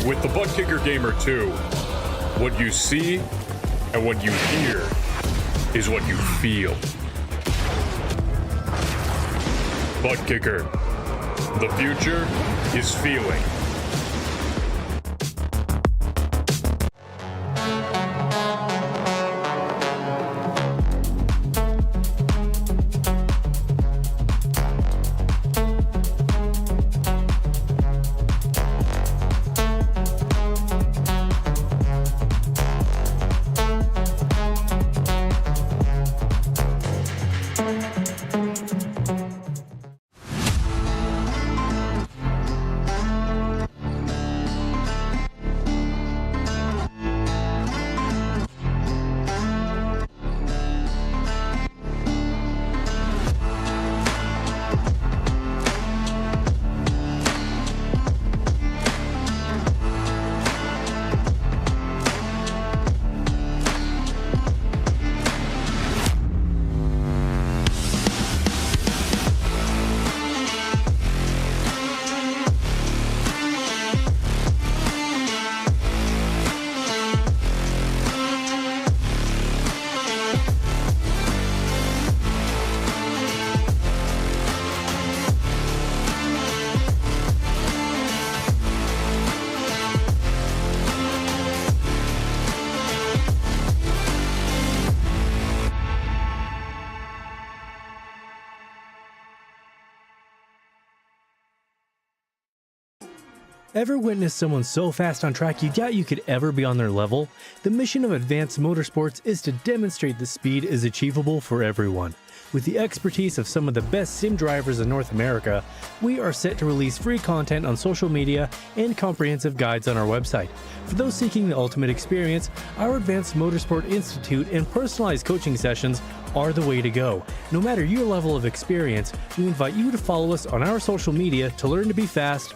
With the Butt Kicker Gamer 2, what you see and what you hear is what you feel. Butt Kicker. The future is feeling. Ever witnessed someone so fast on track you doubt you could ever be on their level? The mission of Advanced Motorsports is to demonstrate the speed is achievable for everyone. With the expertise of some of the best sim drivers in North America, we are set to release free content on social media and comprehensive guides on our website. For those seeking the ultimate experience, our Advanced Motorsport Institute and personalized coaching sessions are the way to go. No matter your level of experience, we invite you to follow us on our social media to learn to be fast.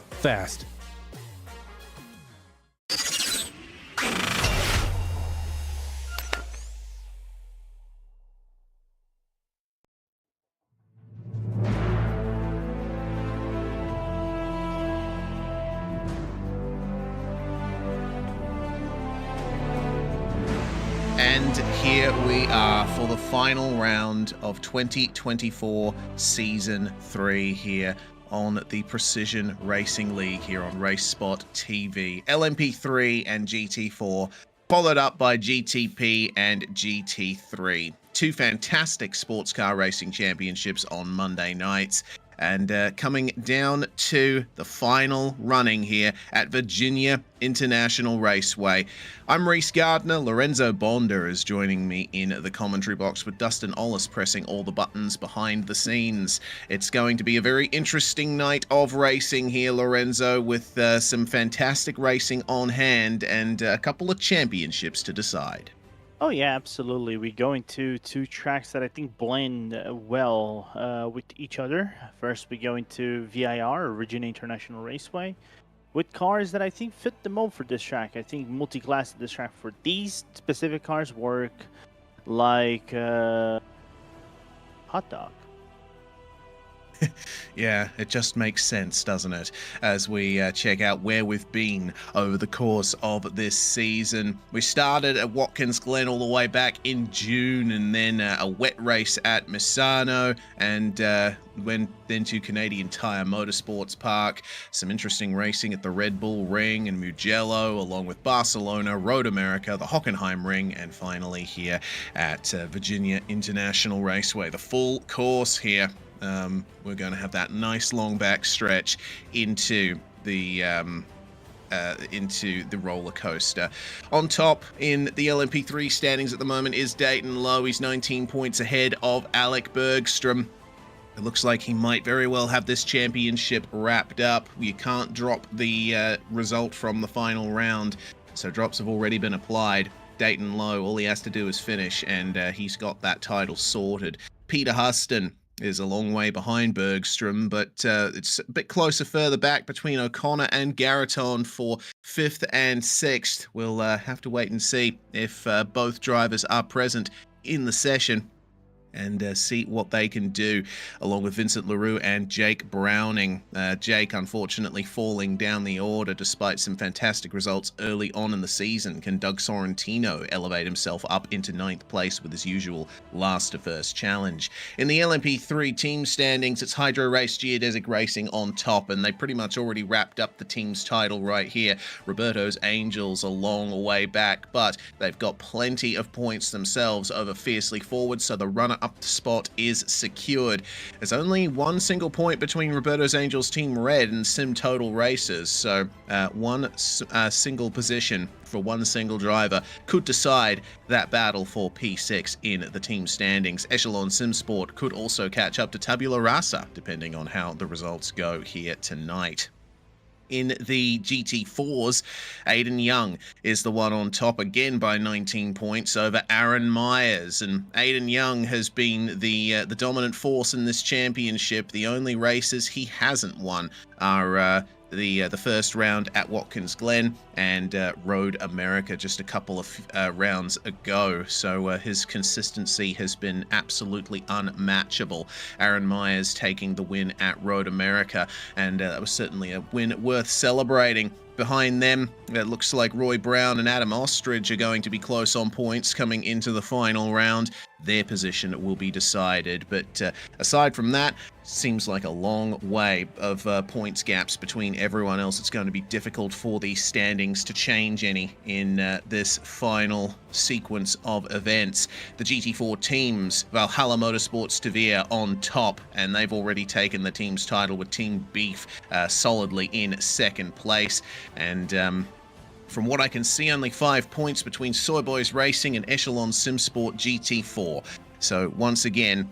And here we are for the final round of 2024 Season 3 here on the Precision Racing League here on RaceSpotTV. LMP3 and GT4, followed up by GTP and GT3. Two fantastic sports car racing championships on Monday nights. And coming down to the final running here at Virginia International Raceway. I'm Reese Gardner. Lorenzo Bonda is joining me in the commentary box with Dustin Ollis pressing all the buttons behind the scenes. It's going to be a very interesting night of racing here, Lorenzo, with some fantastic racing on hand and a couple of championships to decide. Oh yeah, absolutely. We're going to two tracks that I think blend well with each other. First, we're going to VIR, Virginia International Raceway, with cars that I think fit the mold for this track. I think multi-class at this track for these specific cars work like hot dog. Yeah, it just makes sense, doesn't it? As we check out where we've been over the course of this season. We started at Watkins Glen all the way back in June, and then a wet race at Misano, and went then to Canadian Tire Motorsports Park. Some interesting racing at the Red Bull Ring and Mugello, along with Barcelona, Road America, the Hockenheim Ring, and finally here at Virginia International Raceway. The full course here. We're going to have that nice long back stretch into the roller coaster. On top in the LMP3 standings at the moment is Dayton Lowe. He's 19 points ahead of Alec Bergstrom. It looks like he might very well have this championship wrapped up. You can't drop the result from the final round, so drops have already been applied. Dayton Lowe, all he has to do is finish, and he's got that title sorted. Peter Huston is a long way behind Bergstrom, but it's a bit closer further back between O'Connor and Garreton for 5th and 6th. We'll have to wait and see if both drivers are present in the session. and see what they can do, along with Vincent LaRue and Jake Browning. Jake, unfortunately, falling down the order despite some fantastic results early on in the season. Can Doug Sorrentino elevate himself up into 9th place with his usual last to first challenge? In the LMP3 team standings, it's Hydro Race Geodesic Racing on top, and they pretty much already wrapped up the team's title right here. Roberto's Angels a long way back, but they've got plenty of points themselves over Fiercely Forward, so the runner up spot is secured. There's only one single point between Roberto's Angels Team Red and Sim Total Racers, so one single position for one single driver could decide that battle for P6 in the team standings. Echelon Simsport could also catch up to Tabula Rasa, depending on how the results go here tonight. In the GT4s, Aiden Young is the one on top again by 19 points over Aaron Myers, and Aiden Young has been the dominant force in this championship. The only races he hasn't won are the first round at Watkins Glen and Road America just a couple of rounds ago, so his consistency has been absolutely unmatchable. Aaron Myers taking the win at Road America, and that was certainly a win worth celebrating. Behind them, it looks like Roy Brown and Adam Ostrich are going to be close on points coming into the final round. Their position will be decided, but aside from that, seems like a long way of points gaps between everyone else. It's going to be difficult for the standings to change any in this final sequence of events. The GT4 teams, Valhalla Motorsports Tavia on top, and they've already taken the team's title with Team Beef solidly in second place. And from what I can see, only 5 points between Soy Boys Racing and Echelon Simsport GT4. So once again,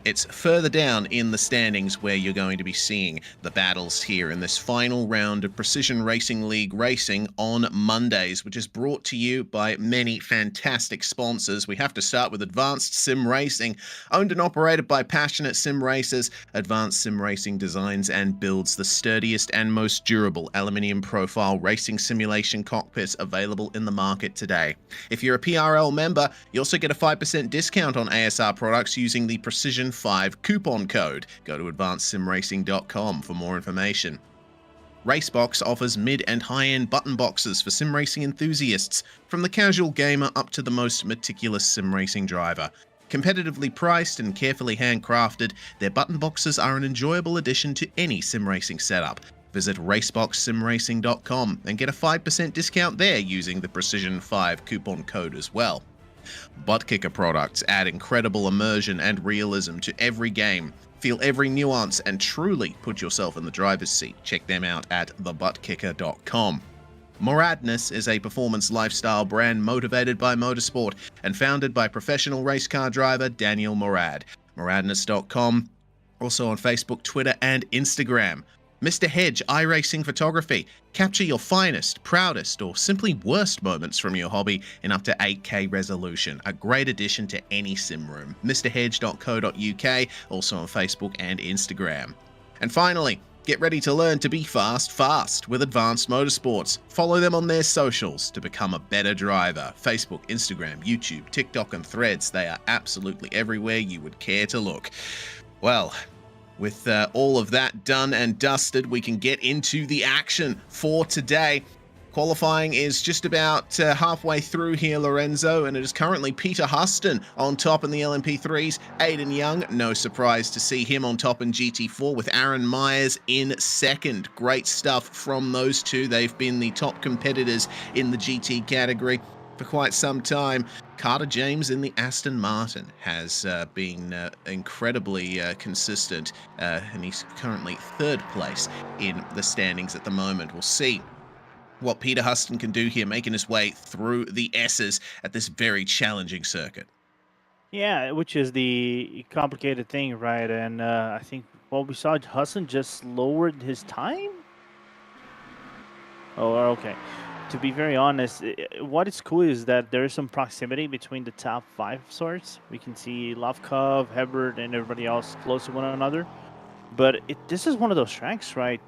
it's further down in the standings where you're going to be seeing the battles here in this final round of Precision Racing League Racing on Mondays, which is brought to you by many fantastic sponsors. We have to start with Advanced Sim Racing, owned and operated by passionate sim racers. Advanced Sim Racing designs and builds the sturdiest and most durable aluminium profile racing simulation cockpits available in the market today. If you're a PRL member, you also get a 5% discount on ASR products using the Precision 5 coupon code. Go to advancedsimracing.com for more information. Racebox offers mid and high-end button boxes for sim racing enthusiasts, from the casual gamer up to the most meticulous sim racing driver. Competitively priced and carefully handcrafted, their button boxes are an enjoyable addition to any sim racing setup. Visit raceboxsimracing.com and get a 5% discount there using the Precision 5 coupon code as well. Butt Kicker products add incredible immersion and realism to every game. Feel every nuance and truly put yourself in the driver's seat. Check them out at thebuttkicker.com. Moradness is a performance lifestyle brand motivated by motorsport and founded by professional race car driver Daniel Morad. Moradness.com, also on Facebook, Twitter, and Instagram. Mr. Hedge iRacing Photography. Capture your finest, proudest, or simply worst moments from your hobby in up to 8K resolution. A great addition to any sim room. MrHedge.co.uk, also on Facebook and Instagram. And finally, get ready to learn to be fast with Advanced Motorsports. Follow them on their socials to become a better driver. Facebook, Instagram, YouTube, TikTok, and Threads. They are absolutely everywhere you would care to look. Well, with all of that done and dusted, we can get into the action for today. Qualifying is just about halfway through here, Lorenzo, and it is currently Peter Huston on top in the LMP3s. Aiden Young, no surprise to see him on top in GT4 with Aaron Myers in second. Great stuff from those two. They've been the top competitors in the GT category for quite some time. Carter James in the Aston Martin has been incredibly consistent, and he's currently third place in the standings at the moment. We'll see what Peter Huston can do here, making his way through the S's at this very challenging circuit. Yeah, which is the complicated thing, right? And I think what we saw, Huston just lowered his time. Oh, okay. To be very honest, what is cool is that there is some proximity between the top 5 sorts. We can see Lovkov, Hebert, and everybody else close to one another. But this is one of those tracks, right,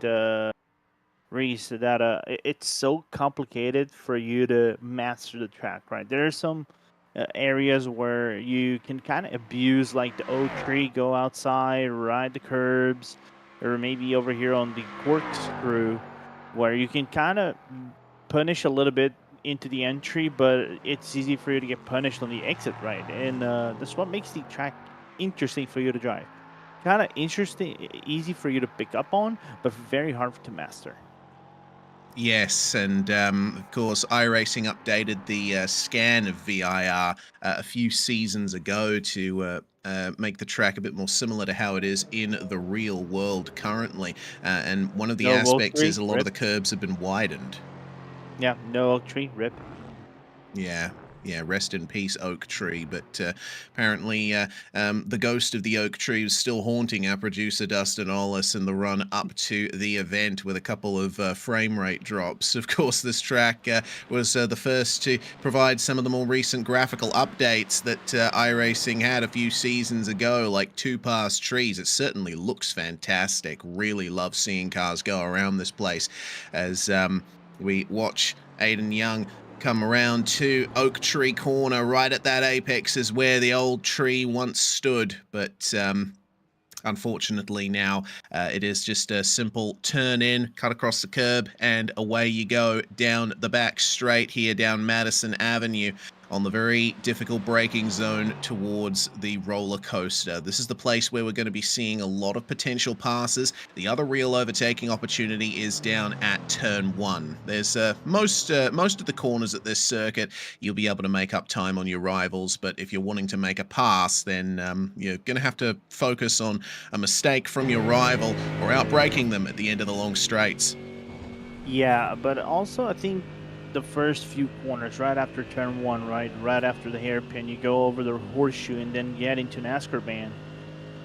Reese, that it's so complicated for you to master the track, right? There are some areas where you can kind of abuse like the oak tree, go outside, ride the curbs, or maybe over here on the corkscrew, where you can kind of punish a little bit into the entry, but it's easy for you to get punished on the exit, right? And that's what makes the track interesting for you to drive. Kind of interesting, easy for you to pick up on, but very hard to master. Yes, and of course, iRacing updated the scan of VIR a few seasons ago to make the track a bit more similar to how it is in the real world currently. And one of the No oak aspects is tree, a lot of rip. the curbs have been widened. Yeah, no oak tree, rip. Yeah, rest in peace, oak tree. But apparently, the ghost of the oak tree is still haunting our producer Dustin Ollis in the run up to the event with a couple of frame rate drops. Of course, this track was the first to provide some of the more recent graphical updates that iRacing had a few seasons ago, like 2-pass trees. It certainly looks fantastic. Really love seeing cars go around this place as we watch Aiden Young come around to Oak Tree Corner. Right at that apex is where the old tree once stood, but unfortunately now it is just a simple turn in, cut across the curb, and away you go down the back straight here down Madison Avenue on the very difficult braking zone towards the roller coaster. This is the place where we're going to be seeing a lot of potential passes. The other real overtaking opportunity is down at turn 1. There's most of the corners at this circuit you'll be able to make up time on your rivals, but if you're wanting to make a pass, then you're going to have to focus on a mistake from your rival or outbraking them at the end of the long straights. Yeah, but also I think the first few corners, right after turn 1, right after the hairpin, you go over the horseshoe and then get into NASCAR band.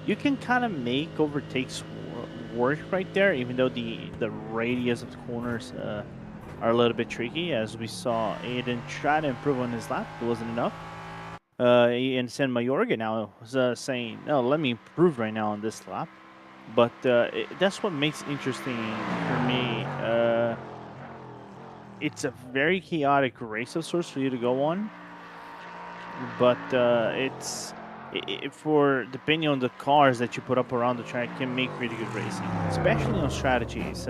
You can kind of make overtakes work right there, even though the radius of the corners are a little bit tricky, as we saw Aiden try to improve on his lap. It wasn't enough. And San Mayorga now is saying, no, let me improve right now on this lap. But that's what makes it interesting for me. It's a very chaotic race of sorts for you to go on, but it's for depending on the cars that you put up around the track can make really good racing, especially on strategies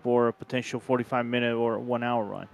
for a potential 45-minute or 1-hour run.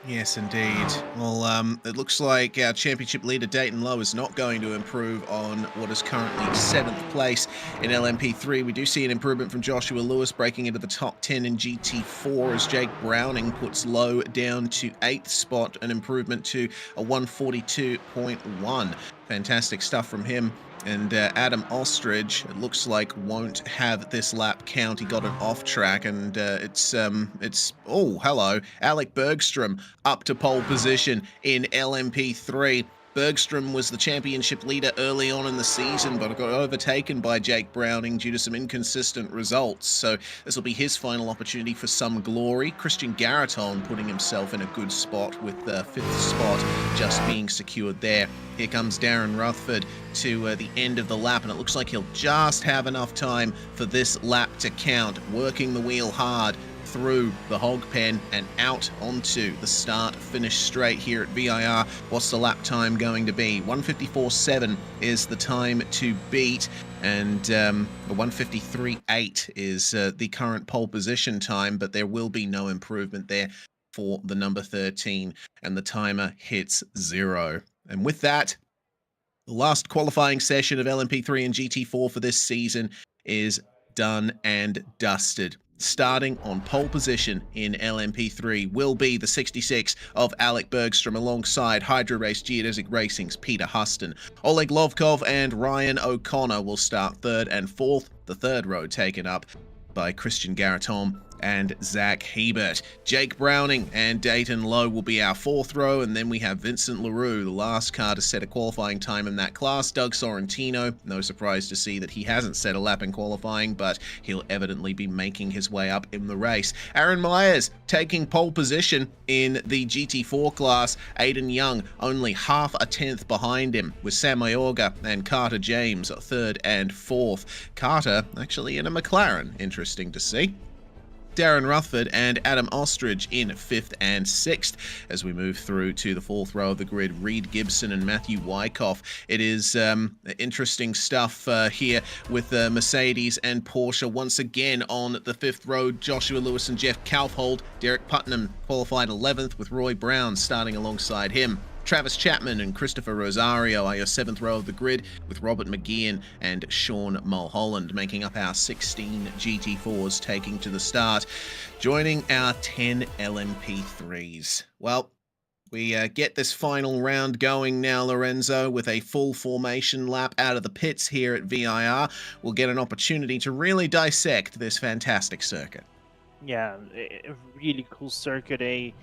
Yes, indeed. Well, it looks like our championship leader, Dayton Lowe, is not going to improve on what is currently 7th place in LMP3. We do see an improvement from Joshua Lewis breaking into the top 10 in GT4 as Jake Browning puts Lowe down to 8th spot, an improvement to a 142.1. Fantastic stuff from him. And Adam Ostrich, it looks like, won't have this lap count. He got an off track, and it's oh, hello, Alec Bergstrom up to pole position in LMP3. Bergstrom was the championship leader early on in the season, but got overtaken by Jake Browning due to some inconsistent results. So this will be his final opportunity for some glory. Christian Garaton putting himself in a good spot with the 5th spot just being secured there. Here comes Darren Rutherford to the end of the lap, and it looks like he'll just have enough time for this lap to count, working the wheel hard through the hog pen and out onto the start-finish straight here at VIR. What's the lap time going to be? 154.7 is the time to beat, and 153.8 is the current pole position time, but there will be no improvement there for the number 13, and the timer hits 0. And with that, the last qualifying session of LMP3 and GT4 for this season is done and dusted. Starting on pole position in LMP3 will be the 66 of Alec Bergstrom alongside Hydra Race Geodesic Racing's Peter Huston. Oleg Lovkov and Ryan O'Connor will start 3rd and 4th, the 3rd row taken up by Christian Garaton and Zach Hebert. Jake Browning and Dayton Lowe will be our 4th row, and then we have Vincent LaRue, the last car to set a qualifying time in that class. Doug Sorrentino, no surprise to see that he hasn't set a lap in qualifying, but he'll evidently be making his way up in the race. Aaron Myers taking pole position in the GT4 class. Aiden Young only half a tenth behind him, with Sam Mayorga and Carter James 3rd and 4th. Carter actually in a McLaren, interesting to see. Darren Rutherford and Adam Ostrich in 5th and 6th. As we move through to the 4th row of the grid, Reed Gibson and Matthew Wyckoff. It is interesting stuff here with Mercedes and Porsche. Once again on the 5th row, Joshua Lewis and Jeff Kaufhold. Derek Putnam qualified 11th with Roy Brown starting alongside him. Travis Chapman and Christopher Rosario are your 7th row of the grid, with Robert McGeehan and Sean Mulholland making up our 16 GT4s taking to the start, joining our 10 LMP3s. Well, we get this final round going now, Lorenzo, with a full formation lap out of the pits here at VIR. We'll get an opportunity to really dissect this fantastic circuit. Yeah, a really cool circuit, a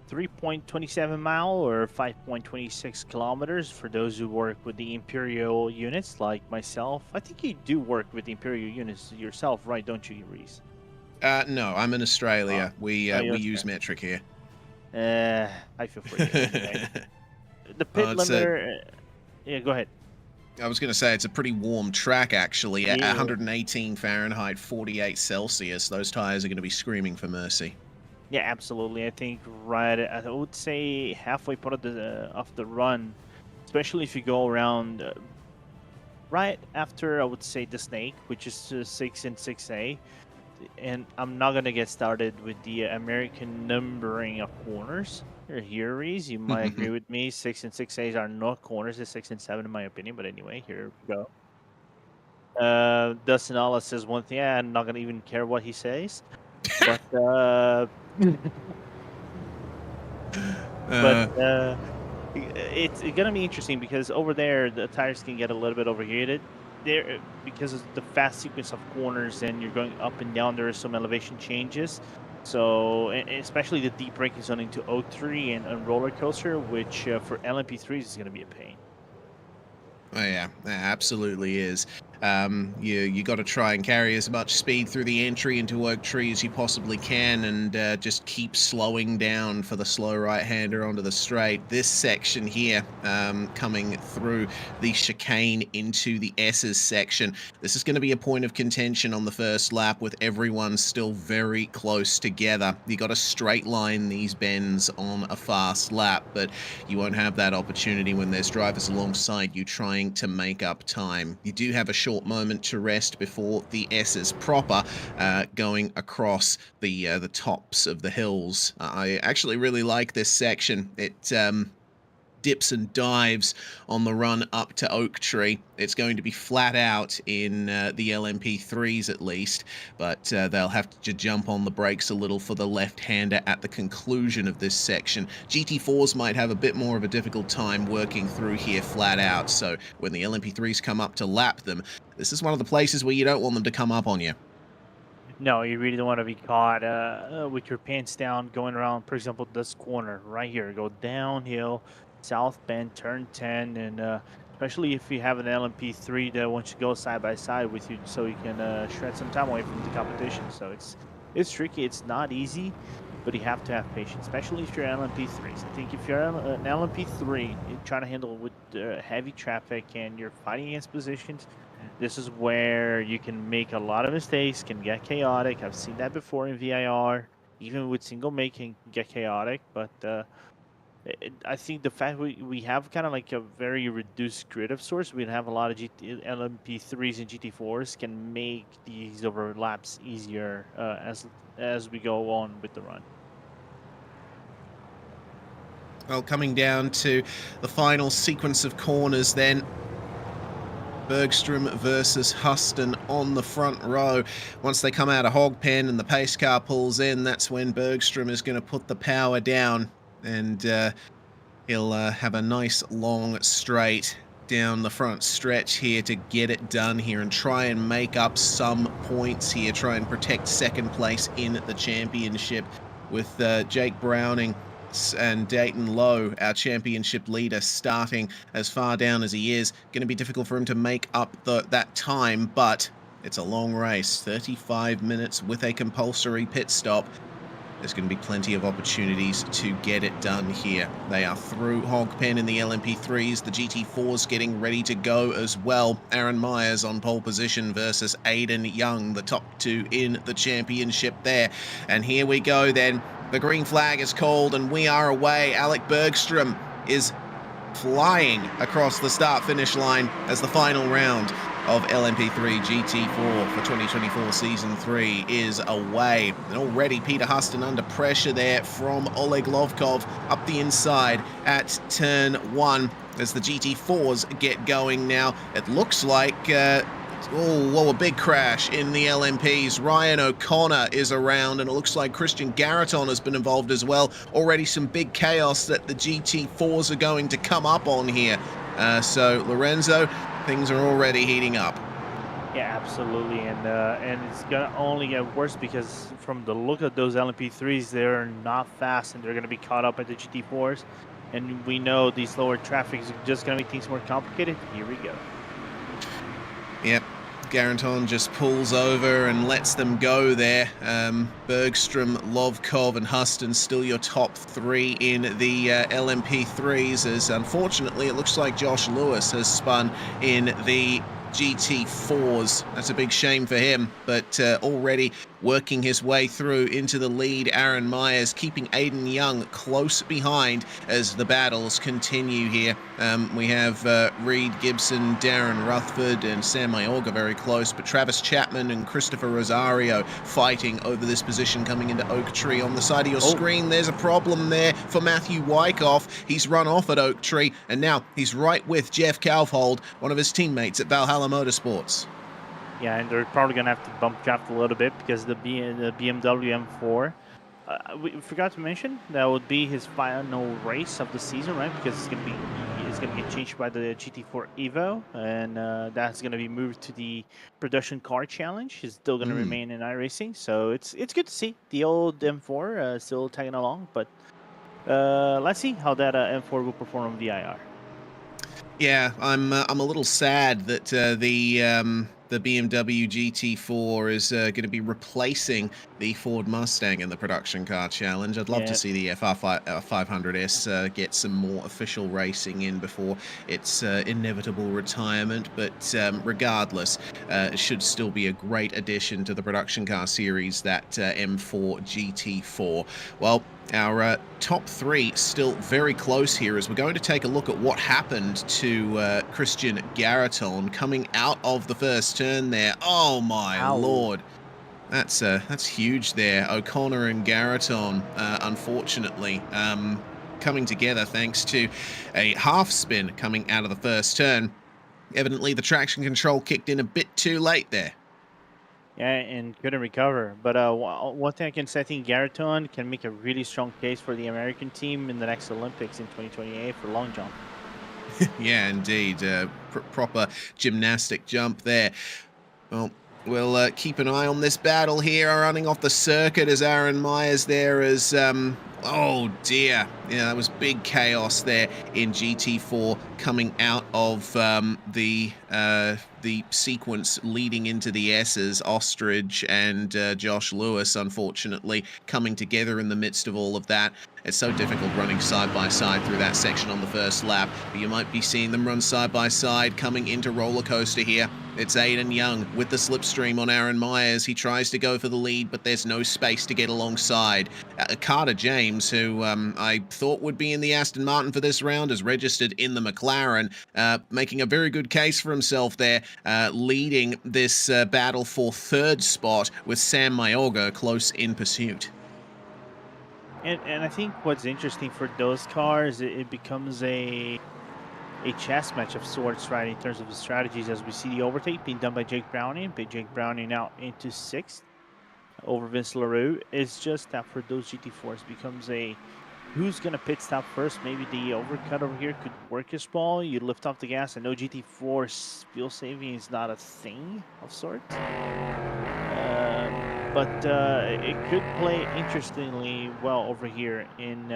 3.27 mile or 5.26 kilometers for those who work with the Imperial units like myself. I think you do work with the Imperial units yourself, right? Don't you, Reese? No, I'm in Australia. We you're use metric here. I feel for you. Anyway. The pit limiter. Yeah, go ahead. I was going to say it's a pretty warm track actually. At Yeah. 118 Fahrenheit, 48 Celsius. Those tires are going to be screaming for mercy. Yeah, absolutely. I think I would say halfway part of the run, especially if you go around right after I would say the snake, which is 6 and 6A. And I'm not gonna get started with the American numbering of corners. Here, Reese, you might agree with me. 6 and 6As are not corners. It's 6 and 7 in my opinion. But anyway, here we go. Dustin Alla says one thing. Yeah, I'm not gonna even care what he says. But it's gonna be interesting because over there the tires can get a little bit overheated. There, because of the fast sequence of corners and you're going up and down, there are some elevation changes. So, especially the deep braking zone into O3 and roller coaster, which for LMP3s is going to be a pain. Oh yeah, it absolutely is. You got to try and carry as much speed through the entry into Oak Tree as you possibly can, and just keep slowing down for the slow right-hander onto the straight. This section here, coming through the chicane into the S's section, this is going to be a point of contention on the first lap with everyone still very close together. You got to straight line these bends on a fast lap, but you won't have that opportunity when there's drivers alongside you trying to make up time. You do have a short moment to rest before the S's proper, going across the tops of the hills. I actually really like this section. It dips and dives on the run up to Oak Tree. It's going to be flat out in the LMP3s at least, but they'll have to jump on the brakes a little for the left-hander at the conclusion of this section. GT4s might have a bit more of a difficult time working through here flat out, so when the LMP3s come up to lap them, this is one of the places where you don't want them to come up on you. No, you really don't want to be caught with your pants down going around, for example, this corner right here. Go downhill, south bend, turn 10, and especially if you have an LMP3 that wants to go side by side with you so you can shred some time away from the competition. So it's tricky. It's not easy, but you have to have patience, especially if you're LMP3s. I think if you're an LMP3, you're trying to handle with heavy traffic and you're fighting against positions, this is where you can make a lot of mistakes, can get chaotic. I've seen that before in VIR, even with single making, get chaotic. But I think the fact we have kind of like a very reduced grid of sorts, we have a lot of LMP3s and GT4s can make these overlaps easier as we go on with the run. Well, coming down to the final sequence of corners then. Bergstrom versus Huston on the front row. Once they come out of Hogpen and the pace car pulls in, that's when Bergstrom is going to put the power down, and he'll have a nice long straight down the front stretch here to get it done here and try and make up some points here, try and protect second place in the championship with Jake Browning and Dayton Lowe, our championship leader, starting as far down as he is. Going to be difficult for him to make up that time, but it's a long race, 35 minutes with a compulsory pit stop. there's going to be plenty of opportunities to get it done here. They are through Hogpen in the LMP3s. The GT4s getting ready to go as well. Aaron Myers on pole position versus Aiden Young, the top two in the championship there. And here we go then. The green flag is called and we are away. Alec Bergstrom is flying across the start-finish line as the final round of LMP3-GT4 for 2024 Season 3 is away. And already Peter Huston under pressure there from Oleg Lovkov up the inside at turn 1 as the GT4s get going now. It looks like oh, whoa, a big crash in the LMPs. Ryan O'Connor is around, and it looks like Christian Garreton has been involved as well. Already some big chaos that the GT4s are going to come up on here. So, Lorenzo, things are already heating up. Yeah, absolutely, and it's gonna only get worse because from the look of those LMP3s, they're not fast, and they're gonna be caught up at the GT4s. And we know these lower traffic is just gonna make things more complicated. Here we go. Yep, Garanton just pulls over and lets them go there. Bergstrom, Lovkov and Huston still your top three in the LMP3s, as unfortunately it looks like Josh Lewis has spun in the GT4s. That's a big shame for him, but already working his way through into the lead. Aaron Myers keeping Aiden Young close behind as the battles continue here. We have Reed Gibson, Darren Rutherford and Sam Mayorga very close, but Travis Chapman and Christopher Rosario fighting over this position coming into Oak Tree. On the side of your screen, there's a problem there for Matthew Wyckoff. He's run off at Oak Tree, and now he's right with Jeff Kaufhold, one of his teammates at Valhalla Motorsports. Yeah, and they're probably going to have to bump draft a little bit because the BMW M4, we forgot to mention, that would be his final race of the season, right? Because it's going to get changed by the GT4 Evo, and that's going to be moved to the production car challenge. It's still going to remain in iRacing, so it's good to see the old M4 still tagging along. But let's see how that M4 will perform on VIR. Yeah, I'm a little sad that the BMW GT4 is going to be replacing the Ford Mustang in the production car challenge. I'd love to see the FR500S get some more official racing in before its inevitable retirement, but regardless, it should still be a great addition to the production car series, that M4 GT4. Well, our top three still very close here as we're going to take a look at what happened to Christian Garreton coming out of the first turn there. Oh my lord. That's huge there. O'Connor and Garreton, unfortunately, coming together thanks to a half spin coming out of the first turn. Evidently the traction control kicked in a bit too late there. Yeah, and couldn't recover. But one thing I can say, I think Garreton can make a really strong case for the American team in the next Olympics in 2028 for long jump. Yeah, indeed. Proper gymnastic jump there. Well, we'll keep an eye on this battle here. Running off the circuit as Aaron Myers there is... oh dear. Yeah, that was big chaos there in GT4 coming out of the sequence leading into the S's. Ostrich and Josh Lewis, unfortunately, coming together in the midst of all of that. It's so difficult running side by side through that section on the first lap, but you might be seeing them run side by side coming into roller coaster here. It's Aiden Young with the slipstream on Aaron Myers. He tries to go for the lead, but there's no space to get alongside. Carter James, who I thought would be in the Aston Martin for this round, is registered in the McLaren, making a very good case for himself there, leading this battle for third spot with Sam Mayorga close in pursuit. And I think what's interesting for those cars, it becomes a chess match of sorts, right, in terms of the strategies, as we see the overtake being done by Jake Browning. But Jake Browning out into 6th over Vince LaRue. It's just that for those GT4s becomes a who's going to pit stop first. Maybe the overcut over here could work his ball. You lift off the gas. I know GT4 fuel saving is not a thing of sorts. But it could play interestingly well over here in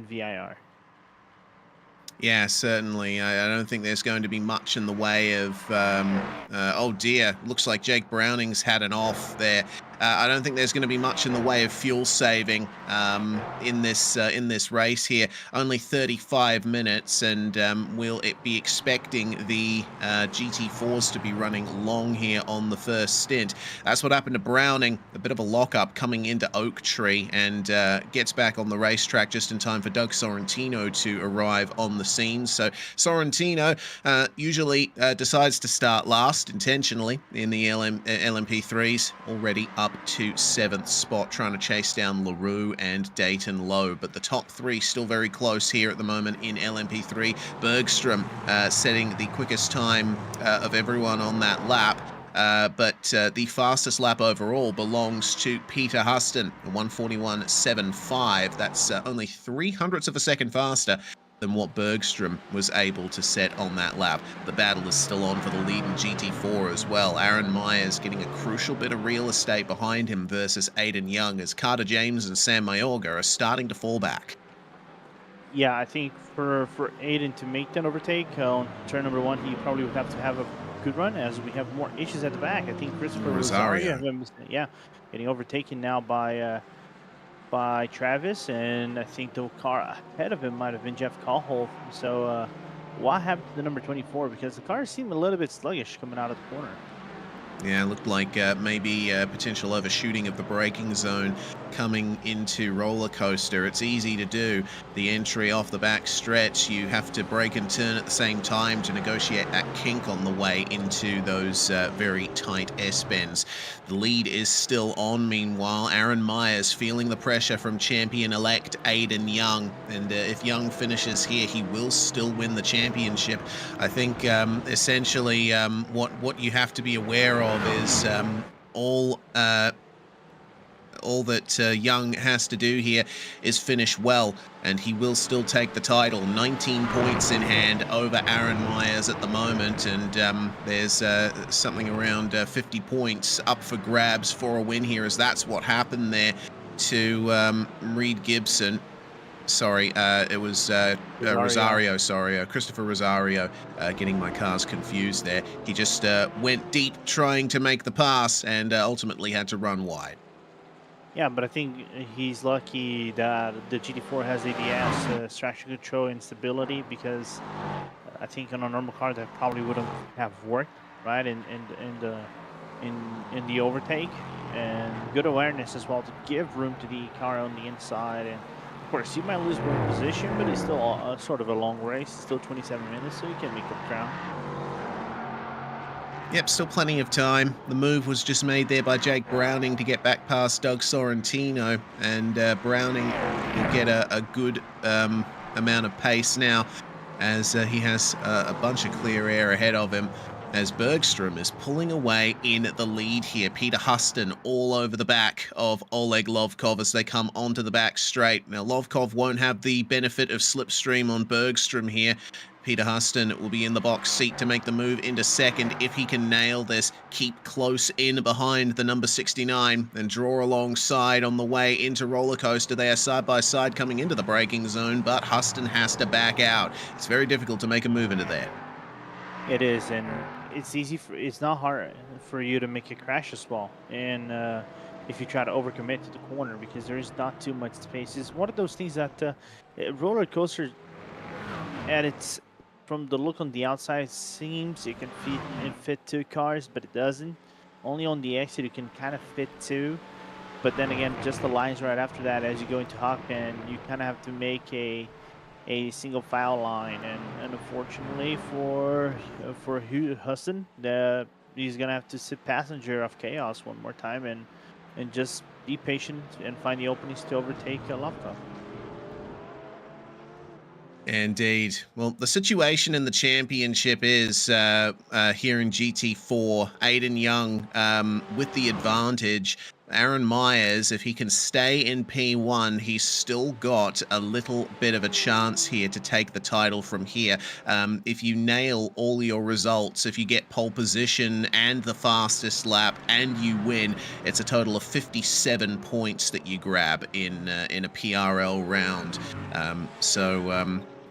VIR. Yeah, certainly. I don't think there's going to be much in the way of... oh dear, looks like Jake Browning's had an off there I don't think there's going to be much in the way of fuel saving in this race here. Only 35 minutes, and we'll be expecting the GT4s to be running long here on the first stint. That's what happened to Browning. A bit of a lockup coming into Oak Tree, and gets back on the racetrack just in time for Doug Sorrentino to arrive on the scene. So Sorrentino usually decides to start last intentionally in the LMP3s, already up to 7th spot, trying to chase down LaRue and Dayton Lowe. But the top three still very close here at the moment in LMP3. Bergstrom setting the quickest time of everyone on that lap. But the fastest lap overall belongs to Peter Huston, 1:41.75. That's only 0.03 of a second faster than what Bergstrom was able to set on that lap. The battle is still on for the lead in GT4 as well. Aaron Myers getting a crucial bit of real estate behind him versus Aiden Young, as Carter James and Sam Mayorga are starting to fall back. Yeah, I think for Aiden to make that overtake on turn number 1, he probably would have to have a good run, as we have more issues at the back. I think Christopher Rosario getting overtaken now by Travis, and I think the car ahead of him might have been Jeff Cahill. So what happened to the number 24? Because the car seemed a little bit sluggish coming out of the corner. Yeah, looked like maybe potential overshooting of the braking zone coming into roller coaster. It's easy to do. The entry off the back stretch, you have to brake and turn at the same time to negotiate that kink on the way into those very tight S-bends. The lead is still on, meanwhile. Aaron Myers feeling the pressure from champion-elect Aiden Young. And if Young finishes here, he will still win the championship. I think essentially what you have to be aware of is all that Young has to do here is finish well, and he will still take the title. 19 points in hand over Aaron Myers at the moment, and there's something around 50 points up for grabs for a win here, as that's what happened there to Reed Gibson. Sorry, it was Rosario, sorry, Christopher Rosario, getting my cars confused there. He just went deep trying to make the pass, and ultimately had to run wide. Yeah, but I think he's lucky that the GT4 has ABS, traction control and stability, because I think on a normal car that probably wouldn't have worked, right, in the overtake. And good awareness as well to give room to the car on the inside. And of course, you might lose one position, but it's still sort of a long race, still 27 minutes, so you can make up ground. Yep, still plenty of time. The move was just made there by Jake Browning to get back past Doug Sorrentino, and Browning will get a good amount of pace now, as he has a bunch of clear air ahead of him, as Bergstrom is pulling away in the lead here. Peter Huston all over the back of Oleg Lovkov as they come onto the back straight. Now, Lovkov won't have the benefit of slipstream on Bergstrom here. Peter Huston will be in the box seat to make the move into second if he can nail this, keep close in behind the number 69, and draw alongside on the way into roller coaster. They are side by side coming into the braking zone, but Huston has to back out. It's very difficult to make a move into there. It is, and it's not hard for you to make a crash as well. And if you try to overcommit to the corner, because there is not too much space. It's one of those things that roller coaster, at its, from the look on the outside, seems it can fit 2 cars, but it doesn't. Only on the exit you can kind of fit 2, but then again, just the lines right after that, as you go into Hawkman, you kind of have to make a single file line, and unfortunately for Huston, he's gonna have to sit passenger of chaos one more time, and just be patient and find the openings to overtake Lovkov. Indeed. Well, the situation in the championship is here in GT4, Aiden Young with the advantage. Aaron Myers, if he can stay in P1, he's still got a little bit of a chance here to take the title from here. If you nail all your results, if you get pole position and the fastest lap and you win, it's a total of 57 points that you grab in a PRL round.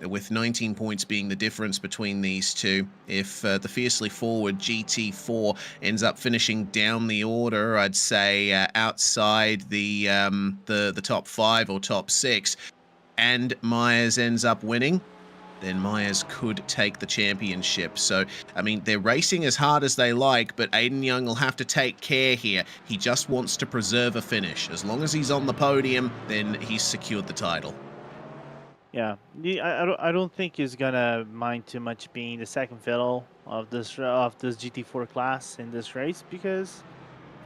with 19 points being the difference between these two. If the fiercely forward GT4 ends up finishing down the order, I'd say outside the top 5 or top 6, and Myers ends up winning, then Myers could take the championship. So, I mean, they're racing as hard as they like, but Aiden Young will have to take care here. He just wants to preserve a finish. As long as he's on the podium, then he's secured the title. Yeah, I don't think he's gonna mind too much being the second fiddle of this GT4 class in this race, because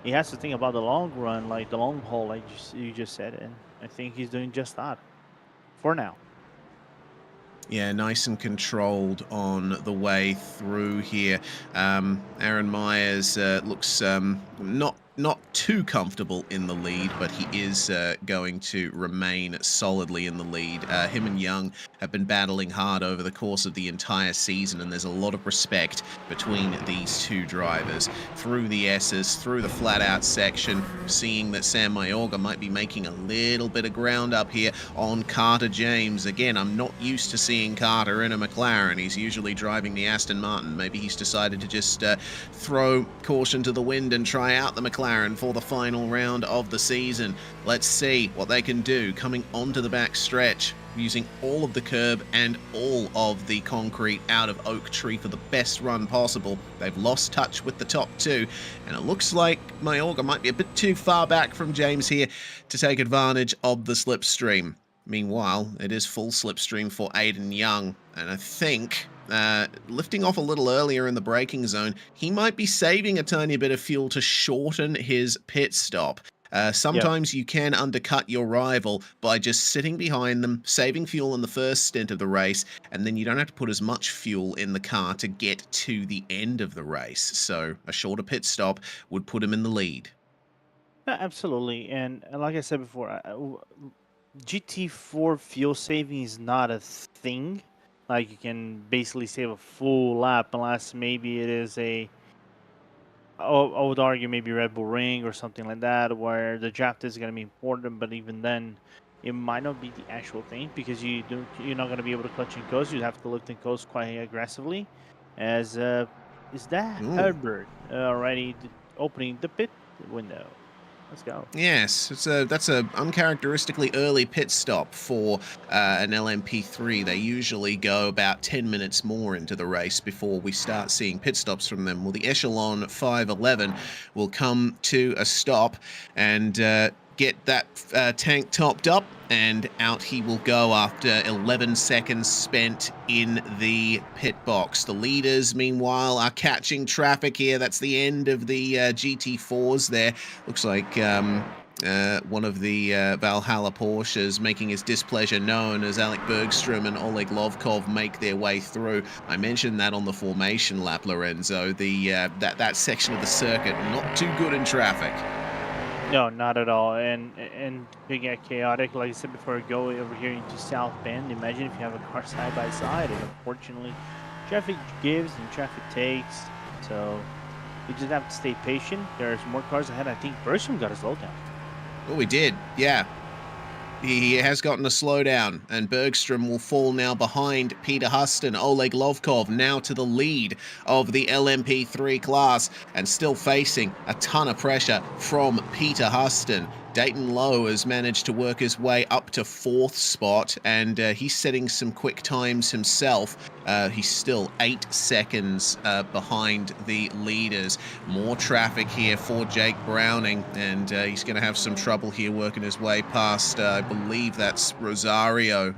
he has to think about the long run, like the long haul, like you just said, and I think he's doing just that for now. Yeah, nice and controlled on the way through here. Aaron Myers looks not too comfortable in the lead, but he is going to remain solidly in the lead. Him and Young have been battling hard over the course of the entire season, and there's a lot of respect between these two drivers. Through the S's, through the flat-out section, seeing that Sam Mayorga might be making a little bit of ground up here on Carter James. Again, I'm not used to seeing Carter in a McLaren. He's usually driving the Aston Martin. Maybe he's decided to just throw caution to the wind and try out the McLaren for the final round of the season. Let's see what they can do coming onto the back stretch, using all of the curb and all of the concrete out of Oak Tree for the best run possible. They've lost touch with the top two, and it looks like Mayorga might be a bit too far back from James here to take advantage of the slipstream. Meanwhile, it is full slipstream for Aiden Young, and I think lifting off a little earlier in the braking zone, he might be saving a tiny bit of fuel to shorten his pit stop. Sometimes you can undercut your rival by just sitting behind them, saving fuel in the first stint of the race, and then you don't have to put as much fuel in the car to get to the end of the race. So a shorter pit stop would put him in the lead. Absolutely, and like I said before, GT4 fuel saving is not a thing. Like, you can basically save a full lap, unless maybe it is I would argue maybe Red Bull Ring or something like that, where the draft is going to be important. But even then, it might not be the actual thing, because you're not going to be able to clutch and coast. You have to lift and coast quite aggressively. As is that Herbert already opening the pit window? Let's go. Yes, that's a uncharacteristically early pit stop for an LMP3. They usually go about 10 minutes more into the race before we start seeing pit stops from them. Well, the Echelon 511 will come to a stop and get that tank topped up, and out he will go after 11 seconds spent in the pit box. The leaders, meanwhile, are catching traffic here. That's the end of the GT4s there. Looks like one of the Valhalla Porsches making his displeasure known as Alec Bergstrom and Oleg Lovkov make their way through. I mentioned that on the formation lap, Lorenzo. That section of the circuit not too good in traffic. No, not at all. And they get chaotic. Like I said before, go over here into South Bend. Imagine if you have a car side by side, and unfortunately, traffic gives and traffic takes. So you just have to stay patient. There's more cars ahead. I think Bergstrom got a slowdown. Oh, he did. Yeah. He has gotten a slowdown, and Bergstrom will fall now behind Peter Huston. Oleg Lovkov now to the lead of the LMP3 class, and still facing a ton of pressure from Peter Huston. Dayton Lowe has managed to work his way up to 4th spot, and he's setting some quick times himself. He's still 8 seconds behind the leaders. More traffic here for Jake Browning, and he's going to have some trouble here working his way past, I believe that's Rosario,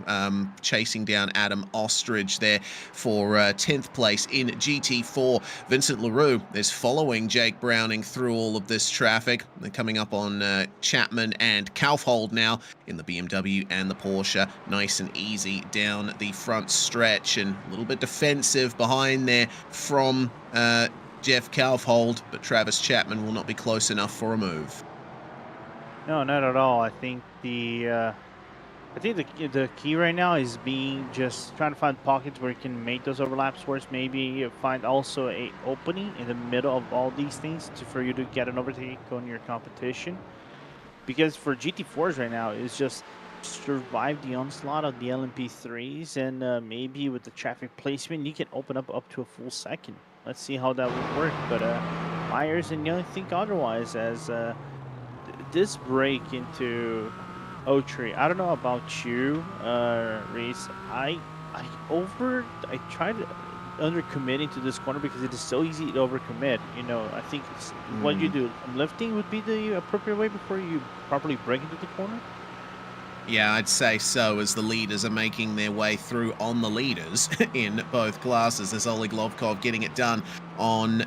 chasing down Adam Ostrich there for 10th place in GT4. Vincent LaRue is following Jake Browning through all of this traffic. They're coming up on Chapman and Kaufhold now in the BMW and the Porsche. Nice and easy down the front stretch, and a little bit defensive behind there from Jeff Kaufhold, but Travis Chapman will not be close enough for a move. No, not at all. I think the key right now is just trying to find pockets where you can make those overlaps, where maybe find also a opening in the middle of all these things for you to get an overtake on your competition. Because for GT4s right now, it's just survive the onslaught of the LMP3s, and maybe with the traffic placement, you can open up to a full second. Let's see how that will work. But Myers and Young think otherwise, as this break into Oaktree. I don't know about you, Reese. I tried undercommitting to this corner because it is so easy to overcommit. You know, I think what you do, lifting would be the appropriate way before you properly break into the corner. Yeah, I'd say so, as the leaders are making their way through on the leaders in both classes. There's Oleg Lovkov getting it done on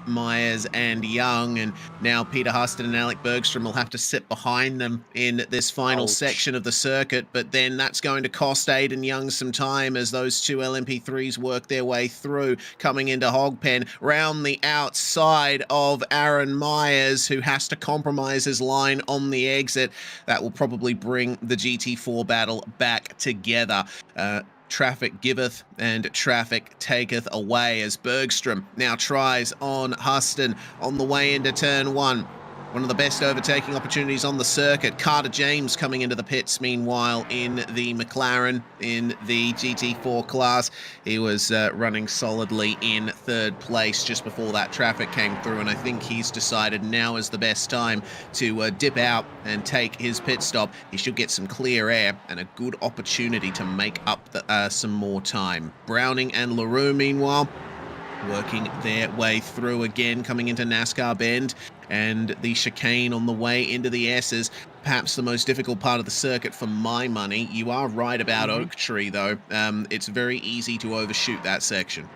Myers and Young, and now Peter Huston and Alec Bergstrom will have to sit behind them in this final section of the circuit, but then that's going to cost Aiden Young some time as those two LMP3s work their way through, coming into Hogpen, round the outside of Aaron Myers, who has to compromise his line on the exit. That will probably bring the GT4 battle back together. Traffic giveth and traffic taketh away as Bergstrom now tries on Huston on the way into turn one. One of the best overtaking opportunities on the circuit. Carter James coming into the pits, meanwhile, in the McLaren in the GT4 class. He was running solidly in third place just before that traffic came through, and I think he's decided now is the best time to dip out and take his pit stop. He should get some clear air and a good opportunity to make up some more time. Browning and LaRue, meanwhile, working their way through again, coming into NASCAR Bend, and the chicane on the way into the S's, perhaps the most difficult part of the circuit for my money. You are right about Oaktree, though. It's very easy to overshoot that section.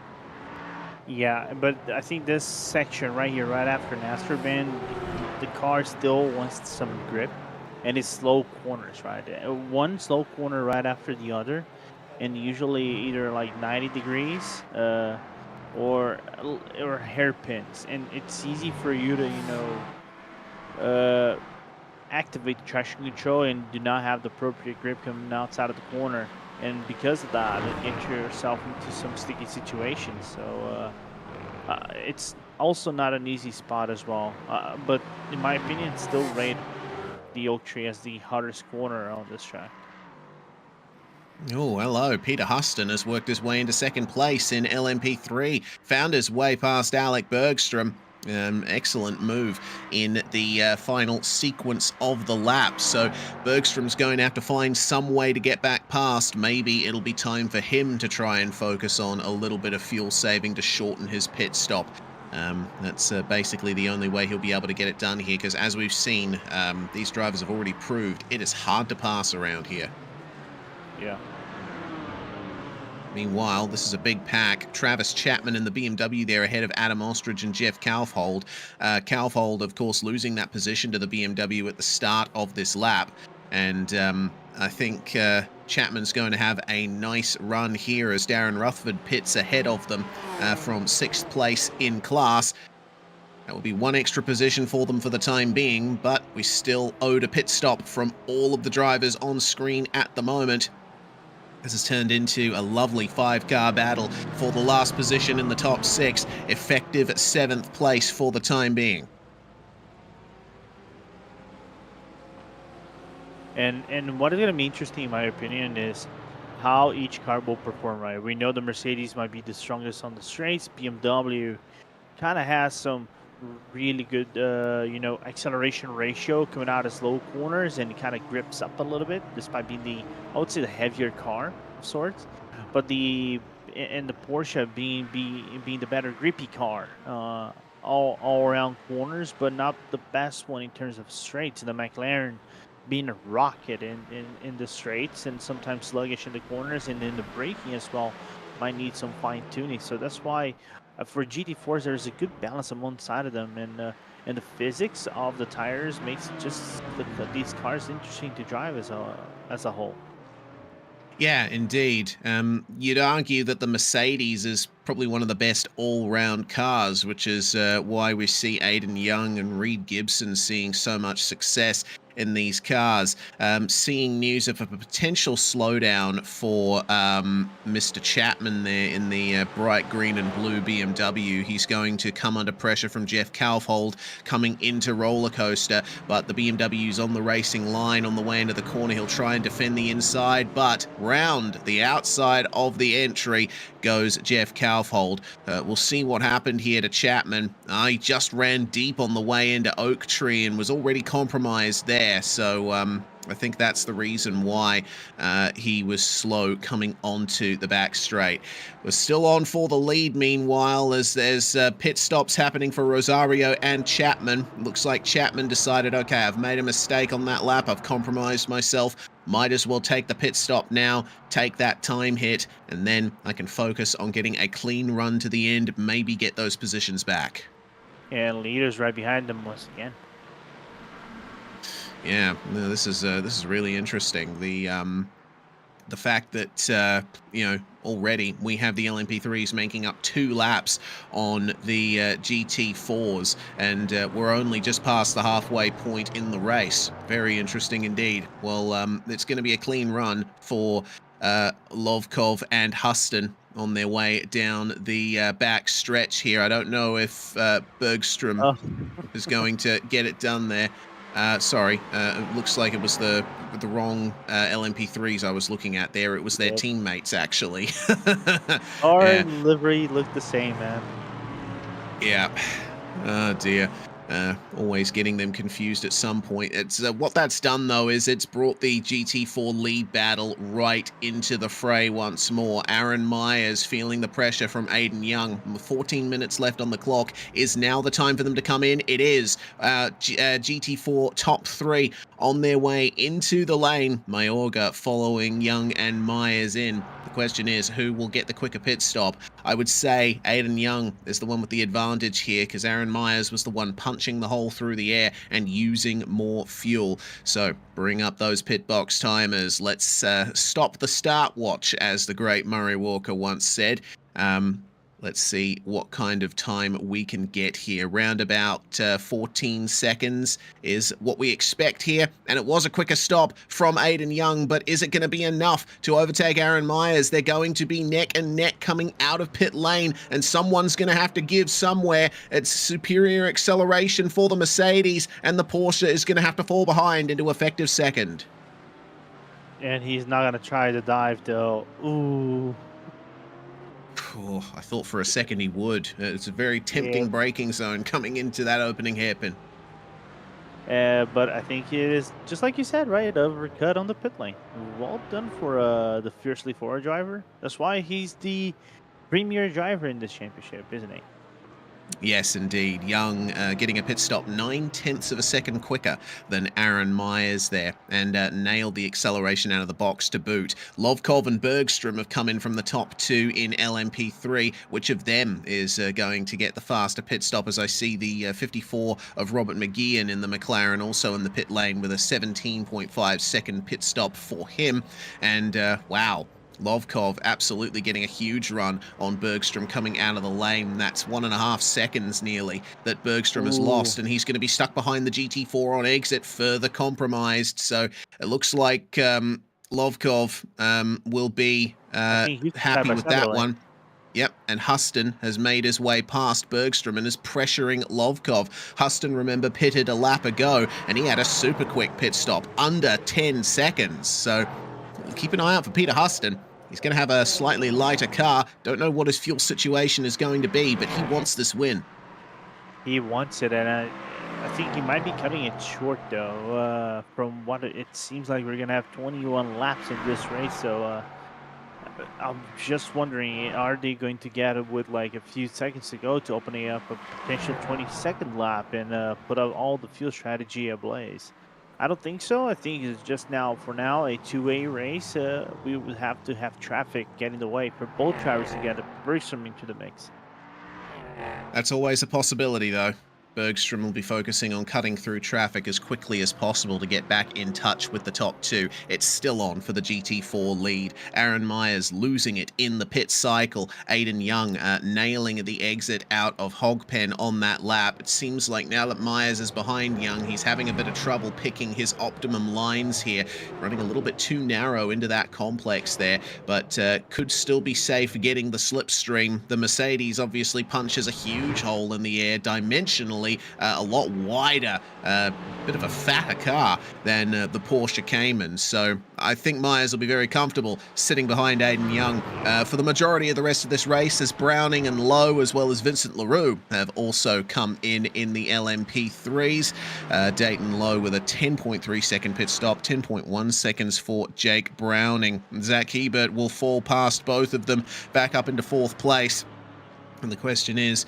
Yeah, but I think this section right here, right after NASCAR Bend, the car still wants some grip, and it's slow corners, right? One slow corner right after the other, and usually either like 90 degrees, or hairpins, and it's easy for you to activate the traction control and do not have the appropriate grip coming outside of the corner, and because of that, you get yourself into some sticky situations. So it's also not an easy spot as well. But in my opinion, still rate the Oaktree as the hardest corner on this track. Oh, hello. Peter Huston has worked his way into second place in LMP3, found his way past Alec Bergstrom. Excellent move in the final sequence of the lap. So Bergstrom's going to have to find some way to get back past. Maybe it'll be time for him to try and focus on a little bit of fuel saving to shorten his pit stop. That's basically the only way he'll be able to get it done here, because as we've seen, these drivers have already proved it is hard to pass around here. Yeah. Meanwhile, this is a big pack. Travis Chapman in the BMW there ahead of Adam Ostrich and Jeff Kaufhold. Kaufhold, of course, losing that position to the BMW at the start of this lap. And I think Chapman's going to have a nice run here as Darren Rutherford pits ahead of them from 6th place in class. That will be one extra position for them for the time being, but we still owed a pit stop from all of the drivers on screen at the moment. This has turned into a lovely 5-car battle for the last position in the top 6, effective 7th place for the time being. And what is going to be interesting, in my opinion, is how each car will perform. Right, we know the Mercedes might be the strongest on the straights. BMW kind of has some really good, acceleration ratio coming out of slow corners, and it kind of grips up a little bit, despite being I would say, the heavier car of sorts. But the Porsche being the better grippy car, all around corners, but not the best one in terms of straights. And the McLaren being a rocket in the straights, and sometimes sluggish in the corners, and in the braking as well might need some fine tuning. So that's why for GT4s there's a good balance on one side of them, and the physics of the tires makes just these cars interesting to drive as a whole. Yeah, indeed. You'd argue that the Mercedes is probably one of the best all-round cars, which is why we see Aiden Young and Reed Gibson seeing so much success in these cars. Seeing news of a potential slowdown for Mr. Chapman there in the bright green and blue BMW. He's going to come under pressure from Jeff Kaufhold coming into Roller Coaster, but the BMW's on the racing line on the way into the corner. He'll try and defend the inside, but round the outside of the entry goes Jeff Kaufhold. We'll see what happened here to Chapman. He just ran deep on the way into Oak Tree and was already compromised there, so I think that's the reason why he was slow coming onto the back straight. We're still on for the lead, meanwhile, as there's pit stops happening for Rosario and Chapman. Looks like Chapman decided, okay, I've made a mistake on that lap. I've compromised myself. Might as well take the pit stop now, take that time hit, and then I can focus on getting a clean run to the end, maybe get those positions back. Yeah, leaders right behind them once again. Yeah, no, this is really interesting. The fact that already we have the LMP3s making up 2 laps on the GT4s, and we're only just past the halfway point in the race. Very interesting indeed. Well, it's going to be a clean run for Lovkov and Huston on their way down the back stretch here. I don't know if Bergstrom is going to get it done there. Sorry, it looks like it was the LMP3s I was looking at there. It was their teammates, actually. Our livery looked the same, man. Yeah. Oh, dear. Always getting them confused at some point. It's what that's done, though, is it's brought the GT4 lead battle right into the fray once more. Aaron Myers feeling the pressure from Aiden Young. 14 minutes left on the clock. Is now the time for them to come in? It is. GT4 top 3 on their way into the lane. Mayorga following Young and Myers in. The question is, who will get the quicker pit stop? I would say Aiden Young is the one with the advantage here, because Aaron Myers was the one punching the hole through the air and using more fuel. So bring up those pit box timers. Let's stop the start watch, as the great Murray Walker once said. Let's see what kind of time we can get here. Round about 14 seconds is what we expect here. And it was a quicker stop from Aiden Young, but is it going to be enough to overtake Aaron Myers? They're going to be neck and neck coming out of pit lane, and someone's going to have to give somewhere. It's superior acceleration for the Mercedes, and the Porsche is going to have to fall behind into effective second. And he's not going to try to dive, though. Ooh. Oh, I thought for a second he would. It's a very tempting braking zone coming into that opening hairpin. But I think it is, just like you said, right? Overcut on the pit lane. Well done for the Fiercely Forward driver. That's why he's the premier driver in this championship, isn't he? Yes, indeed. Young getting a pit stop 9/10 of a second quicker than Aaron Myers there, and nailed the acceleration out of the box to boot. Lovkov and Bergstrom have come in from the top 2 in LMP3. Which of them is going to get the faster pit stop? As I see the 54 of Robert McGeehan in the McLaren also in the pit lane with a 17.5 second pit stop for him. And wow. Lovkov absolutely getting a huge run on Bergstrom coming out of the lane. That's 1.5 seconds nearly that Bergstrom has lost, and he's going to be stuck behind the GT4 on exit, further compromised. So it looks like Lovkov will be happy with that one. Yep, and Huston has made his way past Bergstrom and is pressuring Lovkov. Huston, remember, pitted a lap ago, and he had a super quick pit stop, under 10 seconds. So keep an eye out for Peter Huston. He's going to have a slightly lighter car. Don't know what his fuel situation is going to be, but he wants this win. He wants it, and I think he might be cutting it short, though. From what it seems like, we're going to have 21 laps in this race, so I'm just wondering, are they going to get it with like a few seconds to go to opening up a potential 22nd lap and put out all the fuel strategy ablaze? I don't think so. I think it's just for now, a two-way race. We would have to have traffic get in the way for both drivers to get Bergstrom into the mix. That's always a possibility, though. Bergstrom will be focusing on cutting through traffic as quickly as possible to get back in touch with the top two. It's still on for the GT4 lead. Aaron Myers losing it in the pit cycle. Aiden Young nailing the exit out of Hogpen on that lap. It seems like now that Myers is behind Young, he's having a bit of trouble picking his optimum lines here. Running a little bit too narrow into that complex there, but could still be safe getting the slipstream. The Mercedes obviously punches a huge hole in the air, dimensionally a lot wider, bit of a fatter car than the Porsche Cayman. So I think Myers will be very comfortable sitting behind Aiden Young for the majority of the rest of this race, as Browning and Lowe, as well as Vincent LaRue, have also come in the LMP3s. Dayton Lowe with a 10.3 second pit stop, 10.1 seconds for Jake Browning. Zach Hebert will fall past both of them back up into 4th place. And the question is,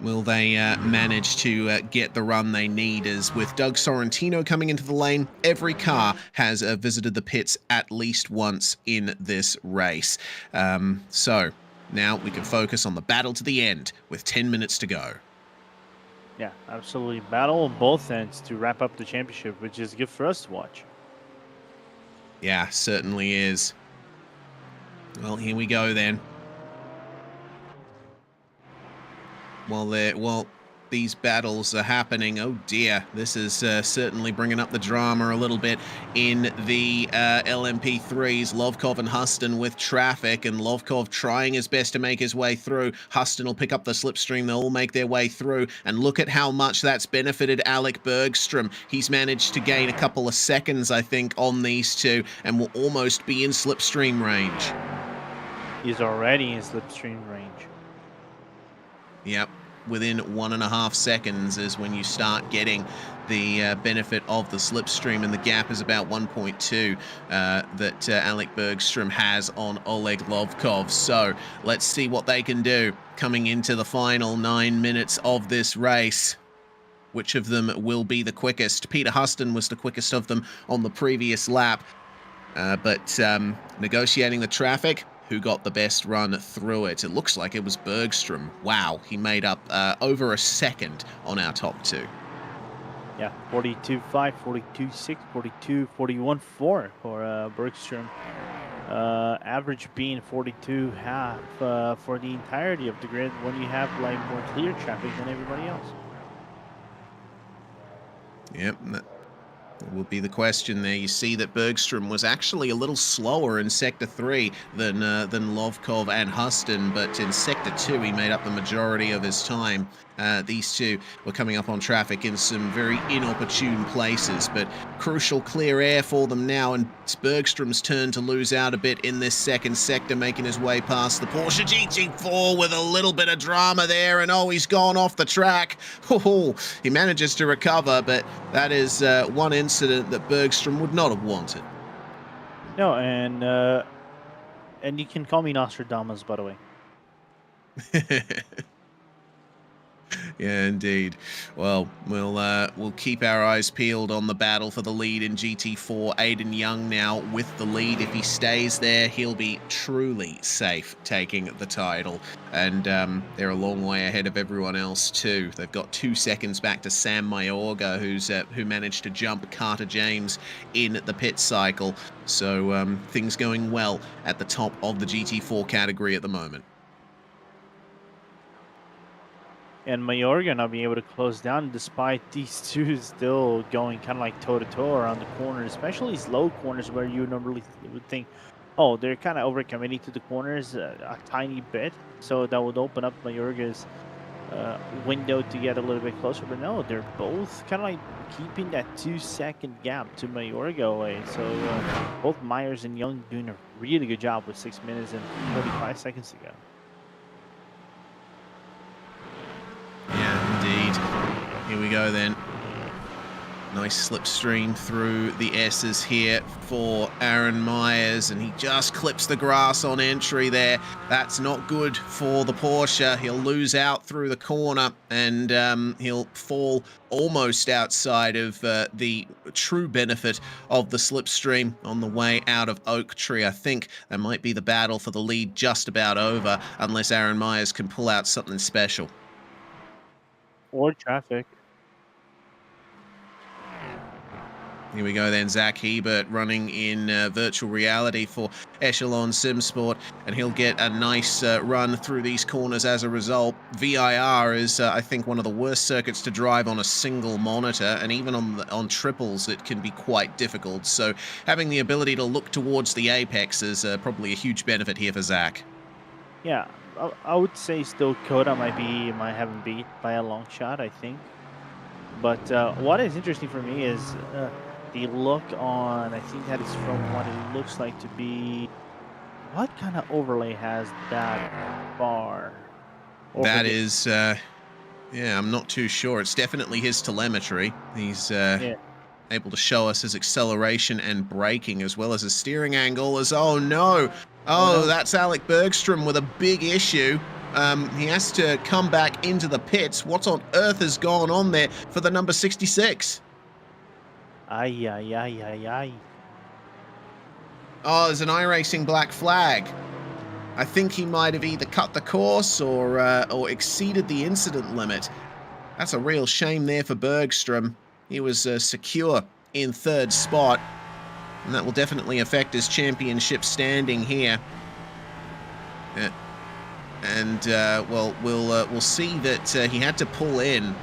will they manage to get the run they need? As with Doug Sorrentino coming into the lane, every car has visited the pits at least once in this race. So now we can focus on the battle to the end with 10 minutes to go. Yeah, absolutely. Battle on both ends to wrap up the championship, which is good for us to watch. Yeah, certainly is. Well, here we go then. While these battles are happening, oh dear, this is certainly bringing up the drama a little bit in the LMP3s. Lovkov and Huston with traffic, and Lovkov trying his best to make his way through. Huston will pick up the slipstream. They'll all make their way through, and look at how much that's benefited Alec Bergstrom. He's managed to gain a couple of seconds, I think, on these two, and will almost be in slipstream range. He's already in slipstream range. Yep. Within 1.5 seconds is when you start getting the benefit of the slipstream, and the gap is about 1.2 that Alec Bergstrom has on Oleg Lovkov. So let's see what they can do coming into the final 9 minutes of this race. Which of them will be the quickest? Peter Huston was the quickest of them on the previous lap, but negotiating the traffic, who got the best run through it? It looks like it was Bergstrom. Wow, he made up over a second on our top two. Yeah, 42.5, 42.6, 41.4 for Bergstrom. Average being 42.5 for the entirety of the grid when you have like more clear traffic than everybody else. Yep, that will be the question there. You see that Bergstrom was actually a little slower in Sector 3 than Lovkov and Huston, but in Sector 2 he made up the majority of his time. These two were coming up on traffic in some very inopportune places, but crucial clear air for them now, and it's Bergstrom's turn to lose out a bit in this second sector, making his way past the Porsche GT4 with a little bit of drama there, and oh, he's gone off the track. Oh, he manages to recover, but that is one incident that Bergstrom would not have wanted. No, and you can call me Nostradamus, by the way. Yeah, indeed. Well, we'll keep our eyes peeled on the battle for the lead in GT4. Aiden Young now with the lead. If he stays there, he'll be truly safe taking the title. And they're a long way ahead of everyone else too. They've got 2 seconds back to Sam Mayorga, who managed to jump Carter James in the pit cycle. So things going well at the top of the GT4 category at the moment. And Mayorga not being able to close down despite these two still going kind of like toe-to-toe around the corners, especially these low corners where you normally would think, oh, they're kind of over-committing to the corners a tiny bit, so that would open up Mayorga's window to get a little bit closer. But no, they're both kind of like keeping that 2-second gap to Mayorga away. So both Myers and Young doing a really good job with 6 minutes and 45 seconds to go. Yeah, indeed. Here we go then. Nice slipstream through the S's here for Aaron Myers, and he just clips the grass on entry there. That's not good for the Porsche. He'll lose out through the corner, and he'll fall almost outside of the true benefit of the slipstream on the way out of Oak Tree. I think that might be the battle for the lead just about over, unless Aaron Myers can pull out something special. Or traffic. Here we go then, Zach Hebert running in virtual reality for Echelon Simsport, and he'll get a nice run through these corners as a result. VIR is, I think, one of the worst circuits to drive on a single monitor, and even on triples it can be quite difficult. So having the ability to look towards the apex is probably a huge benefit here for Zach. Yeah, I would say still Coda might have him beat by a long shot, I think. But what is interesting for me is the look on. I think that is from what it looks like to be. What kind of overlay has that bar? That is, yeah, I'm not too sure. It's definitely his telemetry. He's Yeah. able to show us his acceleration and braking as well as his steering angle. Oh no! Oh, that's Alec Bergstrom with a big issue. He has to come back into the pits. What on earth has gone on there for the number 66? Ay, ay, ay, ay, ay. Oh, there's an iRacing black flag. I think he might have either cut the course or exceeded the incident limit. That's a real shame there for Bergstrom. He was secure in third spot, and that will definitely affect his championship standing here. Well, we'll see that he had to pull in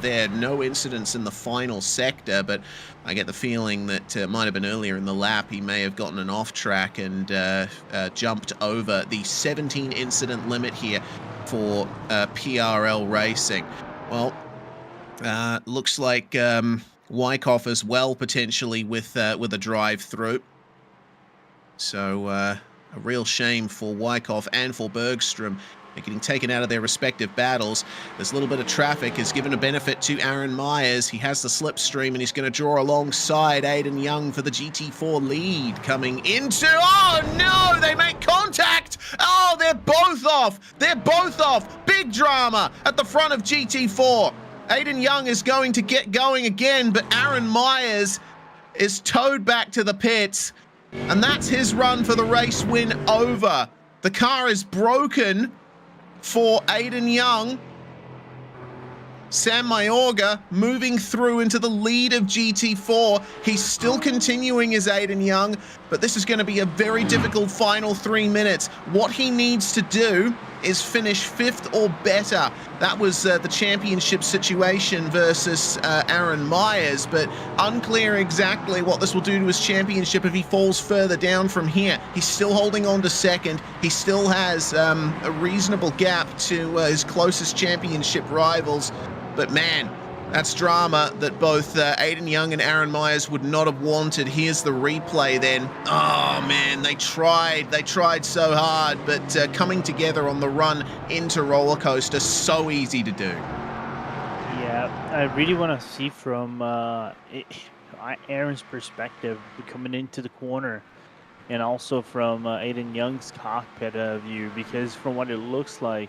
there. No incidents in the final sector, but I get the feeling that it might have been earlier in the lap. He may have gotten an off track and jumped over the 17 incident limit here for PRL Racing. Well, looks like Wyckoff as well, potentially with a drive-through. So a real shame for Wyckoff and for Bergstrom. They're getting taken out of their respective battles. This little bit of traffic has given a benefit to Aaron Myers. He has the slipstream, and he's going to draw alongside Aiden Young for the GT4 lead. Coming into... Oh, no! They make contact! Oh, they're both off! They're both off! Big drama at the front of GT4. Aiden Young is going to get going again, but Aaron Myers is towed back to the pits. And that's his run for the race win over. The car is broken for Aiden Young. Sam Mayorga moving through into the lead of GT4. He's still continuing as Aiden Young, but this is going to be a very difficult final 3 minutes. What he needs to do is finish 5th or better. That was the championship situation versus Aaron Myers, but unclear exactly what this will do to his championship if he falls further down from here. He's still holding on to 2nd. He still has a reasonable gap to his closest championship rivals. But man, that's drama that both Aiden Young and Aaron Myers would not have wanted. Here's the replay then. Oh man, they tried so hard, but coming together on the run into roller coaster, so easy to do. Yeah, I really want to see from Aaron's perspective coming into the corner, and also from Aiden Young's cockpit view, because from what it looks like,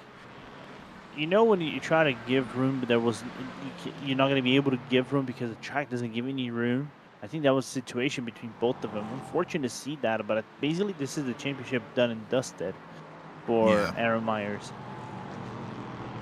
you know, when you try to give room, but you're not going to be able to give room because the track doesn't give any room. I think that was the situation between both of them. Unfortunate to see that, but basically this is the championship done and dusted for Aaron Myers.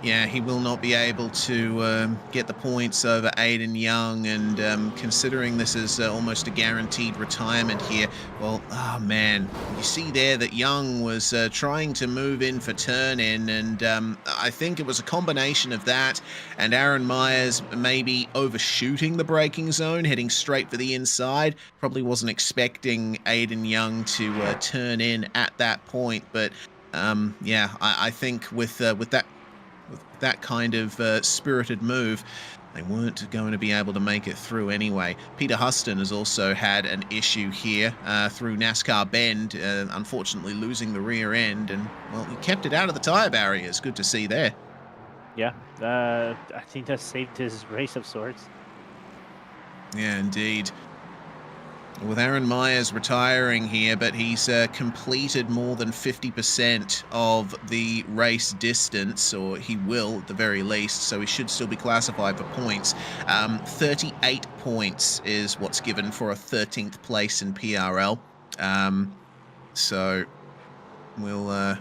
Yeah, he will not be able to get the points over Aiden Young, and considering this is almost a guaranteed retirement here, well, oh man, you see there that Young was trying to move in for turn-in, and I think it was a combination of that and Aaron Myers maybe overshooting the braking zone, heading straight for the inside. Probably wasn't expecting Aiden Young to turn in at that point, but yeah, I think with that kind of spirited move, they weren't going to be able to make it through anyway. Peter Huston has also had an issue here through NASCAR Bend, unfortunately losing the rear end, and well, he kept it out of the tire barriers. Good to see there. Yeah, I think that saved his race of sorts. Yeah, indeed. With Aaron Myers retiring here, but he's completed more than 50% of the race distance, or he will at the very least, so he should still be classified for points. 38 points is what's given for a 13th place in PRL. So we'll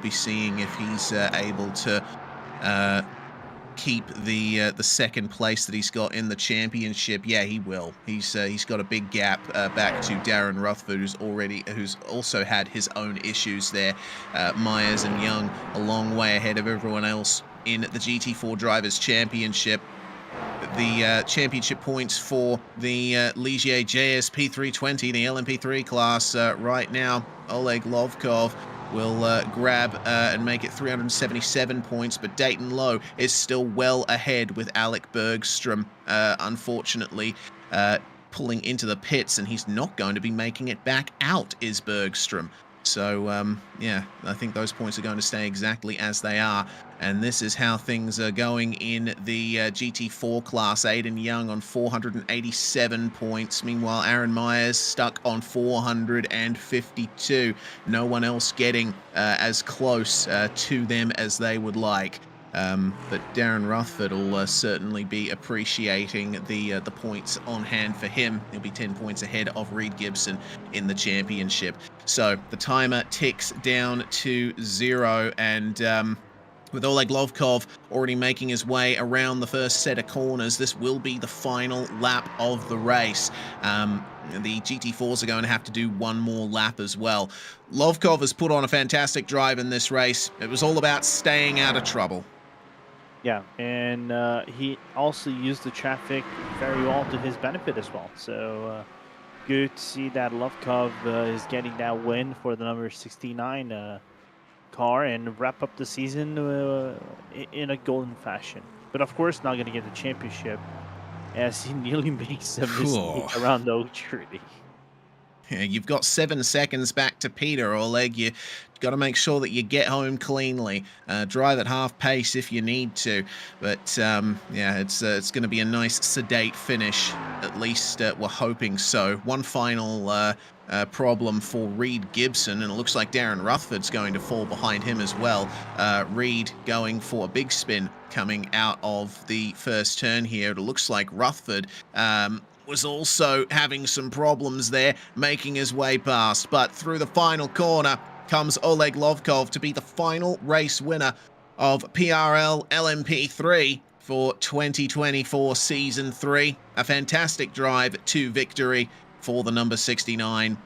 be seeing if he's able to keep the second place that he's got in the championship? Yeah, he will. He's got a big gap back to Darren Rutherford, who's also had his own issues there. Myers and Young a long way ahead of everyone else in the GT4 Drivers' Championship. The championship points for the Ligier JSP320, the LMP3 class right now. Oleg Lovkov will grab and make it 377 points, but Dayton Lowe is still well ahead with Alec Bergstrom, unfortunately, pulling into the pits, and he's not going to be making it back out, is Bergstrom. So, yeah, I think those points are going to stay exactly as they are. And this is how things are going in the GT4 class. Aiden Young on 487 points. Meanwhile, Aaron Myers stuck on 452. No one else getting as close to them as they would like. But Darren Rutherford will certainly be appreciating the points on hand for him. He'll be 10 points ahead of Reed Gibson in the championship. So the timer ticks down to 0, and with Oleg Lovkov already making his way around the first set of corners, this will be the final lap of the race. The GT4s are going to have to do one more lap as well. Lovkov has put on a fantastic drive in this race. It was all about staying out of trouble. Yeah, and he also used the traffic very well to his benefit as well. So good to see that Lovkov is getting that win for the number 69 car and wrap up the season in a golden fashion. But of course, not going to get the championship as he nearly makes a mistake around the tree. Yeah, you've got 7 seconds back to Peter, Oleg. You got to make sure that you get home cleanly. Drive at half pace if you need to. But yeah, it's going to be a nice sedate finish. At least we're hoping so. One final problem for Reed Gibson, and it looks like Darren Rutherford's going to fall behind him as well. Reed going for a big spin coming out of the first turn here. It looks like Rutherford was also having some problems there, making his way past. But through the final corner comes Oleg Lovkov to be the final race winner of PRL LMP3 for 2024 Season 3. A fantastic drive to victory for the number 69.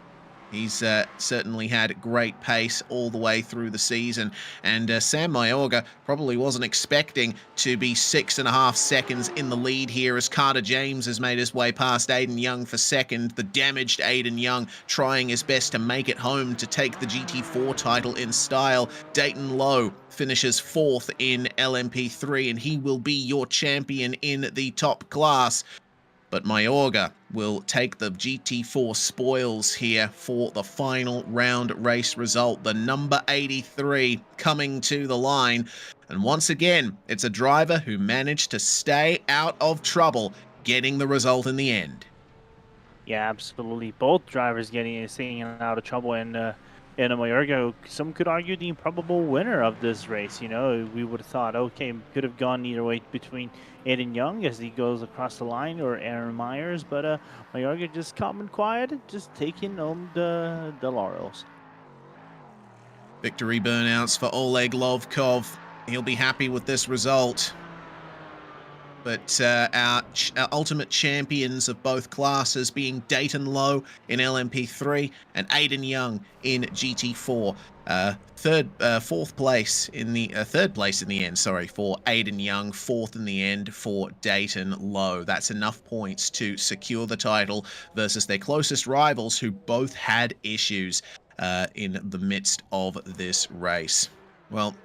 He's certainly had great pace all the way through the season, and Sam Mayorga probably wasn't expecting to be 6.5 seconds in the lead here as Carter James has made his way past Aiden Young for second. The damaged Aiden Young trying his best to make it home to take the GT4 title in style. Dayton Lowe finishes 4th in LMP3, and he will be your champion in the top class. But Mayorga will take the GT4 spoils here for the final round race result. The number 83 coming to the line. And once again, it's a driver who managed to stay out of trouble, getting the result in the end. Yeah, absolutely. Both drivers staying out of trouble, and Mayorga, some could argue the improbable winner of this race. You know, we would have thought, okay, could have gone either way between Aiden Young as he goes across the line or Aaron Myers, but Mayorga just calm and quiet, just taking home the laurels. Victory burnouts for Oleg Lovkov. He'll be happy with this result. But our ultimate champions of both classes being Dayton Lowe in LMP3 and Aiden Young in GT4. Third place in the end. Sorry, for Aiden Young, 4th in the end for Dayton Lowe. That's enough points to secure the title versus their closest rivals, who both had issues in the midst of this race. Well,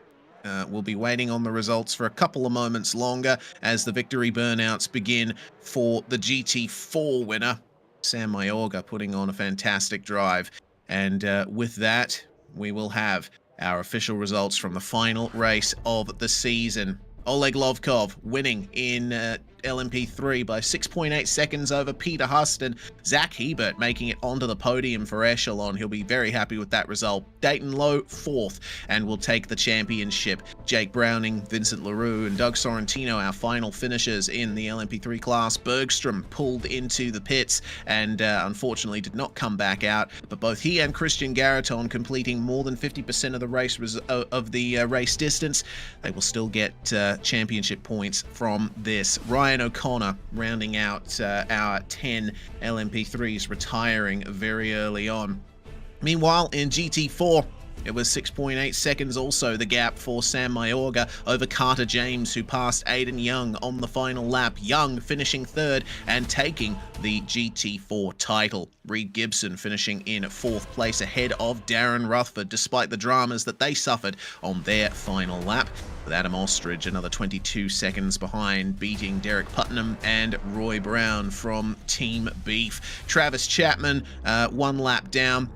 we'll be waiting on the results for a couple of moments longer as the victory burnouts begin for the GT4 winner, Sam Mayorga, putting on a fantastic drive. And with that, we will have our official results from the final race of the season. Oleg Lovkov winning in LMP3 by 6.8 seconds over Peter Huston. Zach Hebert making it onto the podium for Echelon. He'll be very happy with that result. Dayton Lowe, 4th, and will take the championship. Jake Browning, Vincent LaRue, and Doug Sorrentino, our final finishers in the LMP3 class. Bergstrom pulled into the pits and unfortunately did not come back out, but both he and Christian Garaton completing more than 50% of the race distance. They will still get championship points from this. Ryan O'Connor rounding out our 10 LMP3s, retiring very early on. Meanwhile, in GT4, it was 6.8 seconds also the gap for Sam Mayorga over Carter James, who passed Aiden Young on the final lap. Young finishing 3rd and taking the GT4 title. Reed Gibson finishing in 4th place ahead of Darren Rutherford, despite the dramas that they suffered on their final lap. With Adam Ostrich another 22 seconds behind, beating Derek Putnam and Roy Brown from Team Beef. Travis Chapman, 1 lap down.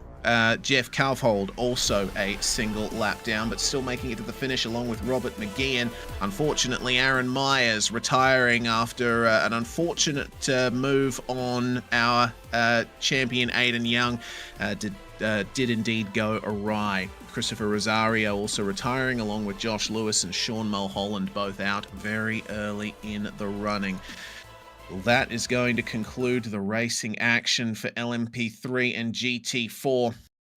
Jeff Kaufhold also a single lap down, but still making it to the finish along with Robert McGeehan. Unfortunately, Aaron Myers retiring after an unfortunate move on our champion Aiden Young did indeed go awry. Christopher Rosario also retiring along with Josh Lewis and Sean Mulholland, both out very early in the running. Well, that is going to conclude the racing action for LMP3 and GT4.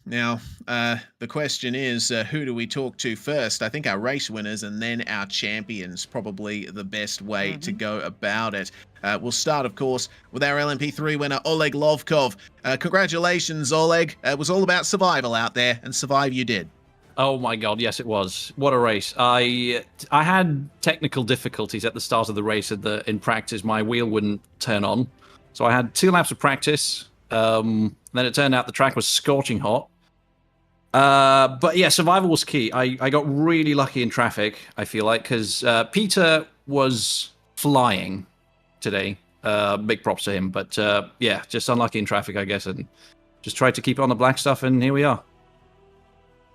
Now, the question is, who do we talk to first? I think our race winners and then our champions, probably the best way to go about it. We'll start, of course, with our LMP3 winner, Oleg Lovkov. Congratulations, Oleg. It was all about survival out there, and survive you did. Oh my god, yes it was. What a race. I had technical difficulties at the start of the race. In practice, my wheel wouldn't turn on. So I had 2 laps of practice. Then it turned out the track was scorching hot. But yeah, survival was key. I got really lucky in traffic, I feel like, because Peter was flying today. Big props to him. But yeah, just unlucky in traffic, I guess, and just tried to keep it on the black stuff, and here we are.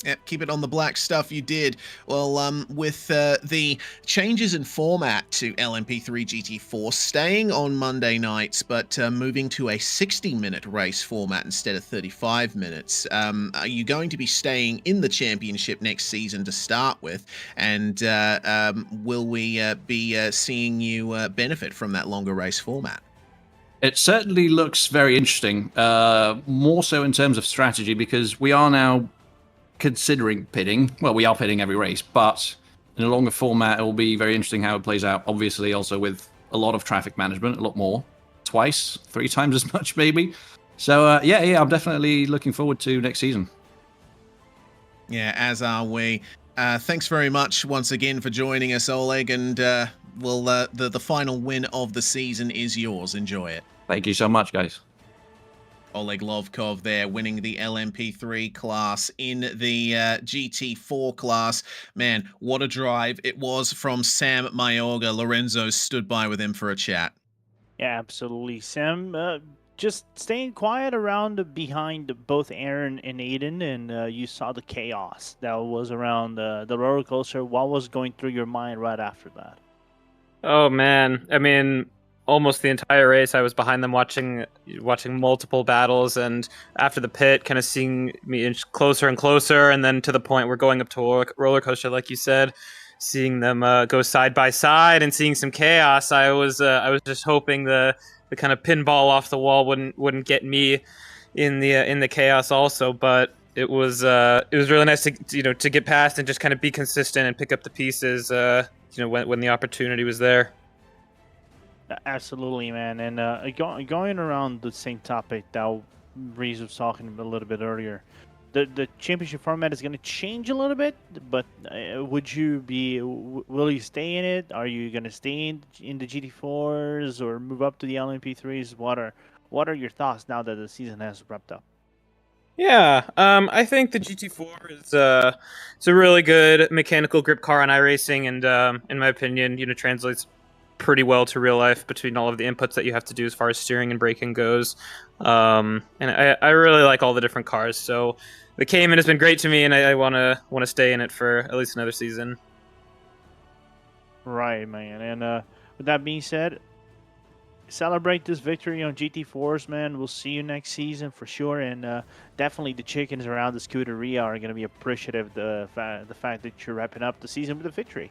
Yep, keep it on the black stuff you did. Well, with the changes in format to LMP3 GT4 staying on Monday nights, but moving to a 60-minute race format instead of 35 minutes, are you going to be staying in the championship next season to start with? And will we be seeing you benefit from that longer race format? It certainly looks very interesting, more so in terms of strategy, because we are now considering pitting. Well, we are pitting every race, but in a longer format, it will be very interesting how it plays out. Obviously, also with a lot of traffic management, a lot more, 2x, 3 times as much, maybe. So, yeah, I'm definitely looking forward to next season. Yeah, as are we. Thanks very much once again for joining us, Oleg, and the final win of the season is yours. Enjoy it. Thank you so much, guys. Oleg Lovkov there winning the LMP3 class in the GT4 class. Man, what a drive it was from Sam Mayorga. Lorenzo stood by with him for a chat. Yeah, absolutely. Sam, just staying quiet around behind both Aaron and Aiden, and you saw the chaos that was around the roller coaster. What was going through your mind right after that? Oh, man. I mean, almost the entire race, I was behind them watching multiple battles, and after the pit, kind of seeing me inch closer and closer, and then to the point we're going up to a roller coaster, like you said, seeing them go side by side and seeing some chaos. I was just hoping the kind of pinball off the wall wouldn't get me in the chaos also, but it was really nice to get past and just kind of be consistent and pick up the pieces when the opportunity was there. Absolutely, man. And going around the same topic that Reese was talking a little bit earlier, the championship format is going to change a little bit, but will you stay in it? Are you going to stay in the GT4s or move up to the LMP3s? What are your thoughts now that the season has wrapped up? Yeah, I think the GT4 is it's a really good mechanical grip car on iRacing, and in my opinion, translates pretty well to real life between all of the inputs that you have to do as far as steering and braking goes. And I really like all the different cars. So the Cayman has been great to me, and I want to stay in it for at least another season. Right, man. And with that being said, celebrate this victory on GT4s, man. We'll see you next season for sure, and definitely the chickens around the Scuderia are going to be appreciative of the fact that you're wrapping up the season with a victory.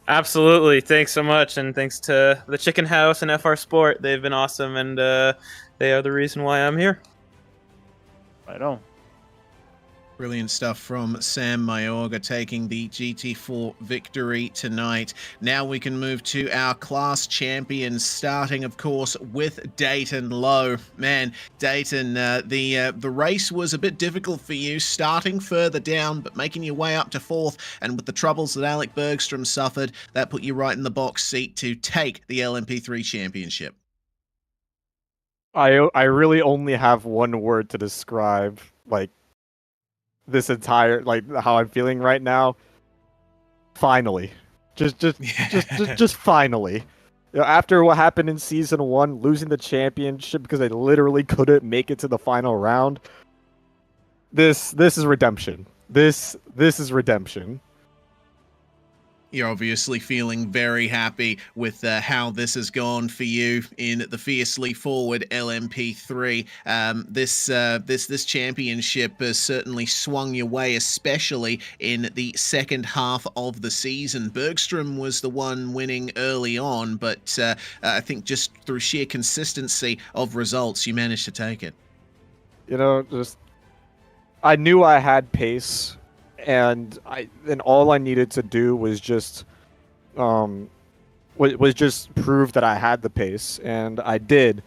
Absolutely. Thanks so much, and thanks to the Chicken House and FR Sport. They've been awesome, and they are the reason why I'm here. Right on. Brilliant stuff from Sam Mayorga taking the GT4 victory tonight. Now we can move to our class champions, starting, of course, with Dayton Lowe. Man, Dayton, the race was a bit difficult for you, starting further down, but making your way up to 4th. And with the troubles that Alec Bergstrom suffered, that put you right in the box seat to take the LMP3 championship. I really only have one word to describe, like, this entire, like, how I'm feeling right now. Finally. Just finally. You know, after what happened in season 1, losing the championship because they literally couldn't make it to the final round. This is redemption. This is redemption. You're obviously feeling very happy with how this has gone for you in the fiercely forward LMP3. This championship has certainly swung your way, especially in the second half of the season. Bergstrom was the one winning early on, but I think just through sheer consistency of results, you managed to take it. You know, I knew I had pace. And all I needed to do was just prove that I had the pace, and I did,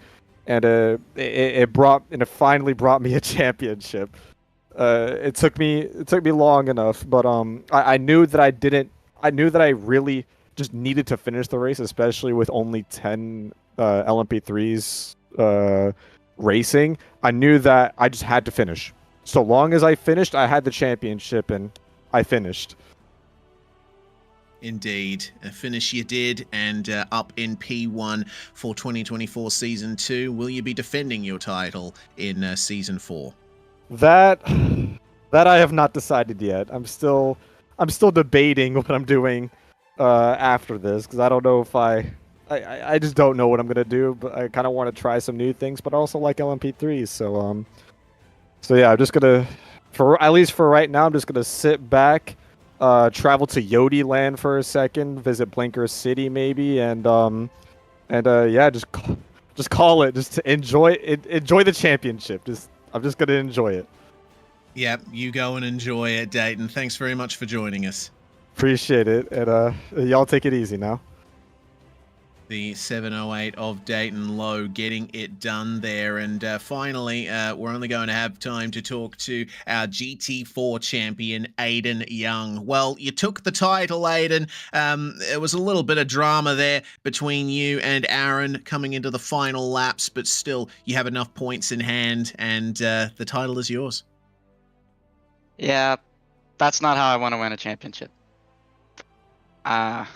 and it finally brought me a championship. It took me long enough, but I knew that I really just needed to finish the race, especially with only 10 LMP3s racing. I knew that I just had to finish. So long as I finished, I had the championship, and I finished. Indeed. A finish you did, and up in P1 for 2024 Season 2. Will you be defending your title in Season 4? That I have not decided yet. I'm still debating what I'm doing after this, because I don't know if I just don't know what I'm going to do, but I kind of want to try some new things, but I also like LMP3s, So yeah, I'm just gonna, at least for right now, I'm just gonna sit back, travel to Yodi Land for a second, visit Blinker City maybe, and yeah, just call it, just to enjoy the championship. I'm just gonna enjoy it. Yep, you go and enjoy it, Dayton. Thanks very much for joining us. Appreciate it, and y'all take it easy now. The 708 of Dayton Lowe getting it done there. And finally, we're only going to have time to talk to our GT4 champion, Aiden Young. Well, you took the title, Aiden. There was a little bit of drama there between you and Aaron coming into the final laps, but still, you have enough points in hand, and the title is yours. Yeah, that's not how I want to win a championship. I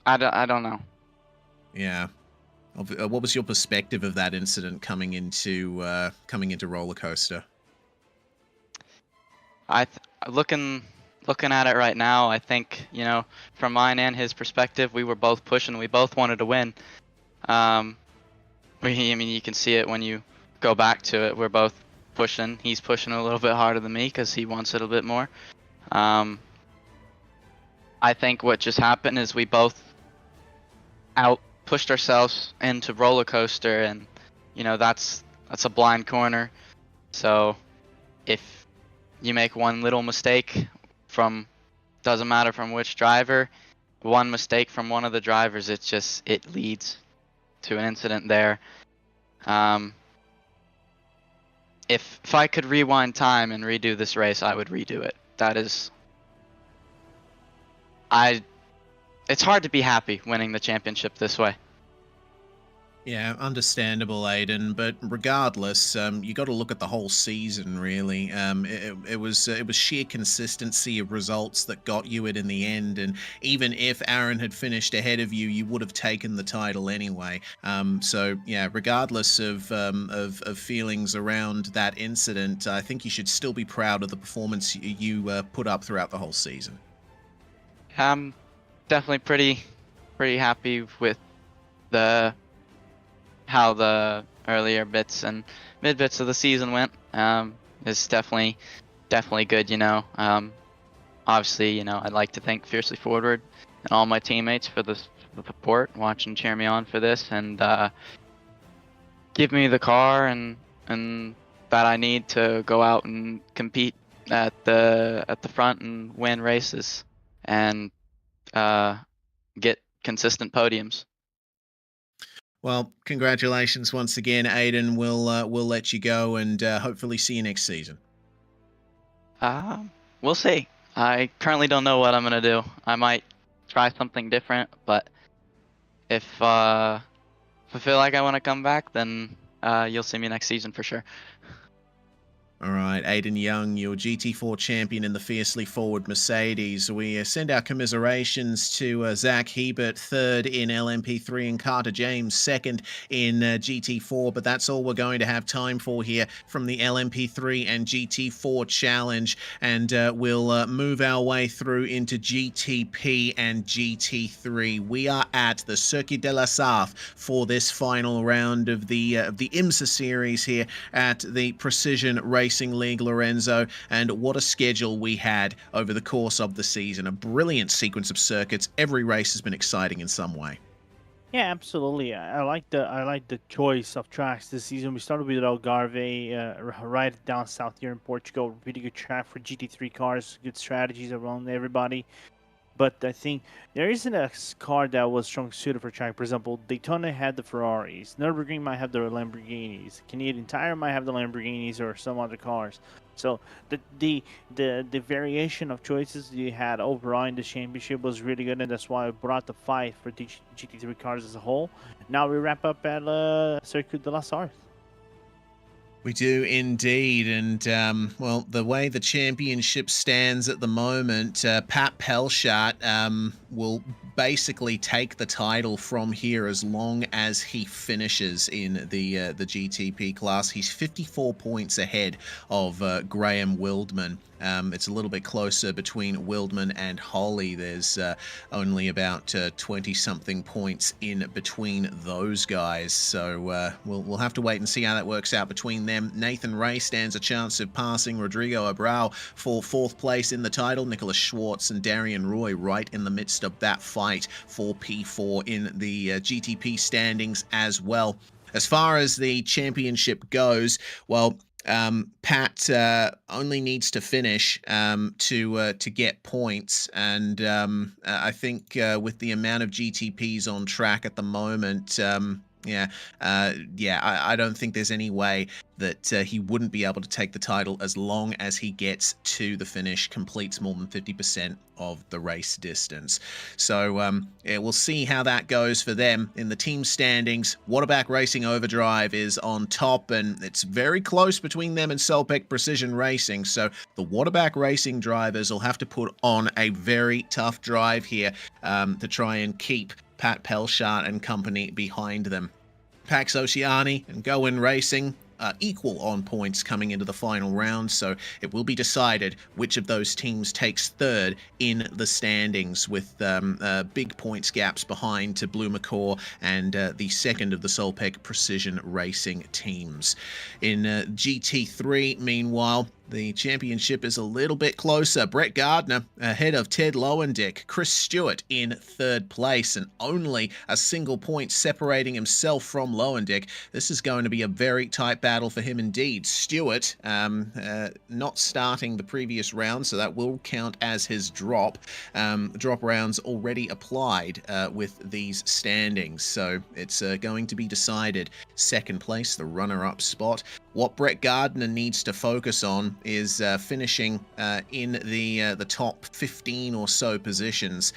don't know. Yeah. What was your perspective of that incident coming into Roller Coaster? Looking at it right now, I think, you know, from mine and his perspective, we were both pushing. We both wanted to win. I mean, you can see it when you go back to it. We're both pushing. He's pushing a little bit harder than me because he wants it a bit more. I think what just happened is we both pushed ourselves into Roller Coaster, and you know that's a blind corner. So if you make one little mistake doesn't matter from which driver, one mistake from one of the drivers, it leads to an incident there. If I could rewind time and redo this race, I would redo it. It's hard to be happy winning the championship this way. Yeah, understandable, Aiden. But regardless, you got to look at the whole season, really. It was sheer consistency of results that got you it in the end. And even if Aaron had finished ahead of you, you would have taken the title anyway. So yeah, regardless of feelings around that incident, I think you should still be proud of the performance you put up throughout the whole season. I'm definitely pretty happy with how the earlier bits and mid bits of the season went. It's definitely good, you know. Obviously, you know, I'd like to thank Fiercely Forward and all my teammates for the support, watching, cheer me on for this, and give me the car and that I need to go out and compete at the front and win races and get consistent podiums. Well, congratulations once again, Aiden. We'll let you go and hopefully see you next season. We'll see. I currently don't know what I'm gonna do. I might try something different, but if I feel like I want to come back, then you'll see me next season for sure. All right, Aiden Young, your GT4 champion in the Fiercely Forward Mercedes. We send our commiserations to Zach Hebert, third in LMP3, and Carter James, second in GT4. But that's all we're going to have time for here from the LMP3 and GT4 challenge. And we'll move our way through into GTP and GT3. We are at the Circuit de la Sarthe for this final round of the IMSA series here at the Precision Racing League, Lorenzo, and what a schedule we had over the course of the season. A brilliant sequence of circuits. Every race has been exciting in some way. Yeah, absolutely. I like the choice of tracks this season. We started with Algarve, right down south here in Portugal. Really good track for GT3 cars. Good strategies around everybody. But I think there isn't a car that was strong suited for track. For example, Daytona had the Ferraris. Nürburgring might have the Lamborghinis. Canadian Tire might have the Lamborghinis or some other cars. So the variation of choices you had overall in the championship was really good, and that's why I brought the fight for the GT3 cars as a whole. Now we wrap up at Circuit de la Sarthe. We do indeed, and well, the way the championship stands at the moment, Pat Pelchat will basically take the title from here as long as he finishes in the GTP class. He's 54 points ahead of Graham Wildman. It's a little bit closer between Wildman and Holly. There's only about 20-something points in between those guys. So we'll have to wait and see how that works out between them. Nathan Ray stands a chance of passing Rodrigo Abreu for 4th place in the title. Nicholas Schwartz and Darian Roy right in the midst of that fight for P4 in the GTP standings as well. As far as the championship goes, well, Pat only needs to finish to get points, and I think with the amount of GTPs on track at the moment, I don't think there's any way that he wouldn't be able to take the title as long as he gets to the finish, completes more than 50% of the race distance. So we'll see how that goes for them in the team standings. Waterback Racing Overdrive is on top, and it's very close between them and Solpec Precision Racing. So the Waterback Racing drivers will have to put on a very tough drive here to try and keep Pat Pelchat and company behind them. Pax Oceani and Goin Racing equal on points coming into the final round, so it will be decided which of those teams takes third in the standings, with big points gaps behind to Blue McCaw and the second of the Solpec Precision Racing teams. In GT3, meanwhile, the championship is a little bit closer. Brett Gardner ahead of Ted Lowendick. Chris Stewart in 3rd place, and only a single point separating himself from Lowendick. This is going to be a very tight battle for him indeed. Stewart not starting the previous round, so that will count as his drop. Drop rounds already applied with these standings, so it's going to be decided 2nd place, the runner-up spot. What Brett Gardner needs to focus on is finishing in the top 15 or so positions,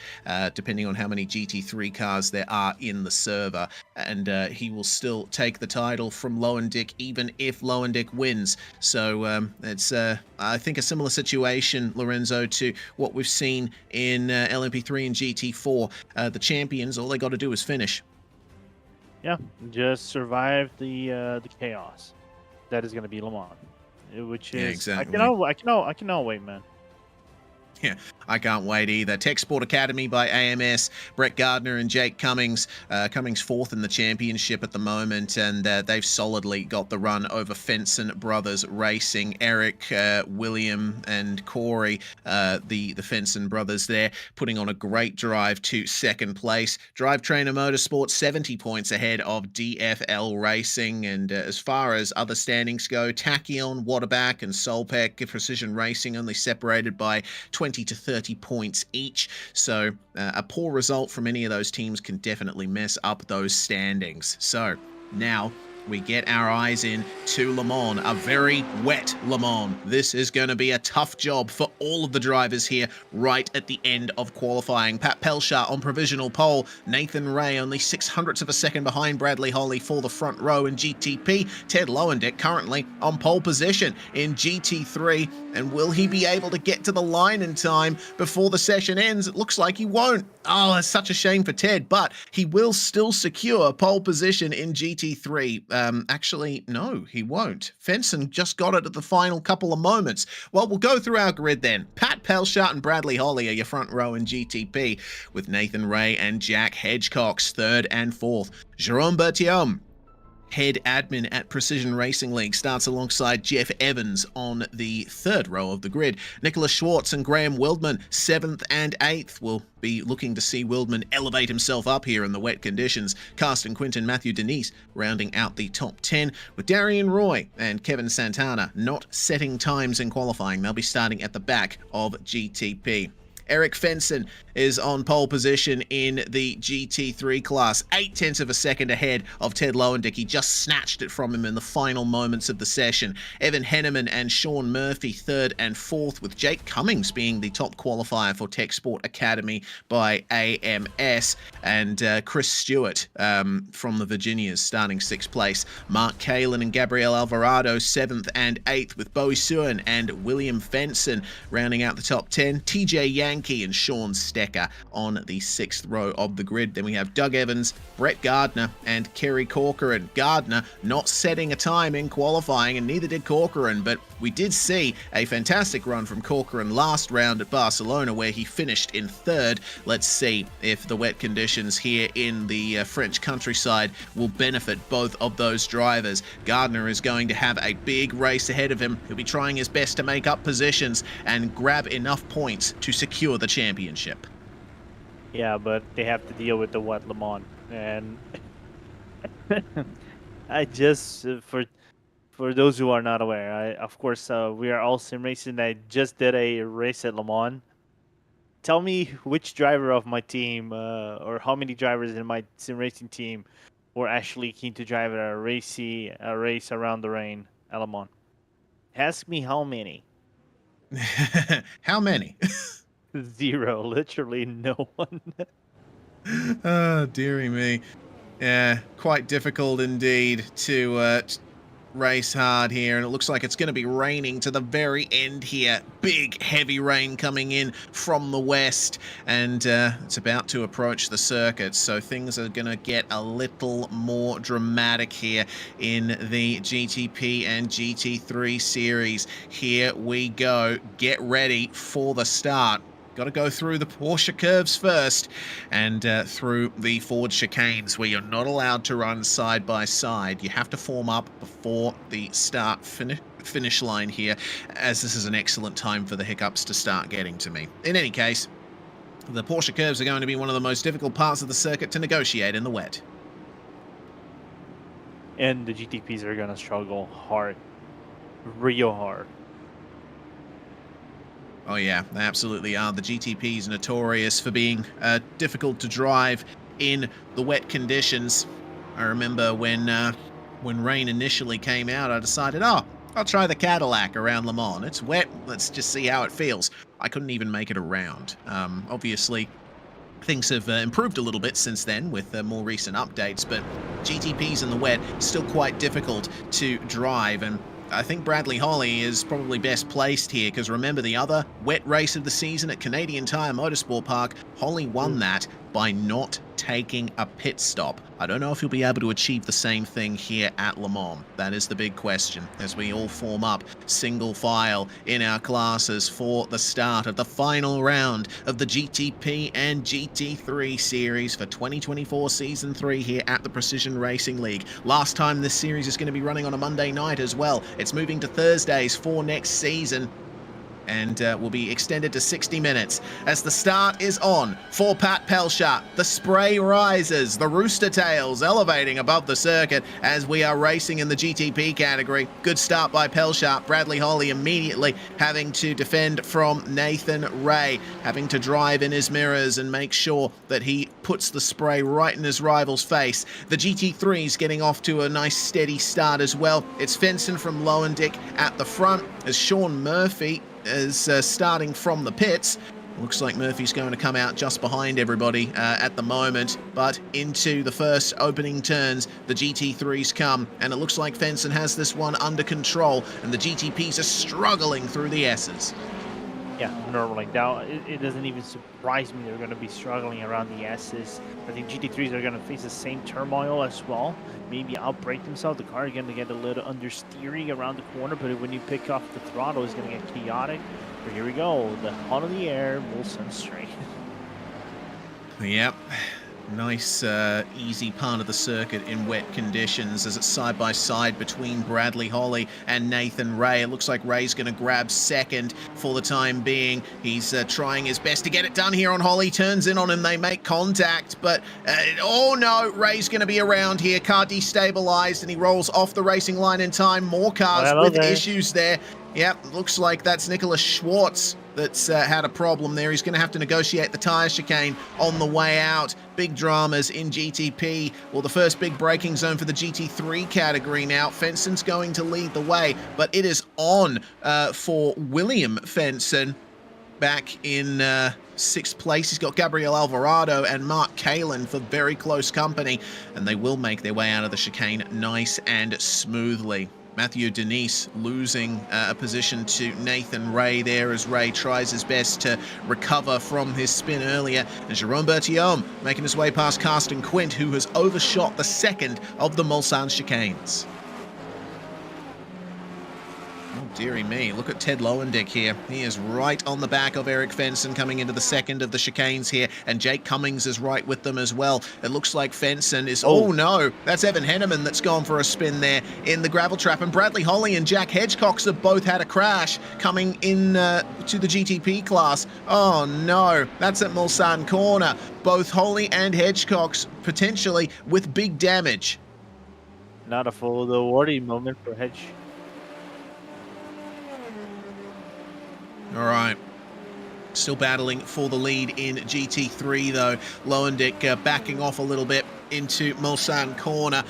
depending on how many GT3 cars there are in the server, and he will still take the title from Lowendick even if Lowendick wins. So it's I think a similar situation, Lorenzo, to what we've seen in LMP3 and GT4. The champions, all they got to do is finish. Yeah, just survive the chaos that is going to be Le Mans, which is exactly. I cannot wait, man. Yeah, I can't wait either. Tech Sport Academy by AMS, Brett Gardner and Jake Cummings. Cummings fourth in the championship at the moment, and they've solidly got the run over Fenson Brothers Racing. Eric, William, and Corey, the Fenson brothers there, putting on a great drive to second place. Drive Trainer Motorsport 70 points ahead of DFL Racing, and as far as other standings go, Tachyon, Waterback, and Solpec Precision Racing only separated by 20 to 30 points each, so a poor result from any of those teams can definitely mess up those standings. So now we get our eyes in to Le Mans, a very wet Le Mans. This is going to be a tough job for all of the drivers here right at the end of qualifying. Pat Pelshar on provisional pole. Nathan Ray only 0.06 of a second behind Bradley Holly for the front row in GTP. Ted Lowendick currently on pole position in GT3. And will he be able to get to the line in time before the session ends? It looks like he won't. Oh, it's such a shame for Ted, but he will still secure pole position in GT3. Actually, no, he won't. Fenson just got it at the final couple of moments. Well, we'll go through our grid then. Pat Pelshar and Bradley Holly are your front row in GTP, with Nathan Ray and Jack Hedgecox third and fourth. Jerome Berthiaume, head admin at Precision Racing League, starts alongside Jeff Evans on the third row of the grid. Nicholas Schwartz and Graham Wildman, 7th and 8th. We'll be looking to see Wildman elevate himself up here in the wet conditions. Carsten Quinton, Matthew Denise rounding out the top 10, with Darian Roy and Kevin Santana not setting times in qualifying. They'll be starting at the back of GTP. Eric Fenson is on pole position in the GT3 class, 0.8 of a second ahead of Ted Lowendick. He just snatched it from him in the final moments of the session. Evan Henneman and Sean Murphy third and fourth, with Jake Cummings being the top qualifier for Tech Sport Academy by AMS, and Chris Stewart from the Virginias starting 6th place. Mark Kalin and Gabriel Alvarado 7th and 8th, with Bowie Suan and William Fenson rounding out the top 10. TJ Yankee and Sean Stecker on the 6th row of the grid. Then we have Doug Evans, Brett Gardner, and Kerry Corcoran. Gardner not setting a time in qualifying, and neither did Corcoran, but we did see a fantastic run from Corcoran last round at Barcelona, where he finished in 3rd. Let's see if the wet conditions here in the French countryside will benefit both of those drivers. Gardner is going to have a big race ahead of him. He'll be trying his best to make up positions and grab enough points to secure the championship. Yeah, but they have to deal with the wet Le Mans, and I just for those who are not aware, of course we are all sim racing. I just did a race at Le Mans. Tell me which driver of my team, or how many drivers in my sim racing team, were actually keen to drive a race around the rain at Le Mans. Ask me how many. How many? 0, literally no one. Oh, dearie me. Yeah, quite difficult indeed to race hard here, and it looks like it's going to be raining to the very end here. Big, heavy rain coming in from the west, and it's about to approach the circuit, so things are going to get a little more dramatic here in the GTP and GT3 series. Here we go. Get ready for the start. Got to go through the Porsche curves first, and through the Ford chicanes, where you're not allowed to run side by side. You have to form up before the start finish line here, as this is an excellent time for the hiccups to start getting to me. In any case, the Porsche curves are going to be one of the most difficult parts of the circuit to negotiate in the wet. And the GTPs are going to struggle hard, real hard. Oh yeah, they absolutely are. The GTP's notorious for being difficult to drive in the wet conditions. I remember when rain initially came out, I decided, oh, I'll try the Cadillac around Le Mans. It's wet, let's just see how it feels. I couldn't even make it around. Obviously, things have improved a little bit since then with more recent updates, but GTPs in the wet still quite difficult to drive, and I think Bradley Holly is probably best placed here, because remember the other wet race of the season at Canadian Tire Motorsport Park, Holly won that by not taking a pit stop. I don't know if he'll be able to achieve the same thing here at Le Mans. That is the big question as we all form up single file in our classes for the start of the final round of the GTP and GT3 series for 2024 Season 3 here at the Precision Racing League. Last time this series is going to be running on a Monday night as well. It's moving to Thursdays for next season, and will be extended to 60 minutes as the start is on for Pat Pelchat. The spray rises, the rooster tails elevating above the circuit as we are racing in the GTP category. Good start by Pelchat. Bradley Holly immediately having to defend from Nathan Ray, having to drive in his mirrors and make sure that he puts the spray right in his rival's face. The GT3's getting off to a nice steady start as well. It's Fenson from Lowendick at the front as Sean Murphy is starting from the pits. Looks like Murphy's going to come out just behind everybody at the moment, but into the first opening turns, the GT3s come, and it looks like Fenson has this one under control, and the GTPs are struggling through the S's. Yeah, normally. Now, it doesn't even surprise me they're going to be struggling around the S's. I think GT3s are going to face the same turmoil as well. Maybe outbrake themselves. The car is going to get a little understeery around the corner, but when you pick off the throttle, it's going to get chaotic. But here we go. The hunt of the air, Wilson straight. Yep. Nice, easy part of the circuit in wet conditions as it's side by side between Bradley Holly and Nathan Ray. It looks like Ray's going to grab second for the time being. He's trying his best to get it done here on Holly. Turns in on him. They make contact, but oh no, Ray's going to be around here. Car destabilized and he rolls off the racing line in time. More cars with issues there. Yep, looks like that's Nicholas Schwartz that's had a problem there. He's going to have to negotiate the tyre chicane on the way out. Big dramas in GTP. Well, the first big braking zone for the GT3 category now. Fenson's going to lead the way, but it is on for William Fenson back in sixth place. He's got Gabriel Alvarado and Mark Kalin for very close company, and they will make their way out of the chicane nice and smoothly. Matthew Denise losing a position to Nathan Ray there as Ray tries his best to recover from his spin earlier. And Jerome Bertillon making his way past Carsten Quint, who has overshot the second of the Mulsanne chicanes. Oh, dearie me. Look at Ted Lowendick here. He is right on the back of Eric Fenson coming into the second of the chicanes here, and Jake Cummings is right with them as well. It looks like Fenson is... Oh, no. That's Evan Henneman that's gone for a spin there in the gravel trap, and Bradley Holly and Jack Hedgecox have both had a crash coming in to the GTP class. Oh, no. That's at Mulsanne Corner. Both Holly and Hedgecox potentially with big damage. Not a full awarding moment for Hedge. All right. Still battling for the lead in GT3, though. Lowendick backing off a little bit into Mulsanne Corner.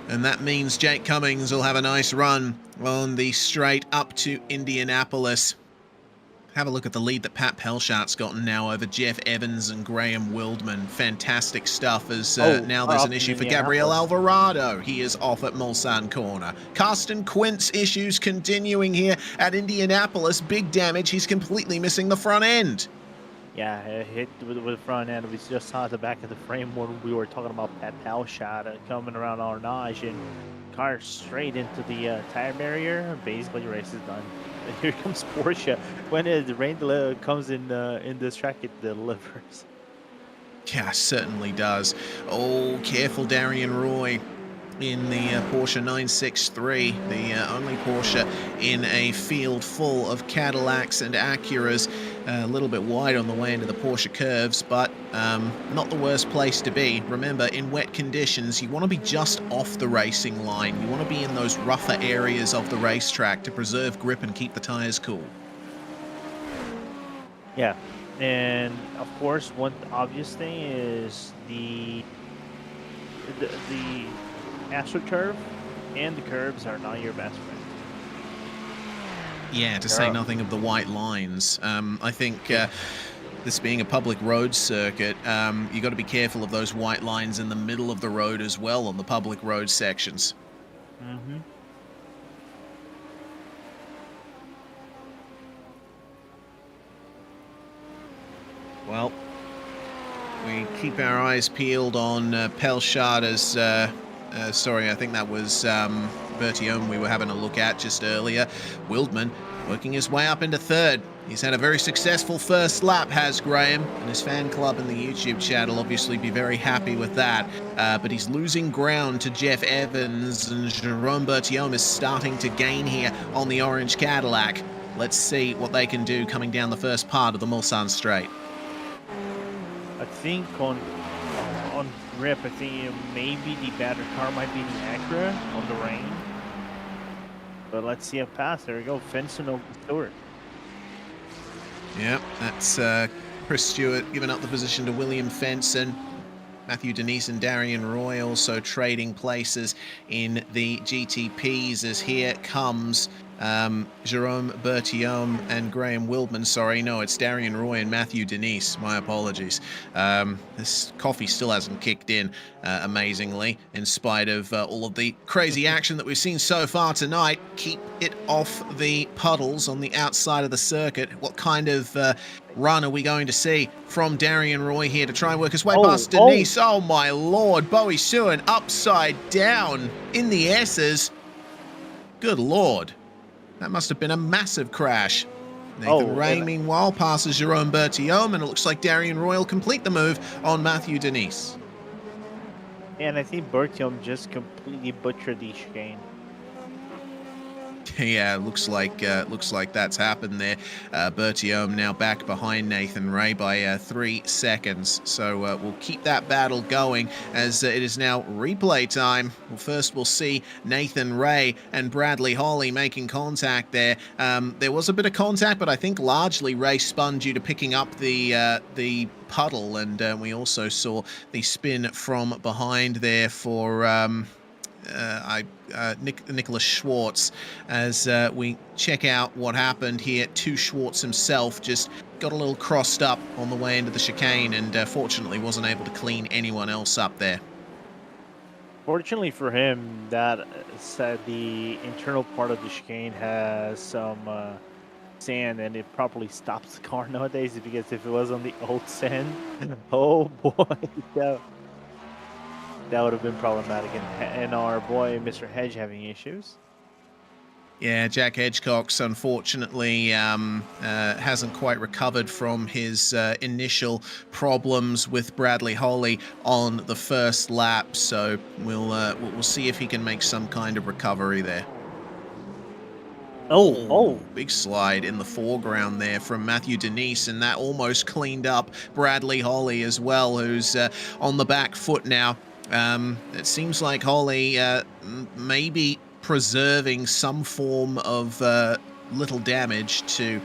And that means Jake Cummings will have a nice run on the straight up to Indianapolis. Have a look at the lead that Pat Pelchat's gotten now over Jeff Evans and Graham Wildman. Fantastic stuff as now there's an issue for Gabriel Alvarado. He is off at Mulsanne Corner. Carsten Quint's issues continuing here at Indianapolis. Big damage. He's completely missing the front end. Yeah, hit with the front end. We just saw the back of the frame when we were talking about Pat Pelchat coming around Arnage and car straight into the tire barrier. Basically, the race is done. Here comes Porsche. When the rain comes in this track, it delivers. Yeah, certainly does. Oh, careful, Darian Roy in the Porsche 963, the only Porsche in a field full of Cadillacs and Acuras. A little bit wide on the way into the Porsche curves, but not the worst place to be. Remember, in wet conditions, you want to be just off the racing line. You want to be in those rougher areas of the racetrack to preserve grip and keep the tires cool. Yeah, and of course, one obvious thing is the AstroTurf and the curbs are not your best friend. Yeah, to say nothing of the white lines. I think this being a public road circuit, you got to be careful of those white lines in the middle of the road as well on the public road sections. Mm-hmm. Well, we keep our eyes peeled on Pelshard as, sorry, I think that was Bertium we were having a look at just earlier. Wildman working his way up into third. He's had a very successful first lap, has Graham, and his fan club in the YouTube chat will obviously be very happy with that. But he's losing ground to Jeff Evans, and Jerome Bertium is starting to gain here on the orange Cadillac. Let's see what they can do coming down the first part of the Mulsanne Straight. I think on grip, I think maybe the better car might be the Acura on the rain. But let's see it pass. There we go. Fenson over Stewart. Yeah, that's Chris Stewart giving up the position to William Fenson. Matthew Denise and Darian Roy also trading places in the GTPs as here comes Jerome Bertium and Graham Wildman. Sorry, no, it's Darian Roy and Matthew Denise. My apologies. This coffee still hasn't kicked in, amazingly, in spite of all of the crazy action that we've seen so far tonight. Keep it off the puddles on the outside of the circuit. What kind of run are we going to see from Darian Roy here to try and work his way past Denise? Oh my lord, Bowie Suin upside down in the S's. Good lord. That must have been a massive crash. Nathan Ray, meanwhile, passes Jerome Bertium, and it looks like Darian Roy will complete the move on Matthew Denise. And I think Bertium just completely butchered the chicane. Yeah, looks like that's happened there. Bertium now back behind Nathan Ray by 3 seconds. So we'll keep that battle going as it is now replay time. Well, first we'll see Nathan Ray and Bradley Holly making contact there. There was a bit of contact, but I think largely Ray spun due to picking up the puddle, and we also saw the spin from behind there for Nicholas Schwartz as we check out what happened here. Schwartz himself just got a little crossed up on the way into the chicane and fortunately wasn't able to clean anyone else up there. Fortunately for him, that said the internal part of the chicane has some sand and it properly stops the car nowadays, because if it was on the old sand, oh boy, that would have been problematic, and our boy Mr. Hedge having issues. Yeah, Jack Hedgecox unfortunately hasn't quite recovered from his initial problems with Bradley Holly on the first lap, so we'll see if he can make some kind of recovery there. Oh, big slide in the foreground there from Matthew Denise, and that almost cleaned up Bradley Holly as well, who's on the back foot now. It seems like Holly may be preserving some form of little damage to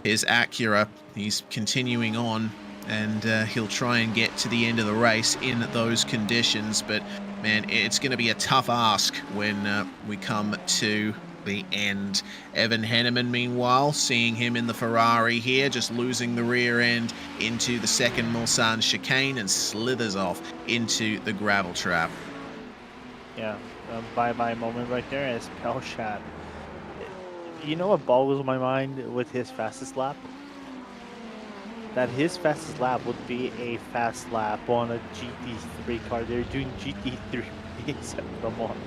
his Acura. He's continuing on, and he'll try and get to the end of the race in those conditions. But, man, it's going to be a tough ask when we come to the end. Evan Henneman, meanwhile, seeing him in the Ferrari here, just losing the rear end into the second Mulsanne chicane and slithers off into the gravel trap. Yeah, bye-bye moment right there as Pelshard. You know what boggles my mind with his fastest lap? That his fastest lap would be a fast lap on a GT3 car. They're doing GT3 pace at the moment.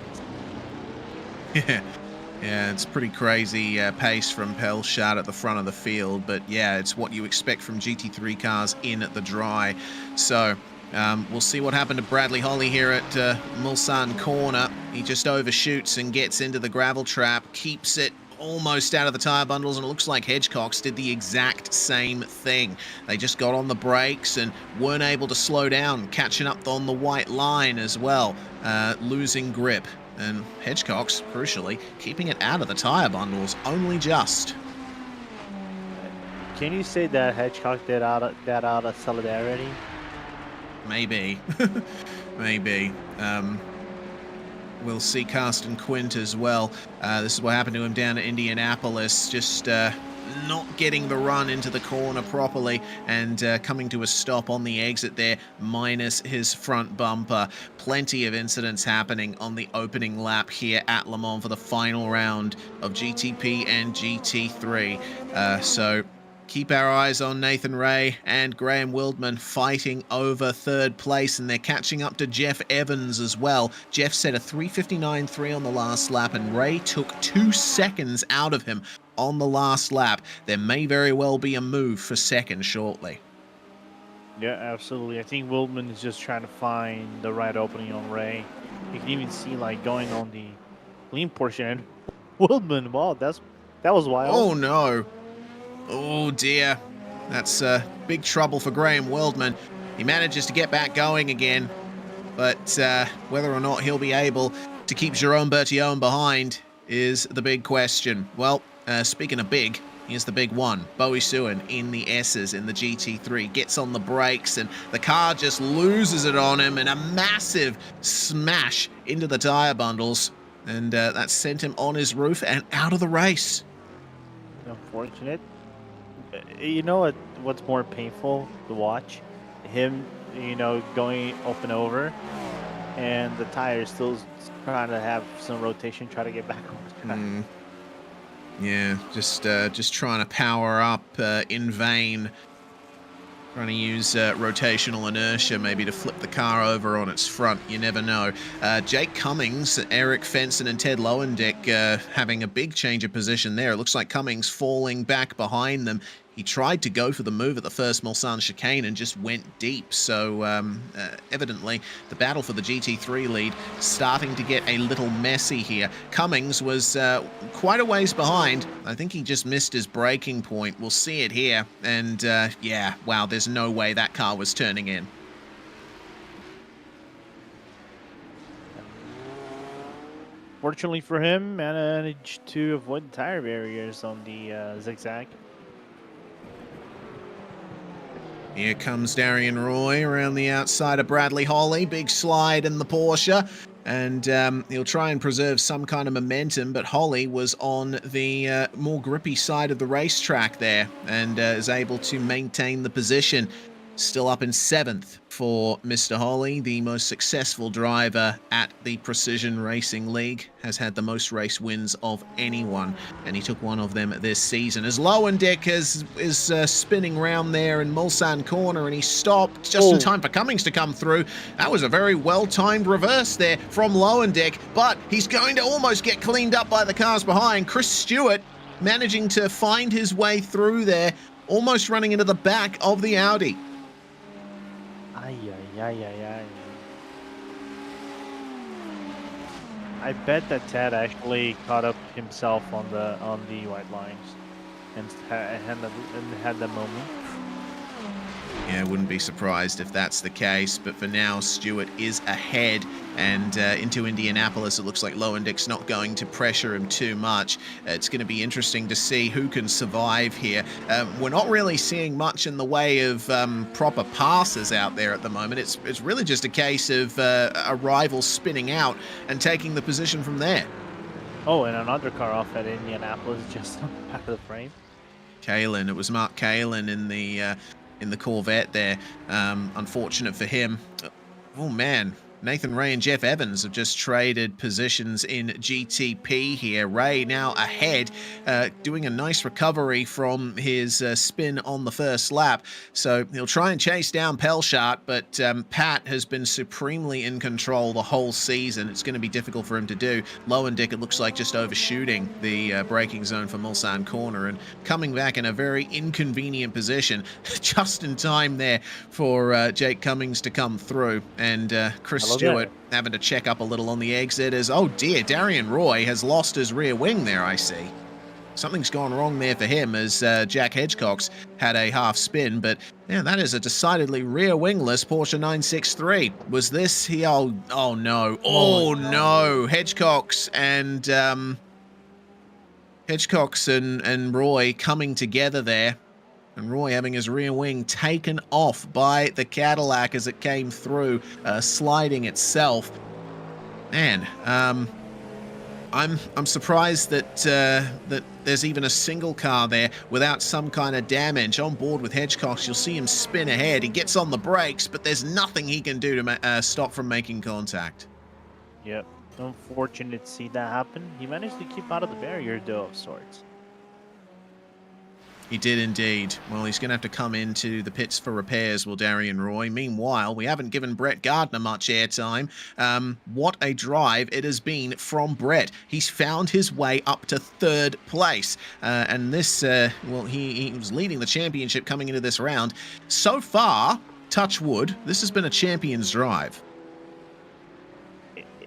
Yeah, it's pretty crazy pace from Pelshard at the front of the field, but yeah, it's what you expect from GT3 cars in the dry. So we'll see what happened to Bradley Holly here at Mulsanne Corner. He just overshoots and gets into the gravel trap, keeps it almost out of the tyre bundles, and it looks like Hedgecox did the exact same thing. They just got on the brakes and weren't able to slow down, catching up on the white line as well, losing grip. And Hedgecox, crucially, keeping it out of the tyre bundles, only just. Can you say that Hedgecock did out of solidarity? Maybe. Maybe. We'll see Carsten Quint as well. This is what happened to him down at Indianapolis. Just not getting the run into the corner properly and coming to a stop on the exit there, minus his front bumper. Plenty of incidents happening on the opening lap here at Le Mans for the final round of GTP and GT3. So keep our eyes on Nathan Ray and Graham Wildman fighting over third place, and they're catching up to Jeff Evans as well. Jeff set a 3:59.3 on the last lap, and Ray took 2 seconds out of him on the last lap. There may very well be a move for second shortly. Yeah, absolutely. I think Wildman is just trying to find the right opening on Ray. You can even see like going on the clean portion. Wildman, wow, that was wild. Oh no. Oh dear. That's big trouble for Graham Wildman. He manages to get back going again, but whether or not he'll be able to keep Jerome Bertillon behind is the big question. Well, speaking of big, here's the big one. Bowie Suin in the S's in the GT3 gets on the brakes, and the car just loses it on him, and a massive smash into the tire bundles, and that sent him on his roof and out of the race. Unfortunate. You know what's more painful to watch? Him, going up and over, and the tire still trying to have some rotation, try to get back on the track. Yeah, just trying to power up in vain. Trying to use rotational inertia maybe to flip the car over on its front. You never know. Jake Cummings, Eric Fenson, and Ted Lowendick having a big change of position there. It looks like Cummings falling back behind them. He tried to go for the move at the first Mulsanne chicane and just went deep. So evidently the battle for the GT3 lead starting to get a little messy here. Cummings was quite a ways behind. I think he just missed his braking point. We'll see it here. And yeah, wow, there's no way that car was turning in. Fortunately for him, managed to avoid the tire barriers on the zigzag. Here comes Darian Roy around the outside of Bradley Holly. Big slide in the Porsche. And he'll try and preserve some kind of momentum, but Holly was on the more grippy side of the racetrack there and is able to maintain the position. Still up in 7th for Mr. Holly, the most successful driver at the Precision Racing League, has had the most race wins of anyone, and he took one of them this season. As Lowendick is spinning round there in Mulsanne corner, and he stopped just in time for Cummings to come through. That was a very well-timed reverse there from Lowendick, but he's going to almost get cleaned up by the cars behind. Chris Stewart managing to find his way through there, almost running into the back of the Audi. I bet that Ted actually caught up himself on the white lines and had that moment. Yeah, wouldn't be surprised if that's the case, but for now, Stewart is ahead, and into Indianapolis, it looks like Lowendick's not going to pressure him too much. It's going to be interesting to see who can survive here. We're not really seeing much in the way of proper passes out there at the moment. It's really just a case of a rival spinning out and taking the position from there. Oh, and another car off at Indianapolis just on the back of the frame. Kalin, it was Mark Kalin in the Corvette there. Unfortunate for him. Oh man, Nathan Ray and Jeff Evans have just traded positions in GTP here. Ray now ahead, doing a nice recovery from his spin on the first lap. So he'll try and chase down Pelshart, but Pat has been supremely in control the whole season. It's going to be difficult for him to do. Lowendick, it looks like, just overshooting the braking zone for Mulsanne corner and coming back in a very inconvenient position just in time there for Jake Cummings to come through. And Chris Stewart having to check up a little on the exit as, oh dear, Darian Roy has lost his rear wing there, I see. Something's gone wrong there for him as Jack Hedgecock's had a half spin, but yeah, that is a decidedly rear wingless Porsche 963. Was this he? Oh no. Oh no. Hedgecock's and Roy coming together there. And Roy having his rear wing taken off by the Cadillac as it came through, sliding itself. Man, I'm surprised that that there's even a single car there without some kind of damage. On board with Hedgecock, you'll see him spin ahead. He gets on the brakes, but there's nothing he can do to stop from making contact. Yep, unfortunate to see that happen. He managed to keep out of the barrier, though, of sorts. He did indeed. Well, he's going to have to come into the pits for repairs, will Darian Roy. Meanwhile, we haven't given Brett Gardner much airtime. What a drive it has been from Brett. He's found his way up to 3rd place. And this, well, he was leading the championship coming into this round. So far, touch wood, this has been a champion's drive.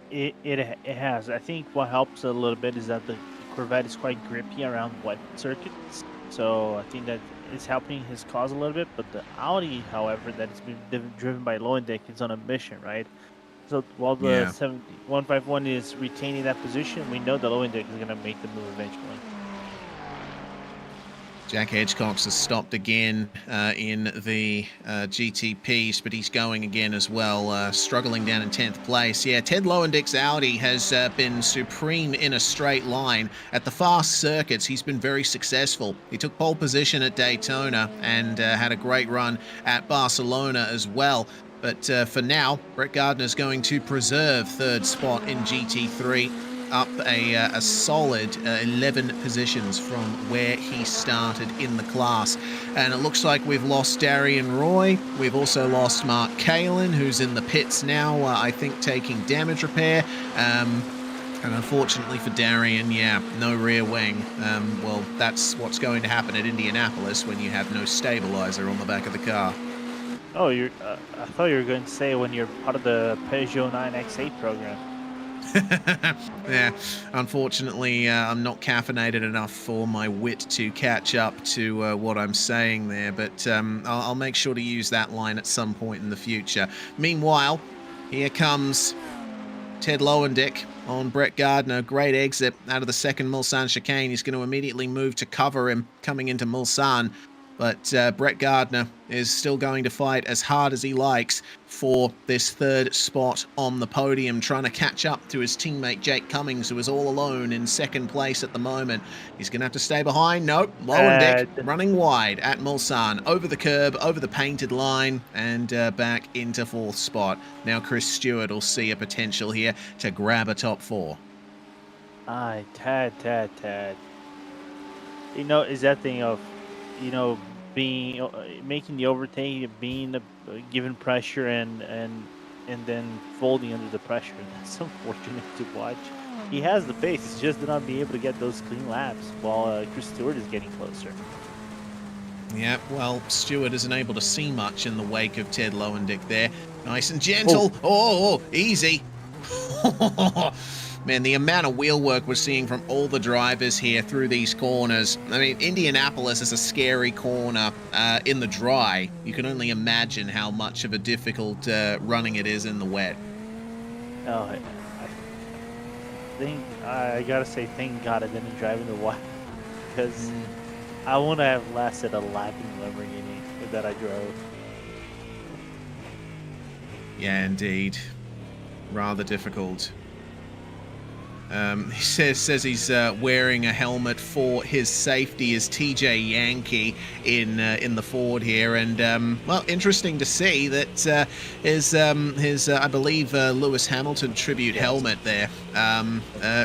It has. I think what helps a little bit is that the Corvette is quite grippy around wet circuits. So I think that it's helping his cause a little bit. But the Audi, however, that has been driven by Lowendick is on a mission, right? So while the 151 is retaining that position, we know that Lowendick is going to make the move eventually. Jack Hedgecox has stopped again in the GTPs, but he's going again as well, struggling down in 10th place. Yeah, Ted Lowendick's Audi has been supreme in a straight line. At the fast circuits, he's been very successful. He took pole position at Daytona and had a great run at Barcelona as well. But for now, Brett Gardner's going to preserve 3rd spot in GT3. Up a solid 11 positions from where he started in the class. And it looks like we've lost Darian Roy. We've also lost Mark Kalin, who's in the pits now, I think taking damage repair. And unfortunately for Darian, yeah, no rear wing. Well, that's what's going to happen at Indianapolis when you have no stabilizer on the back of the car. Oh, I thought you were going to say when you're part of the Peugeot 9X8 program. Yeah, unfortunately, I'm not caffeinated enough for my wit to catch up to what I'm saying there, but I'll make sure to use that line at some point in the future. Meanwhile, here comes Ted Lowendick on Brett Gardner. Great exit out of the 2nd Mulsanne chicane. He's going to immediately move to cover him coming into Mulsanne. But Brett Gardner is still going to fight as hard as he likes for this 3rd spot on the podium, trying to catch up to his teammate Jake Cummings, who is all alone in 2nd place at the moment. He's going to have to stay behind. Nope, Lowendick running wide at Mulsanne, over the curb, over the painted line, and back into 4th spot. Now Chris Stewart will see a potential here to grab a top 4. Tad. You know, is that thing of, you know, making the overtake, being given pressure and then folding under the pressure. That's unfortunate to watch. He has the pace, it's just to not be able to get those clean laps while Chris Stewart is getting closer. Yeah, well, Stewart isn't able to see much in the wake of Ted Lowendick there. Nice and gentle. Oh easy. Man, the amount of wheel work we're seeing from all the drivers here through these corners. I mean, Indianapolis is a scary corner in the dry. You can only imagine how much of a difficult running it is in the wet. Oh, I gotta say, thank God I didn't drive in the wet, because I wouldn't have lasted a lap in Lamborghini that I drove. Yeah, indeed. Rather difficult. He says he's wearing a helmet for his safety as TJ Yankee in the Ford here, and well, interesting to see that his I believe Lewis Hamilton tribute helmet there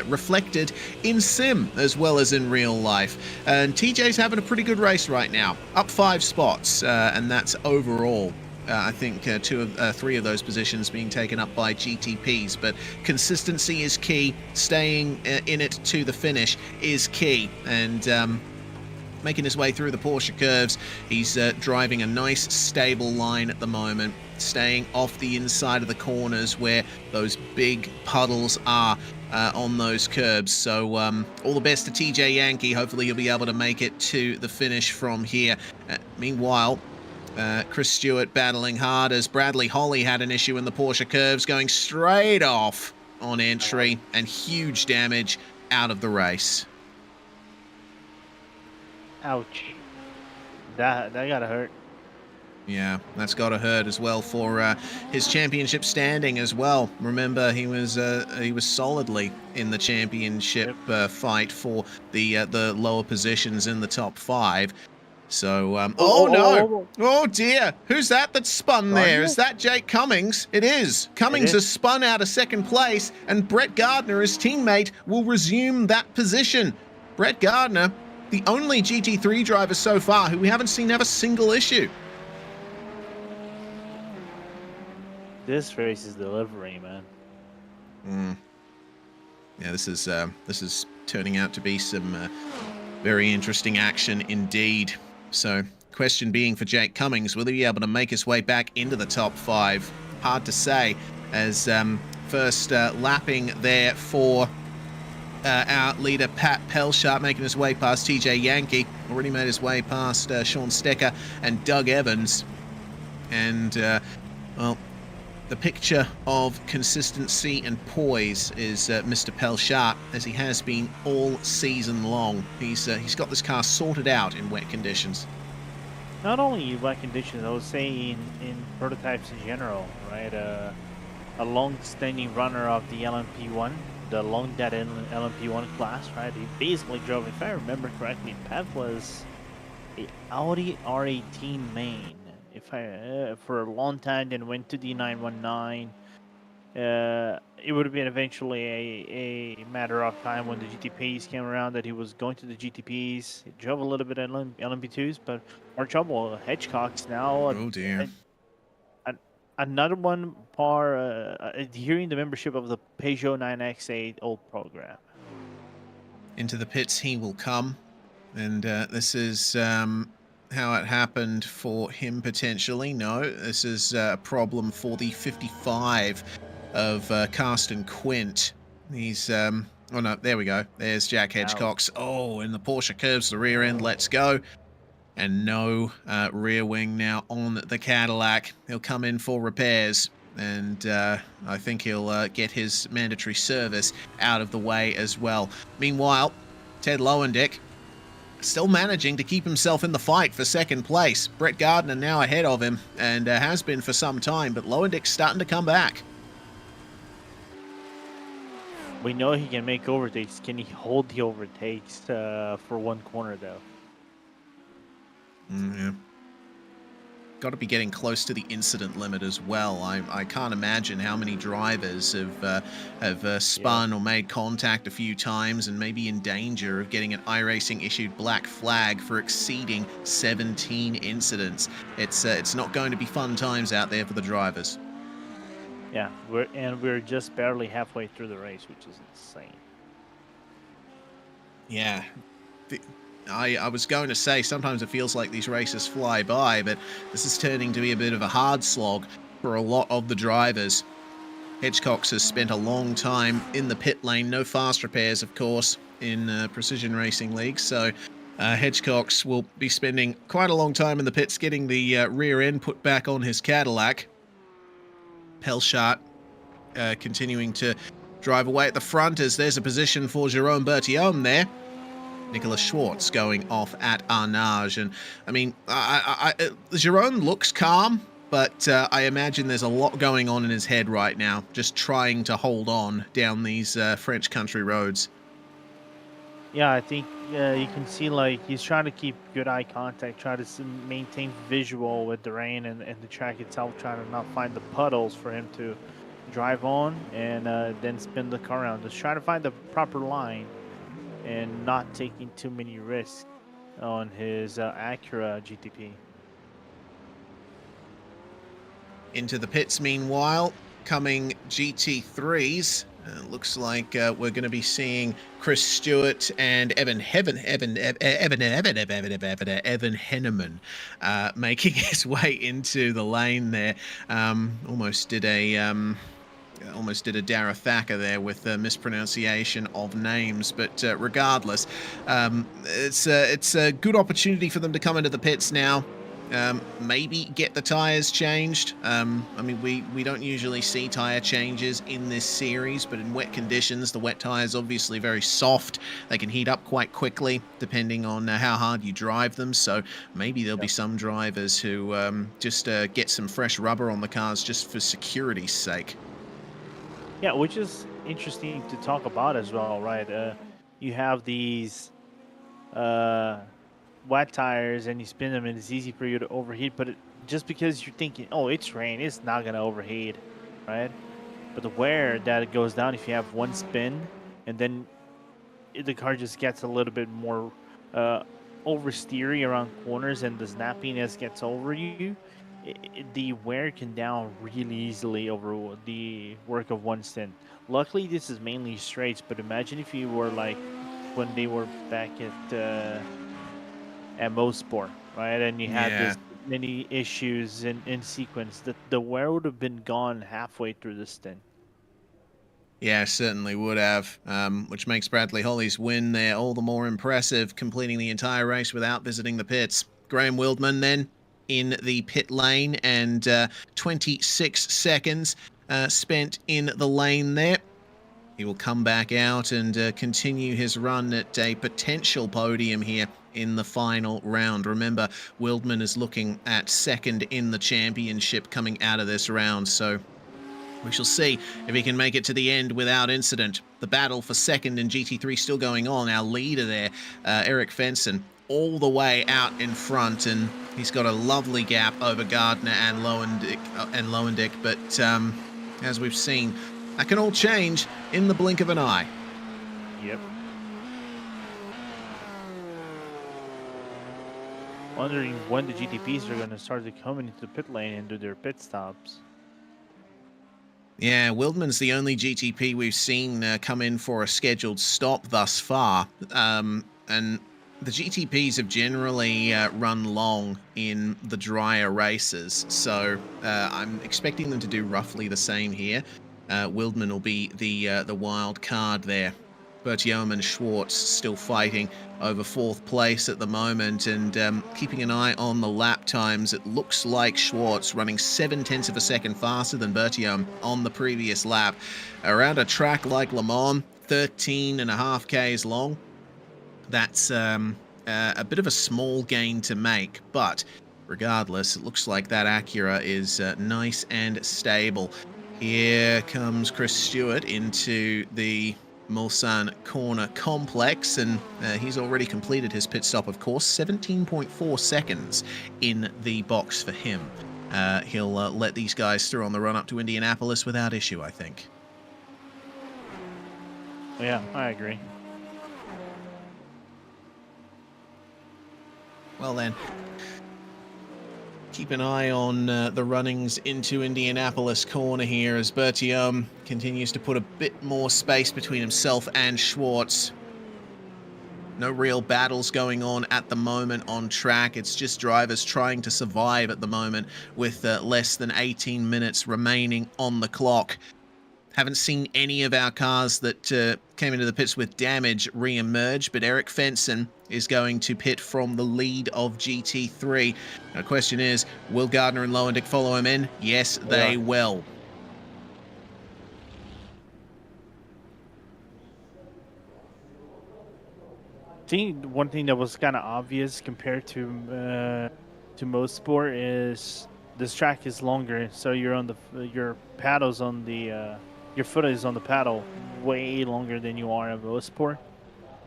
reflected in sim as well as in real life, and TJ's having a pretty good race right now, up 5 spots, and that's overall. I think 3 of those positions being taken up by GTPs, but consistency is key. Staying in it to the finish is key, and making his way through the Porsche curves. He's driving a nice, stable line at the moment, staying off the inside of the corners where those big puddles are on those curbs. So all the best to TJ Yankee. Hopefully he'll be able to make it to the finish from here. Meanwhile, Chris Stewart battling hard as Bradley Holly had an issue in the Porsche curves, going straight off on entry and huge damage out of the race. Ouch. That gotta hurt. Yeah, that's got to hurt as well for his championship standing as well. Remember, he was solidly in the championship fight for the lower positions in the top 5. So, oh dear, who's that that's spun there? Is that Jake Cummings? It is. Cummings has spun out of 2nd place, and Brett Gardner, his teammate, will resume that position. Brett Gardner the only GT3 driver so far who we haven't seen have a single issue. This race is delivery, man. Yeah, this is turning out to be some very interesting action indeed. So, question being for Jake Cummings, will he be able to make his way back into the top 5? Hard to say, as first lapping there for our leader Pat Pelshart, making his way past TJ Yankee, already made his way past Sean Stecker and Doug Evans. And, well, the picture of consistency and poise is Mr. Pelshart, as he has been all season long. He's got this car sorted out in wet conditions. Not only wet conditions, I would say in prototypes in general, right? A long-standing runner of the LMP1, the long dead LMP1 class, right? He basically drove, if I remember correctly, Pat was a Audi R18 main. If I for a long time, then went to the 919. It would have been eventually a matter of time when the GTPs came around that he was going to the GTPs. He drove a little bit at LMP2s, but more trouble. Hitchcock's now. Oh dear. Another one adhering the membership of the Peugeot 9X8 old program. Into the pits he will come, and this is how it happened for him potentially. No, this is a problem for the 55 of Carsten Quint. He's oh no, there we go. There's Jack Hedgecox. Oh, and the Porsche curves the rear end. Let's go. And no rear wing now on the Cadillac. He'll come in for repairs, and I think he'll get his mandatory service out of the way as well. Meanwhile, Ted Lowendick still managing to keep himself in the fight for second place. Brett Gardner now ahead of him, and has been for some time, but Lowendick's starting to come back. We know he can make overtakes. Can he hold the overtakes for one corner, though? Yeah. Got to be getting close to the incident limit as well. I can't imagine how many drivers have spun or made contact a few times and maybe in danger of getting an iRacing issued black flag for exceeding 17 incidents. It's not going to be fun times out there for the drivers. Yeah, we're just barely halfway through the race, which is insane. Yeah. I was going to say, sometimes it feels like these races fly by, but this is turning to be a bit of a hard slog for a lot of the drivers. Hedgecox has spent a long time in the pit lane. No fast repairs, of course, in Precision Racing League, so Hedgecox will be spending quite a long time in the pits getting the rear end put back on his Cadillac. Pelshart continuing to drive away at the front, as there's a position for Jerome Bertillon there. Nicholas Schwartz going off at Arnage. And I mean, Jerome looks calm, but I imagine there's a lot going on in his head right now, just trying to hold on down these French country roads. Yeah, I think you can see like he's trying to keep good eye contact, try to maintain visual with the rain and the track itself, trying to not find the puddles for him to drive on and then spin the car around. Just trying to find the proper line and not taking too many risks on his Acura GTP. Into the pits, meanwhile, coming GT3s. Looks like we're going to be seeing Chris Stewart and Evan Henneman making his way into the lane there. Almost did a Dara Thacker there with the mispronunciation of names, but regardless, it's a good opportunity for them to come into the pits now. Maybe get the tires changed. I mean, we don't usually see tire changes in this series, but in wet conditions, the wet tires obviously very soft. They can heat up quite quickly depending on how hard you drive them. So maybe there'll be some drivers who just get some fresh rubber on the cars just for security's sake. Yeah, which is interesting to talk about as well, right? You have these wet tires and you spin them and it's easy for you to overheat, but just because you're thinking, oh, it's rain, it's not going to overheat, right? But the wear that goes down if you have one spin and then the car just gets a little bit more oversteering around corners and the snappiness gets over you, the wear can down really easily over the work of one stint. Luckily, this is mainly straights, but imagine if you were like when they were back at Mosport, right? And you had Yeah. this many issues in sequence, that the wear would have been gone halfway through the stint. Yeah, certainly would have, which makes Bradley Holly's win there all the more impressive, completing the entire race without visiting the pits. Graham Wildman then in the pit lane, and 26 seconds spent in the lane there. He will come back out and continue his run at a potential podium here in the final round. Remember, Wildman is looking at second in the championship coming out of this round, so we shall see if he can make it to the end without incident. The battle for second in GT3 still going on. Our leader there, Eric Fenson, all the way out in front, and he's got a lovely gap over Gardner and Lowendick, but as we've seen, that can all change in the blink of an eye. Yep. Wondering when the GTPs are going to start to come into the pit lane and do their pit stops. Yeah, Wildman's the only GTP we've seen come in for a scheduled stop thus far. And the GTPs have generally run long in the drier races, so I'm expecting them to do roughly the same here. Wildman will be the wild card there. Bertiom and Schwartz still fighting over fourth place at the moment, and keeping an eye on the lap times. It looks like Schwartz running 0.7 of a second faster than Bertiom on the previous lap. Around a track like Le Mans, 13.5 Ks long. That's a bit of a small gain to make, but regardless, it looks like that Acura is nice and stable. Here comes Chris Stewart into the Mulsanne corner complex, and he's already completed his pit stop, of course. 17.4 seconds in the box for him. He'll let these guys through on the run up to Indianapolis without issue, I think. Yeah, I agree. Well then, keep an eye on the runnings into Indianapolis corner here as Bertiom continues to put a bit more space between himself and Schwartz. No real battles going on at the moment on track. It's just drivers trying to survive at the moment with less than 18 minutes remaining on the clock. Haven't seen any of our cars that came into the pits with damage re-emerge, but Eric Fenson is going to pit from the lead of GT3. Now, the question is, will Gardner and Lowendick follow him in? Yes, they will. I think one thing that was kind of obvious compared to most sport is this track is longer, so you're on your paddles on the your foot is on the paddle way longer than you are in most sport.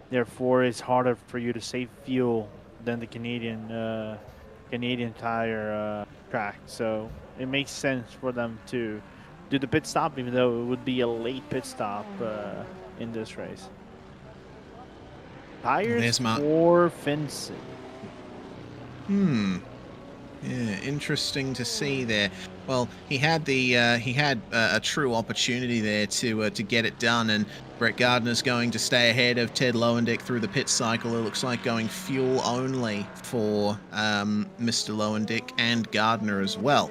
Therefore, it's harder for you to save fuel than the Canadian tire track. So it makes sense for them to do the pit stop, even though it would be a late pit stop in this race. Tires for Fenson. Yeah, interesting to see there. Well, he had a true opportunity there to get it done, and Brett Gardner's going to stay ahead of Ted Lowendick through the pit cycle. It looks like going fuel only for Mr. Lowendick and Gardner as well.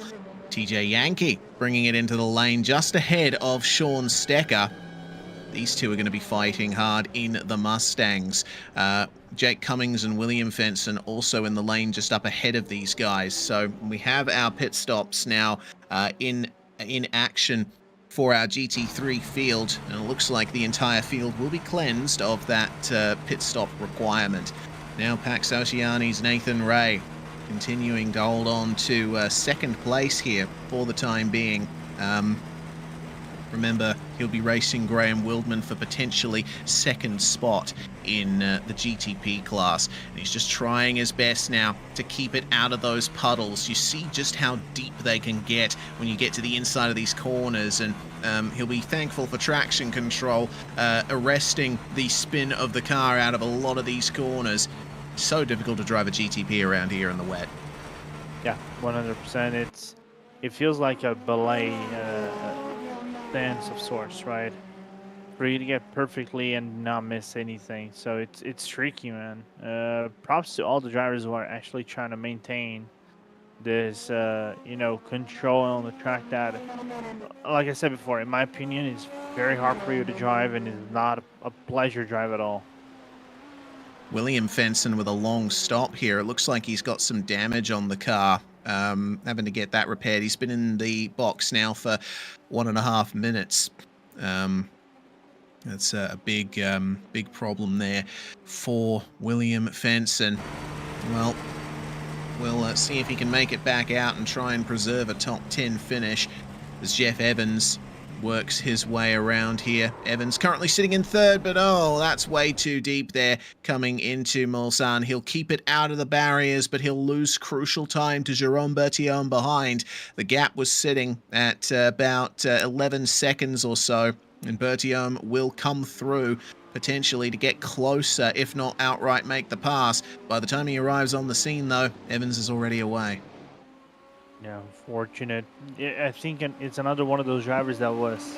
TJ Yankee bringing it into the lane just ahead of Sean Stecker. These two are going to be fighting hard in the Mustangs. Jake Cummings and William Fenson also in the lane just up ahead of these guys. So we have our pit stops now in action for our GT3 field, and it looks like the entire field will be cleansed of that pit stop requirement. Now Pax Oceani's Nathan Ray continuing to hold on to second place here for the time being. Remember, he'll be racing Graham Wildman for potentially second spot in the GTP class. And he's just trying his best now to keep it out of those puddles. You see just how deep they can get when you get to the inside of these corners. And he'll be thankful for traction control, arresting the spin of the car out of a lot of these corners. so difficult to drive a GTP around here in the wet. Yeah, 100%. It feels like a ballet dance of sorts, right? For you to get perfectly and not miss anything. So it's tricky, man. Props to all the drivers who are actually trying to maintain this, control on the track that, like I said before, in my opinion, is very hard for you to drive and is not a pleasure drive at all. William Fenson with a long stop here. It looks like he's got some damage on the car. Having to get that repaired. He's been in the box now for 1.5 minutes. That's a big problem there for William Fenson. Well, we'll see if he can make it back out and try and preserve a top 10 finish as Jeff Evans works his way around here. Evans currently sitting in third, but oh, that's way too deep there coming into Mulsanne. He'll keep it out of the barriers, but he'll lose crucial time to Jerome Bertillon behind. The gap was sitting at about 11 seconds or so, and Bertillon will come through potentially to get closer, if not outright make the pass. By the time he arrives on the scene, though, Evans is already away. Yeah, unfortunate. I think it's another one of those drivers that was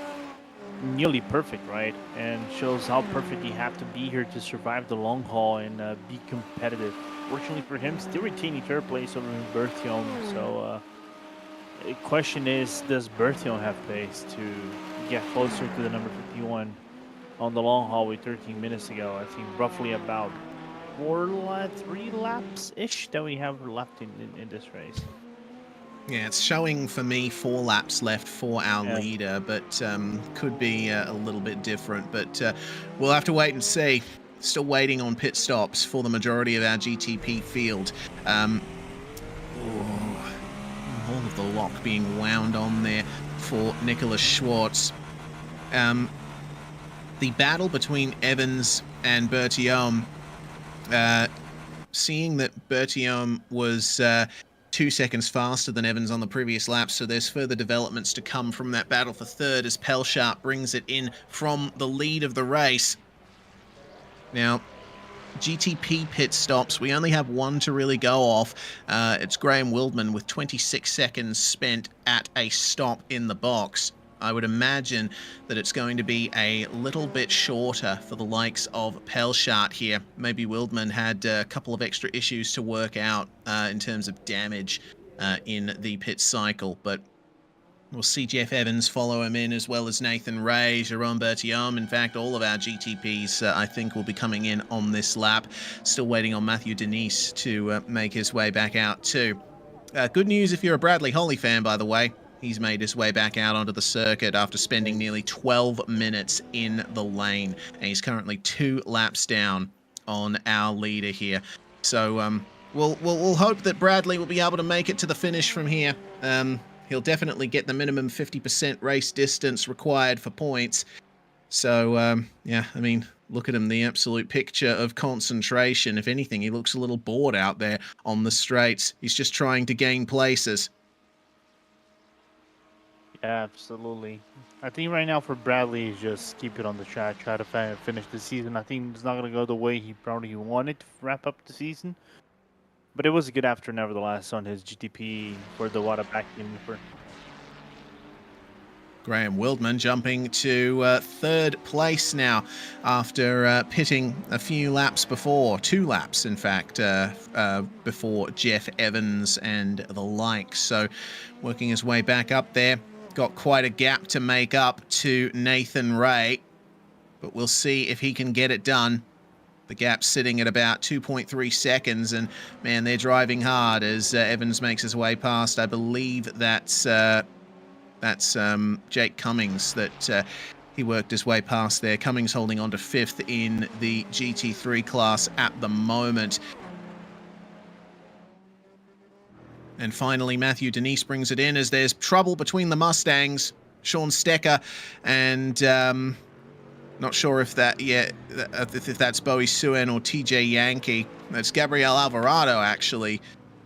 nearly perfect, right? And shows how perfect you have to be here to survive the long haul and be competitive. Fortunately for him, still retaining third place over Bertillon. So the question is, does Bertillon have pace to get closer to the number 51 on the long haul with 13 minutes to go? I think roughly about 3 laps-ish that we have left in this race. Yeah, it's showing for me 4 laps left for our leader, but could be a little bit different. But we'll have to wait and see. Still waiting on pit stops for the majority of our GTP field. All of the lock being wound on there for Nicholas Schwartz. The battle between Evans and Bertillon, seeing that Bertillon was 2 seconds faster than Evans on the previous lap, so there's further developments to come from that battle for third as Pelchat brings it in from the lead of the race. Now, GTP pit stops, we only have one to really go off. It's Graham Wildman with 26 seconds spent at a stop in the box. I would imagine that it's going to be a little bit shorter for the likes of Pelchat here. Maybe Wildman had a couple of extra issues to work out in terms of damage in the pit cycle, but we'll see Jeff Evans follow him in, as well as Nathan Ray, Jerome Bertillon. In fact, all of our GTPs, I think, will be coming in on this lap. Still waiting on Matthew Denise to make his way back out too. Good news if you're a Bradley Holly fan, by the way. He's made his way back out onto the circuit after spending nearly 12 minutes in the lane. And he's currently 2 laps down on our leader here. So we'll hope that Bradley will be able to make it to the finish from here. He'll definitely get the minimum 50% race distance required for points. So, yeah, I mean, look at him, the absolute picture of concentration. If anything, he looks a little bored out there on the straights. He's just trying to gain places. Yeah, absolutely. I think right now for Bradley is just keep it on the track, try to finish the season. I think it's not going to go the way he probably wanted to wrap up the season. But it was a good after nevertheless on his GTP for the water back in. Graham Wildman jumping to third place now after pitting a few laps before, 2 laps in fact, before Jeff Evans and the like. So working his way back up there. Got quite a gap to make up to Nathan Ray, but we'll see if he can get it done. The gap's sitting at about 2.3 seconds, and man, they're driving hard as Evans makes his way past. I believe that's Jake Cummings that he worked his way past there. Cummings holding on to 5th in the GT3 class at the moment. And finally, Matthew Denise brings it in as there's trouble between the Mustangs, Sean Stecker, and not sure if if that's Bowie Suen or TJ Yankee. That's Gabriel Alvarado, actually,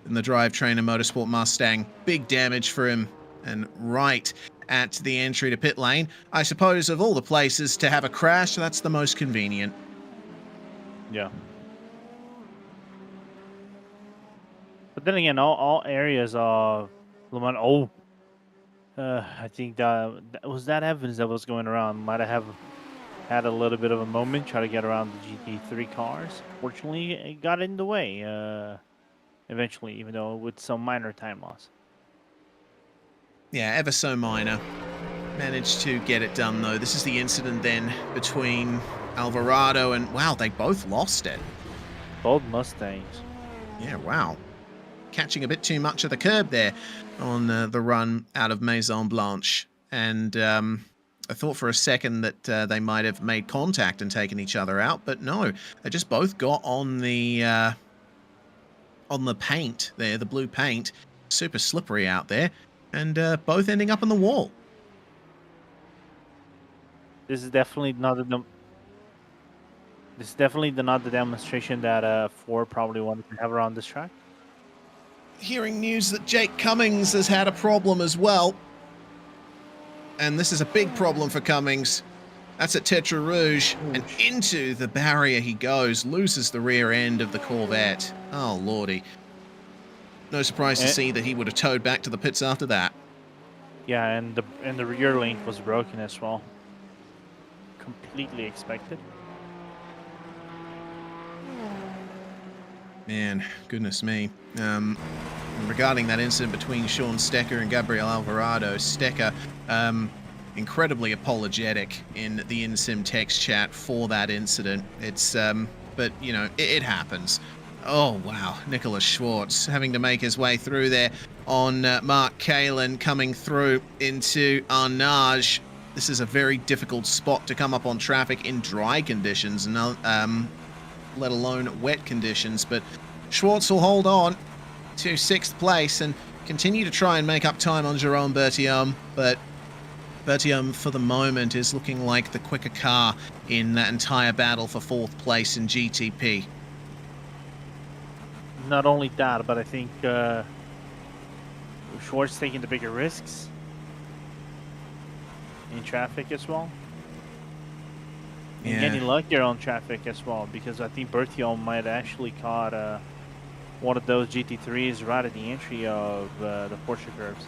in the drivetrain and Motorsport Mustang. Big damage for him, and right at the entry to pit lane. I suppose of all the places to have a crash, that's the most convenient. Yeah. But then again, all areas of Le Mans. Oh, I think that was that Evans that was going around. Might have had a little bit of a moment, try to get around the GT3 cars. Fortunately, it got in the way eventually, even though with some minor time loss. Yeah, ever so minor. Managed to get it done, though. This is the incident then between Alvarado and... Wow, they both lost it. Both Mustangs. Yeah, wow. Catching a bit too much of the curb there on the run out of Maison Blanche. And I thought for a second that they might have made contact and taken each other out, but no. They just both got on the paint there, the blue paint. Super slippery out there. And both ending up on the wall. This is definitely not the demonstration that Ford probably wanted to have around this track. Hearing news that Jake Cummings has had a problem as well. And this is a big problem for Cummings. That's at Tetra Rouge. And into the barrier he goes. Loses the rear end of the Corvette. Oh, lordy. No surprise to see that he would have towed back to the pits after that. Yeah, and the rear link was broken as well. Completely expected. Man, goodness me. Regarding that incident between Sean Stecker and Gabriel Alvarado, Stecker incredibly apologetic in the InSim text chat for that incident. It's but you know, it happens. Oh wow, Nicholas Schwartz having to make his way through there on Mark Kalin, coming through into Arnage. This is a very difficult spot to come up on traffic in dry conditions, let alone wet conditions. But Schwartz will hold on to 6th place and continue to try and make up time on Jerome Berthiaume. But Berthiaume, for the moment, is looking like the quicker car in that entire battle for 4th place in GTP. Not only that, but I think Schwartz taking the bigger risks in traffic as well. And getting luckier on traffic as well, because I think Berthiaume might actually caught one of those GT3s right at the entry of the Porsche curves.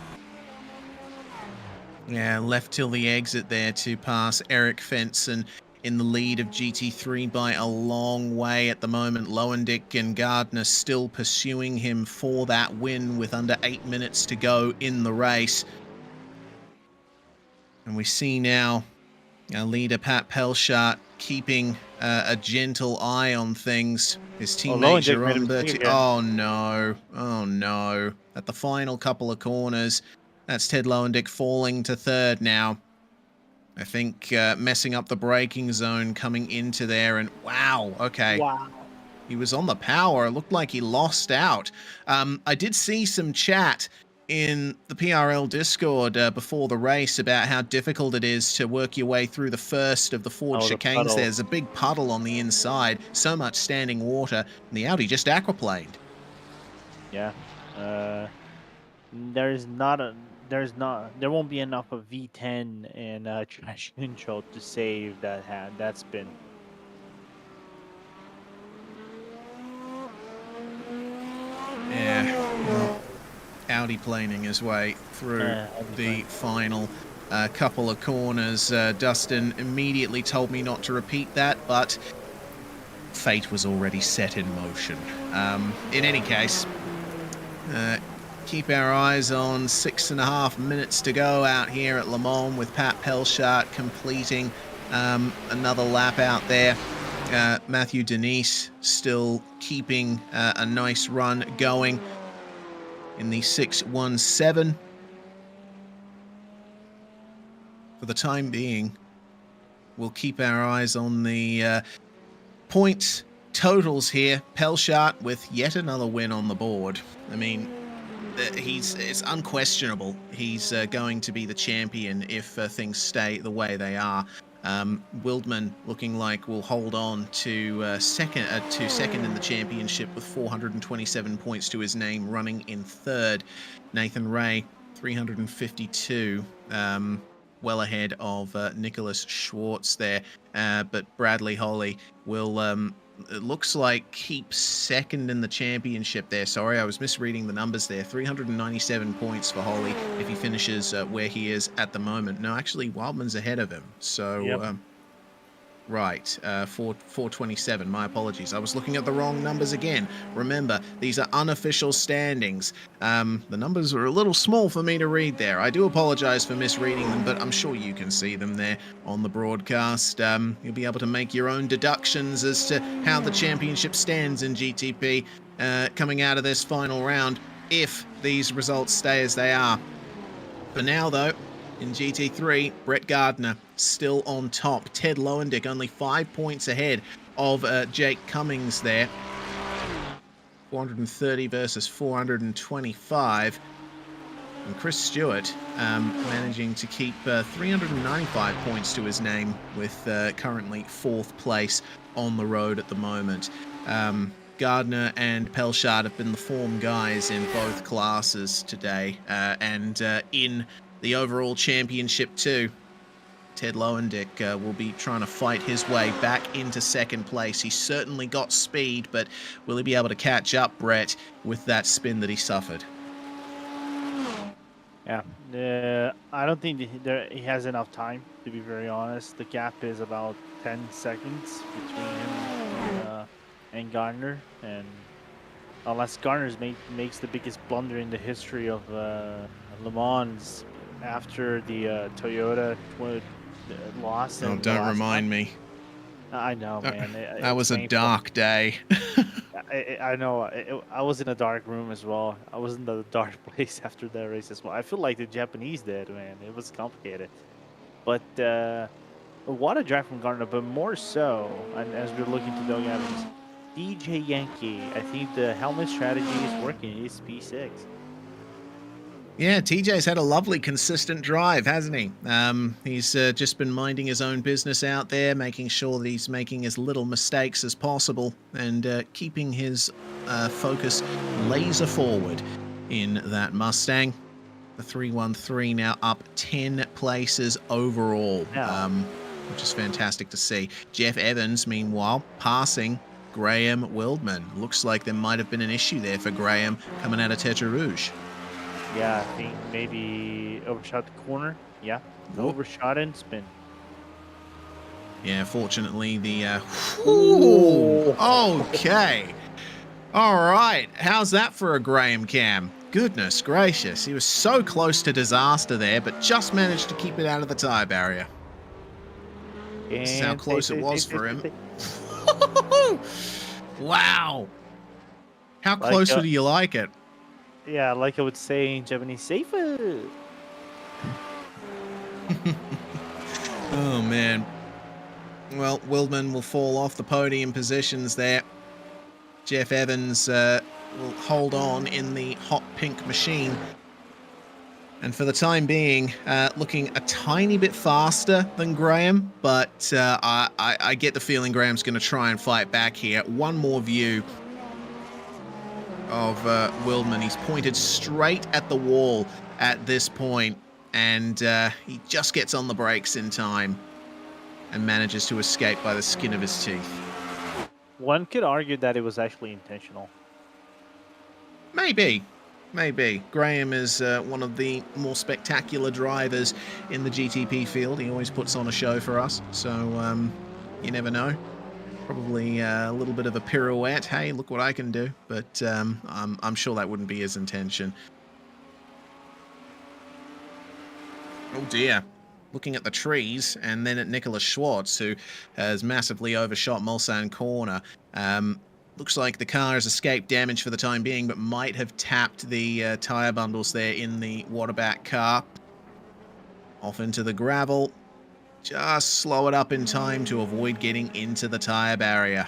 Yeah, left till the exit there to pass Eric Fenson in the lead of GT3 by a long way at the moment. Lowendick and Gardner still pursuing him for that win with under 8 minutes to go in the race. And we see now our leader, Pat Pelchat, keeping a gentle eye on things. His teammate, Jerome Berti. Oh, no. Oh, no. At the final couple of corners, that's Ted Lowendick falling to 3rd now. I think messing up the braking zone coming into there. And wow, okay. Wow. He was on the power. It looked like he lost out. I did see some chat in the PRL Discord before the race about how difficult it is to work your way through the first of the Ford chicanes. There's a big puddle on the inside, so much standing water, and the Audi just aquaplaned. Yeah. There won't be enough of V10 and trash control to save that hand. That's been. Yeah. Audi planing his way through the final couple of corners. Dustin immediately told me not to repeat that, but fate was already set in motion. In any case, keep our eyes on 6.5 minutes to go out here at Le Mans with Pat Pelchat completing another lap out there. Matthew Denise still keeping a nice run going in the 6.17. For the time being, we'll keep our eyes on the points totals here. Pelchat with yet another win on the board. I mean, it's unquestionable he's going to be the champion if things stay the way they are. Wildman looking like will hold on to second in the championship with 427 points to his name, running in 3rd. Nathan Ray 352, well ahead of Nicholas Schwartz there, but Bradley Holly will it looks like keeps second in the championship there. Sorry, I was misreading the numbers there. 397 points for Holly if he finishes where he is at the moment. No, actually, Wildman's ahead of him. So, Yep. Right, 427. My apologies. I was looking at the wrong numbers again. Remember, these are unofficial standings. The numbers are a little small for me to read there. I do apologize for misreading them, but I'm sure you can see them there on the broadcast. You'll be able to make your own deductions as to how the championship stands in GTP coming out of this final round if these results stay as they are. For now, though, in GT3, Brett Gardner still on top. Ted Lowendick only 5 points ahead of Jake Cummings there. 430 versus 425. And Chris Stewart managing to keep 395 points to his name with currently 4th place on the road at the moment. Gardner and Pelshard have been the form guys in both classes today, and in the overall championship too. Ted Lowendick will be trying to fight his way back into 2nd place. He's certainly got speed, but will he be able to catch up, Brett, with that spin that he suffered? Yeah, I don't think he has enough time, to be very honest. The gap is about 10 seconds between him and Gardner, and unless Gardner makes the biggest blunder in the history of Le Mans after the Toyota loss. Oh, don't remind me. I know, man. That was a dark day. I know. I was in a dark room as well. I was in the dark place after that race as well. I feel like the Japanese did, man. It was complicated. But what a drive from Gardner, but more so, and as we're looking to Doug Evans, DJ Yankee, I think the helmet strategy is working. It's P6. Yeah, TJ's had a lovely, consistent drive, hasn't he? He's just been minding his own business out there, making sure that he's making as little mistakes as possible and keeping his focus laser forward in that Mustang. The 313 now up 10 places overall, which is fantastic to see. Jeff Evans, meanwhile, passing Graham Wildman. Looks like there might have been an issue there for Graham coming out of Tetra Rouge. Yeah, I think maybe overshot the corner. Yeah, overshot and spin. Yeah, fortunately the... Ooh, okay. All right. How's that for a Graham cam? Goodness gracious. He was so close to disaster there, but just managed to keep it out of the tire barrier. This is how close it was for him. Wow. How close would you like it? Yeah, like I would say in Japanese, safer. Oh, man. Well, Wildman will fall off the podium positions there. Jeff Evans will hold on in the hot pink machine. And for the time being, looking a tiny bit faster than Graham, but I get the feeling Graham's going to try and fight back here. One more view of Wildman. He's pointed straight at the wall at this point, and he just gets on the brakes in time and manages to escape by the skin of his teeth. One could argue that it was actually intentional. Maybe. Graham is one of the more spectacular drivers in the GTP field. He always puts on a show for us, so you never know. Probably a little bit of a pirouette. Hey, look what I can do. But I'm sure that wouldn't be his intention. Oh dear. Looking at the trees and then at Nicholas Schwartz, who has massively overshot Mulsanne corner. Looks like the car has escaped damage for the time being, but might have tapped the tyre bundles there in the waterback car. Off into the gravel. Just slow it up in time to avoid getting into the tyre barrier.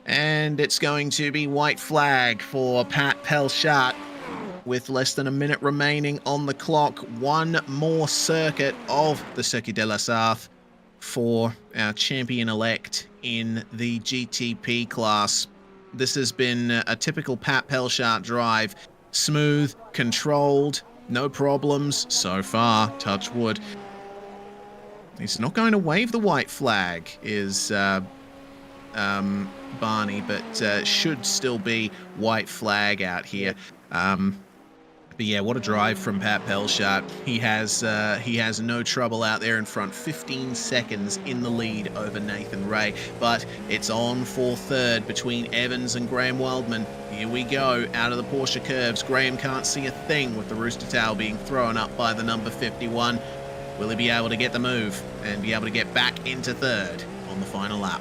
And it's going to be white flag for Pat Pelchat with less than a minute remaining on the clock. One more circuit of the Circuit de la Sarthe for our champion-elect in the GTP class. This has been a typical Pat Pelchat drive. Smooth, controlled, no problems so far, touch wood. He's not going to wave the white flag, is Barney, but should still be white flag out here. But yeah, what a drive from Pat Pelshart. He has no trouble out there in front. 15 seconds in the lead over Nathan Ray. But it's on for third between Evans and Graham Wildman. Here we go, out of the Porsche curves. Graham can't see a thing with the rooster tail being thrown up by the number 51. Will he be able to get the move and be able to get back into third on the final lap?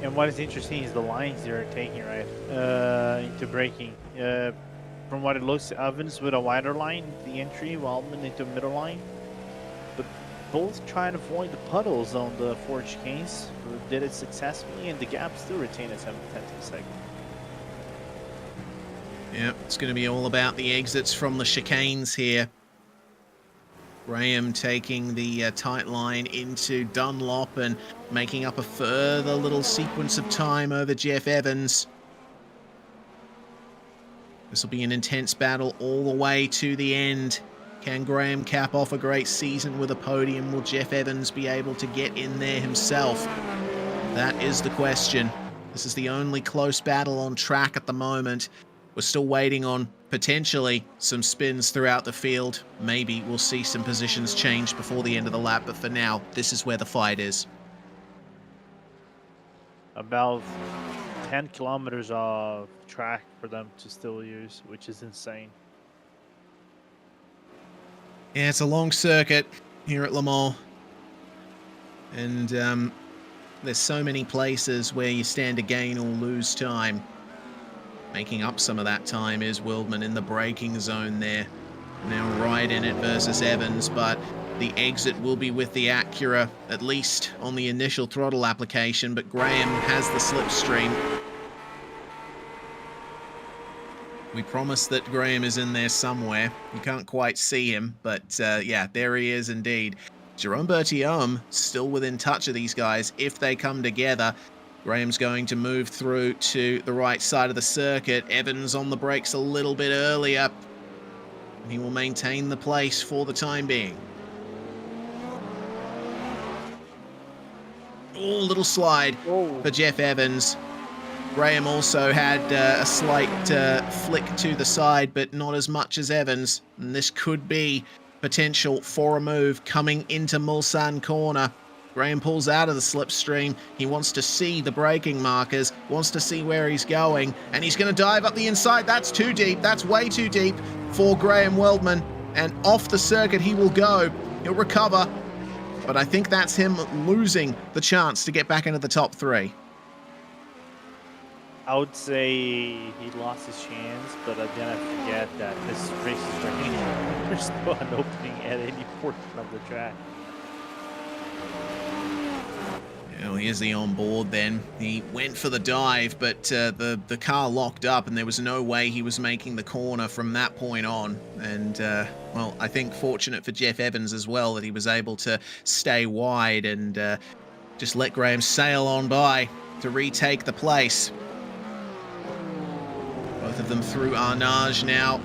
And what is interesting is the lines they're taking, right, into braking. From what it looks, Evans with a wider line, the entry, Wildman into middle line. But both trying to avoid the puddles on the Ford chicanes, who did it successfully, and the gap still retained at 7/10 of a second. Yeah, it's going to be all about the exits from the chicanes here. Graham taking the tight line into Dunlop and making up a further little sequence of time over Jeff Evans. This will be an intense battle all the way to the end. Can Graham cap off a great season with a podium? Will Jeff Evans be able to get in there himself? That is the question. This is the only close battle on track at the moment. We're still waiting on potentially some spins throughout the field. Maybe we'll see some positions change before the end of the lap, but for now, this is where the fight is. About 10 kilometers of track for them to still use, which is insane. Yeah, it's a long circuit here at Le Mans. And there's so many places where you stand to gain or lose time. Making up some of that time is Wildman in the braking zone there. Now right in it versus Evans, but the exit will be with the Acura, at least on the initial throttle application, but Graham has the slipstream. We promised that Graham is in there somewhere. You can't quite see him, but yeah, there he is indeed. Jerome Berthiaume still within touch of these guys if they come together. Graham's going to move through to the right side of the circuit. Evans on the brakes a little bit earlier. He will maintain the place for the time being. Oh, little slide for Jeff Evans. Graham also had a slight flick to the side, but not as much as Evans. And this could be potential for a move coming into Mulsanne corner. Graham pulls out of the slipstream. He wants to see the braking markers, wants to see where he's going, and he's going to dive up the inside. That's too deep. That's way too deep for Graham Wildman. And off the circuit he will go. He'll recover, but I think that's him losing the chance to get back into the top three. I would say he lost his chance, but then I forget that this race is running. There's still an opening at any portion of the track. Well, here's the onboard then. He went for the dive, but the car locked up and there was no way he was making the corner from that point on. And, well, I think fortunate for Jeff Evans as well that he was able to stay wide and just let Graham sail on by to retake the place. Both of them through Arnage now.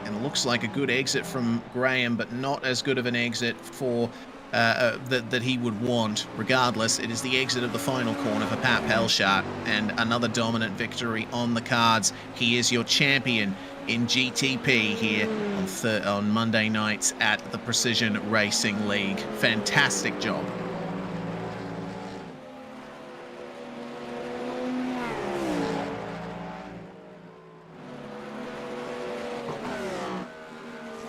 And it looks like a good exit from Graham, but not as good of an exit for that he would want. Regardless, it is the exit of the final corner for Pat Pelshart, and another dominant victory on the cards. He is your champion in GTP here on Monday nights at the Precision Racing League. Fantastic job.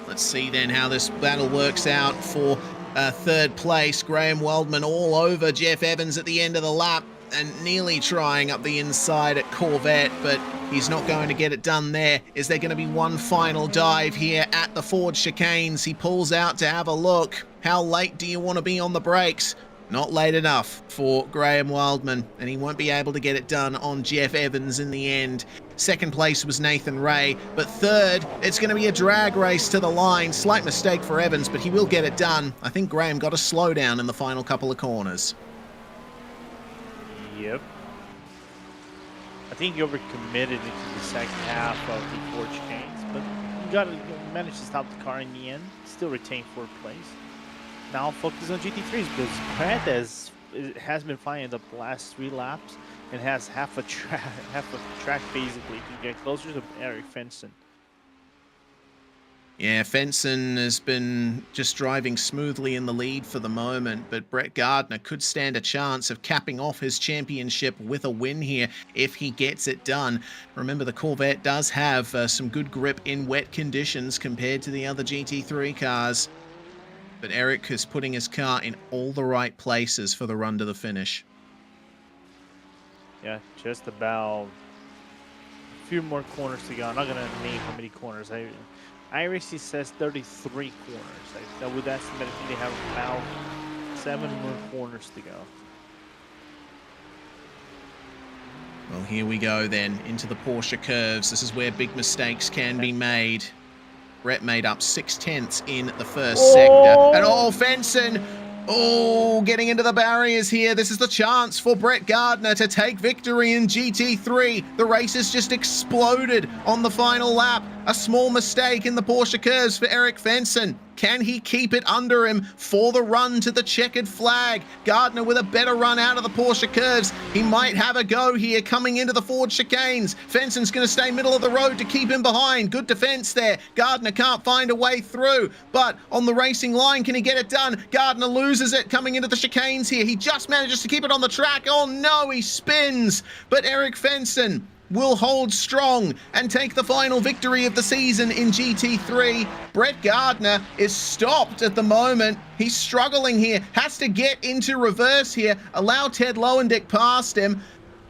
Let's see then how this battle works out for third place. Graham Wildman all over Jeff Evans at the end of the lap and nearly trying up the inside at Corvette, but he's not going to get it done there. Is there going to be one final dive here at the Ford chicanes? He pulls out to have a look. How late do you want to be on the brakes? Not late enough for Graham Wildman, and he won't be able to get it done on Jeff Evans in the end. Second place was Nathan Ray, but third, it's going to be a drag race to the line. Slight mistake for Evans, but he will get it done. I think Graham got a slowdown in the final couple of corners. Yep. I think he overcommitted into the second half of the Ford chicanes, but managed to stop the car in the end. Still retain 4th place. Now focus on GT3s because Brad has been flying the last 3 laps and has half a track basically to get closer to Eric Fenson. Yeah, Fenson has been just driving smoothly in the lead for the moment, but Brett Gardner could stand a chance of capping off his championship with a win here if he gets it done. Remember, the Corvette does have some good grip in wet conditions compared to the other GT3 cars, but Eric is putting his car in all the right places for the run to the finish. Yeah, just about a few more corners to go. I'm not going to name how many corners. iRacing says 33 corners. I would estimate I think they have about 7 more corners to go. Well, here we go then, into the Porsche curves. This is where big mistakes can be made. Brett made up 6/10 in the first sector. And Fenson, getting into the barriers here. This is the chance for Brett Gardner to take victory in GT3. The race has just exploded on the final lap. A small mistake in the Porsche curves for Eric Fenson. Can he keep it under him for the run to the checkered flag? Gardner with a better run out of the Porsche curves. He might have a go here coming into the Ford chicanes. Fenson's going to stay middle of the road to keep him behind. Good defense there. Gardner can't find a way through, but on the racing line, can he get it done? Gardner loses it coming into the chicanes here. He just manages to keep it on the track. Oh no, he spins, but Eric Fenson will hold strong and take the final victory of the season in GT3. Brett Gardner is stopped at the moment. He's struggling here, has to get into reverse here, allow Ted Lowendick past him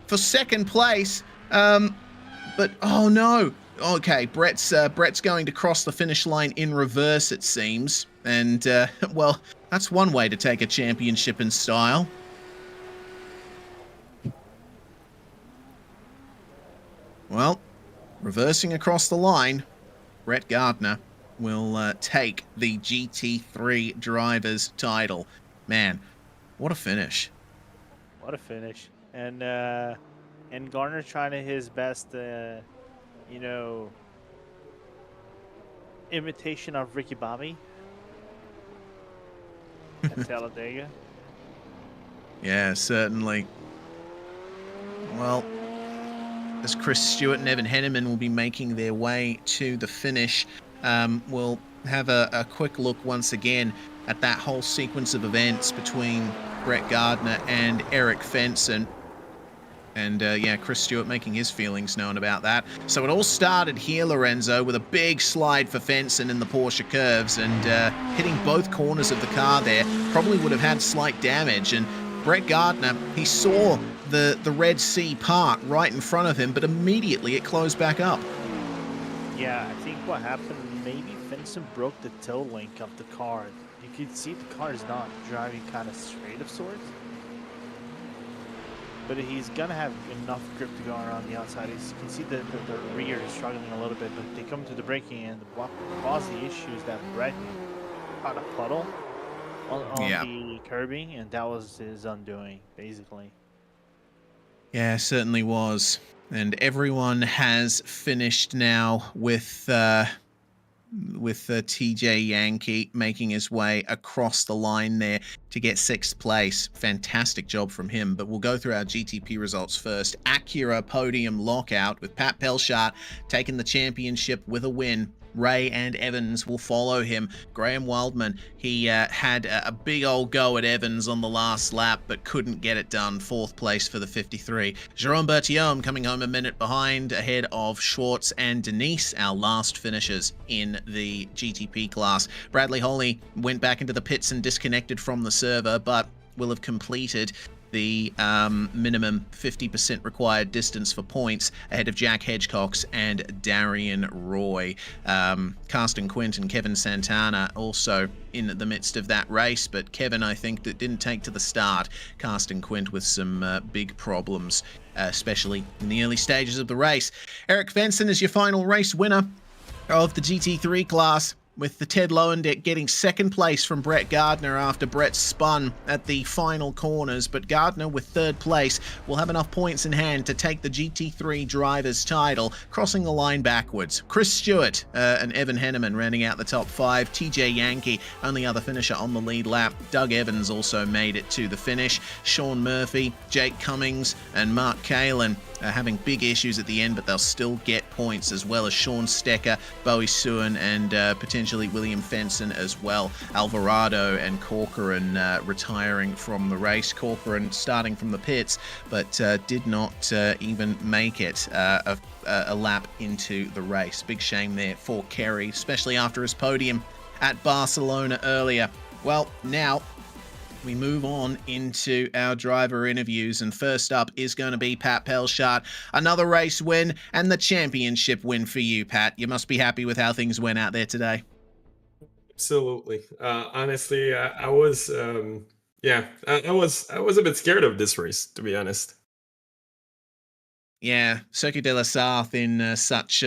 for 2nd place. But oh no. Okay, Brett's going to cross the finish line in reverse, it seems. And, well, that's one way to take a championship in style. Well, reversing across the line, Brett Gardner will take the GT3 Drivers title. Man, what a finish. What a finish. And Gardner trying to his best, you know, imitation of Ricky Bobby at Talladega. Yeah, certainly. Well, as Chris Stewart and Evan Henneman will be making their way to the finish, we'll have a quick look once again at that whole sequence of events between Brett Gardner and Eric Fenson. And yeah, Chris Stewart making his feelings known about that. So it all started here, Lorenzo, with a big slide for Fenson in the Porsche curves, and hitting both corners of the car there probably would have had slight damage. And Brett Gardner, he saw the Red Sea part right in front of him, but immediately it closed back up. Yeah, I think what happened, maybe Fenson broke the toe link of the car. You could see the car is not driving kind of straight of sorts, but he's gonna have enough grip to go around the outside. You can see the rear is struggling a little bit, but they come to the braking end. What caused the issue is that Brett caught a puddle on the curbing, and that was his undoing, basically. Yeah, certainly was. And everyone has finished now with TJ Yankee making his way across the line there to get 6th place. Fantastic job from him. But we'll go through our GTP results first. Acura podium lockout with Pat Pelchat taking the championship with a win. Ray and Evans will follow him. Graham Wildman, he had a big old go at Evans on the last lap, but couldn't get it done. 4th place for the 53. Jerome Bertillon coming home a minute behind, ahead of Schwartz and Denise, our last finishers in the GTP class. Bradley Holly went back into the pits and disconnected from the server, but will have completed the minimum 50% required distance for points ahead of Jack Hedgecox and Darian Roy. Carsten Quint and Kevin Santana also in the midst of that race, but Kevin, I think, that didn't take to the start. Carsten Quint with some big problems, especially in the early stages of the race. Eric Fenson is your final race winner of the GT3 class. with the Ted Lowendick getting second place from Brett Gardner after Brett spun at the final corners, but Gardner with third place will have enough points in hand to take the GT3 driver's title, crossing the line backwards. Chris Stewart and Evan Henneman rounding out the top 5. TJ Yankee, only other finisher on the lead lap. Doug Evans also made it to the finish. Sean Murphy, Jake Cummings and Mark Kalin having big issues at the end, but they'll still get points, as well as Sean Stecker, Bowie Suin, and potentially William Fenson as well. Alvarado and Corcoran retiring from the race. Corcoran starting from the pits, but did not even make it a lap into the race. Big shame there for Kerry, especially after his podium at Barcelona earlier. Well, now we move on into our driver interviews, and first up is going to be Pat Pelshart. Another race win and the championship win for you, Pat. You must be happy with how things went out there today. Absolutely. Honestly, I was, I was a bit scared of this race, to be honest. Yeah, Circuit de la Sarthe in such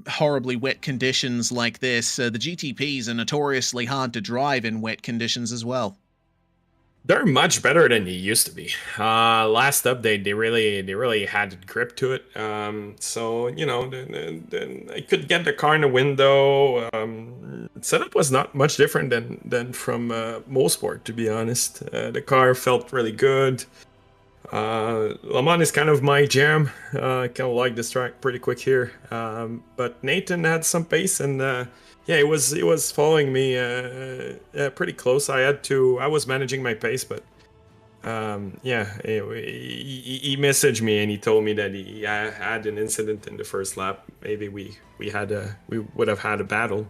horribly wet conditions like this. The GTPs are notoriously hard to drive in wet conditions as well. They're much better than they used to be. Last update, they really had grip to it. So you know, I could get the car in the window. Setup was not much different than from Mosport, to be honest. The car felt really good. Le Mans is kind of my jam. I kind of like this track pretty quick here. But Nathan had some pace, and yeah, it was following me pretty close. I was managing my pace, but yeah, he messaged me and he told me that he had an incident in the first lap. Maybe we would have had a battle.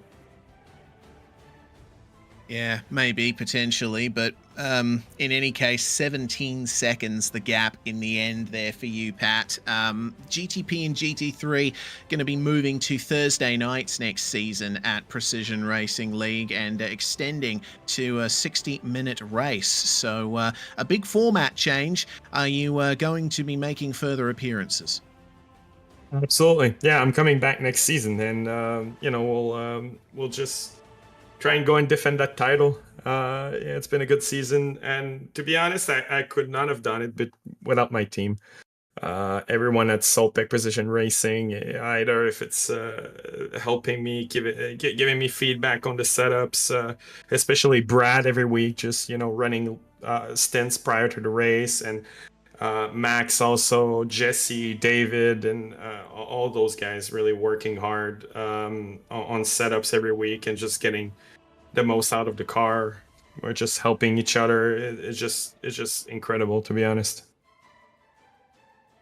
Yeah, maybe, potentially, but in any case, 17 seconds the gap in the end there for you, Pat. GTP and GT3 going to be moving to Thursday nights next season at Precision Racing League and extending to a 60-minute race. So a big format change. Are you going to be making further appearances? Absolutely. Yeah, I'm coming back next season, and you know, we'll just try and go and defend that title. Yeah, it's been a good season, and to be honest, I could not have done it without my team. Everyone at Solpec Precision Racing, either if it's helping me, giving me feedback on the setups, especially Brad every week, just running stints prior to the race, and Max also, Jesse, David, and all those guys really working hard on setups every week and just getting the most out of the car. We're just helping each other. It's just incredible, to be honest.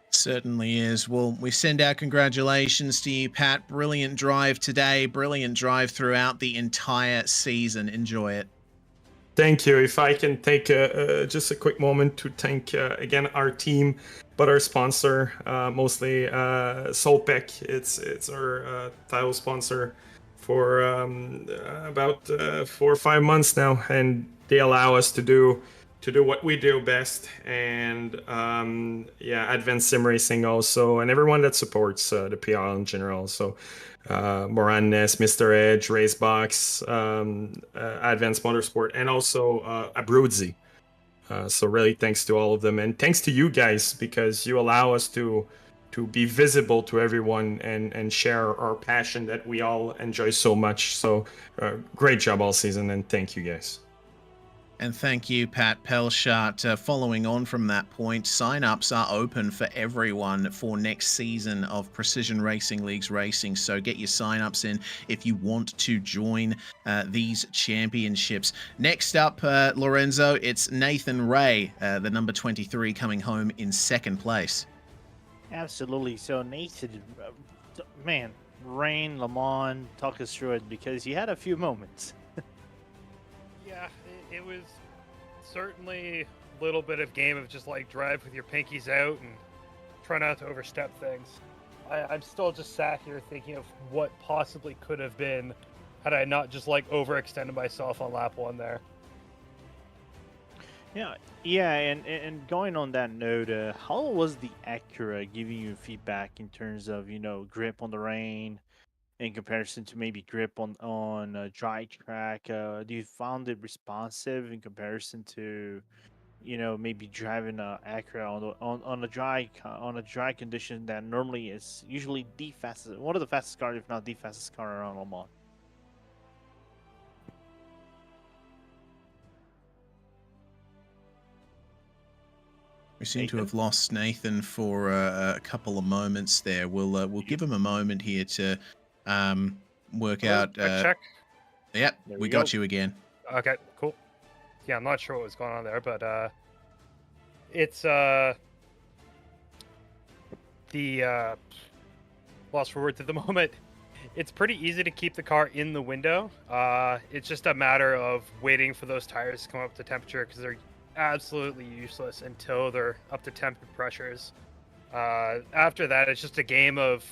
Certainly is. Well, we send our congratulations to you, Pat. Brilliant drive today. Brilliant drive throughout the entire season. Enjoy it. Thank you. If I can take just a quick moment to thank again our team, but our sponsor, mostly Solpec. It's our title sponsor for about 4 or 5 months now, and they allow us to do what we do best, and yeah, Advanced Sim Racing also, and everyone that supports the PRL in general. So Moranes, Mr. Edge, Racebox, Advanced Motorsport, and also Abruzzi. So really thanks to all of them, and thanks to you guys, because you allow us to be visible to everyone and share our passion that we all enjoy so much. So great job all season, and thank you guys. And thank you, Pat Pelshart. Following on from that point, sign-ups are open for everyone for next season of Precision Racing League's racing. So get your sign-ups in if you want to join these championships. Next up, Lorenzo, it's Nathan Ray, the number 23, coming home in second place. Absolutely. So Nathan, man, Rain, Le Mans, talk us through it, because you had a few moments. Yeah, it was certainly a little bit of game of just like drive with your pinkies out and try not to overstep things. I'm still just sat here thinking of what possibly could have been had I not just like overextended myself on lap 1 there. Yeah, and going on that note, how was the Acura giving you feedback in terms of grip on the rain in comparison to maybe grip on a dry track? Do you found it responsive in comparison to maybe driving a Acura on a dry condition that normally is usually the fastest, one of the fastest cars, if not the fastest car around Le Mans? We seem to Nathan? have lost Nathan for a couple of moments there. We'll give him a moment here to work Hello, out. check. Yep, There we we got go. you again. Okay, cool. Yeah, I'm not sure what was going on there, but it's the lost for words at the moment. It's pretty easy to keep the car in the window. It's just a matter of waiting for those tires to come up to temperature because they're absolutely useless until they're up to temperature pressures. After that, it's just a game of,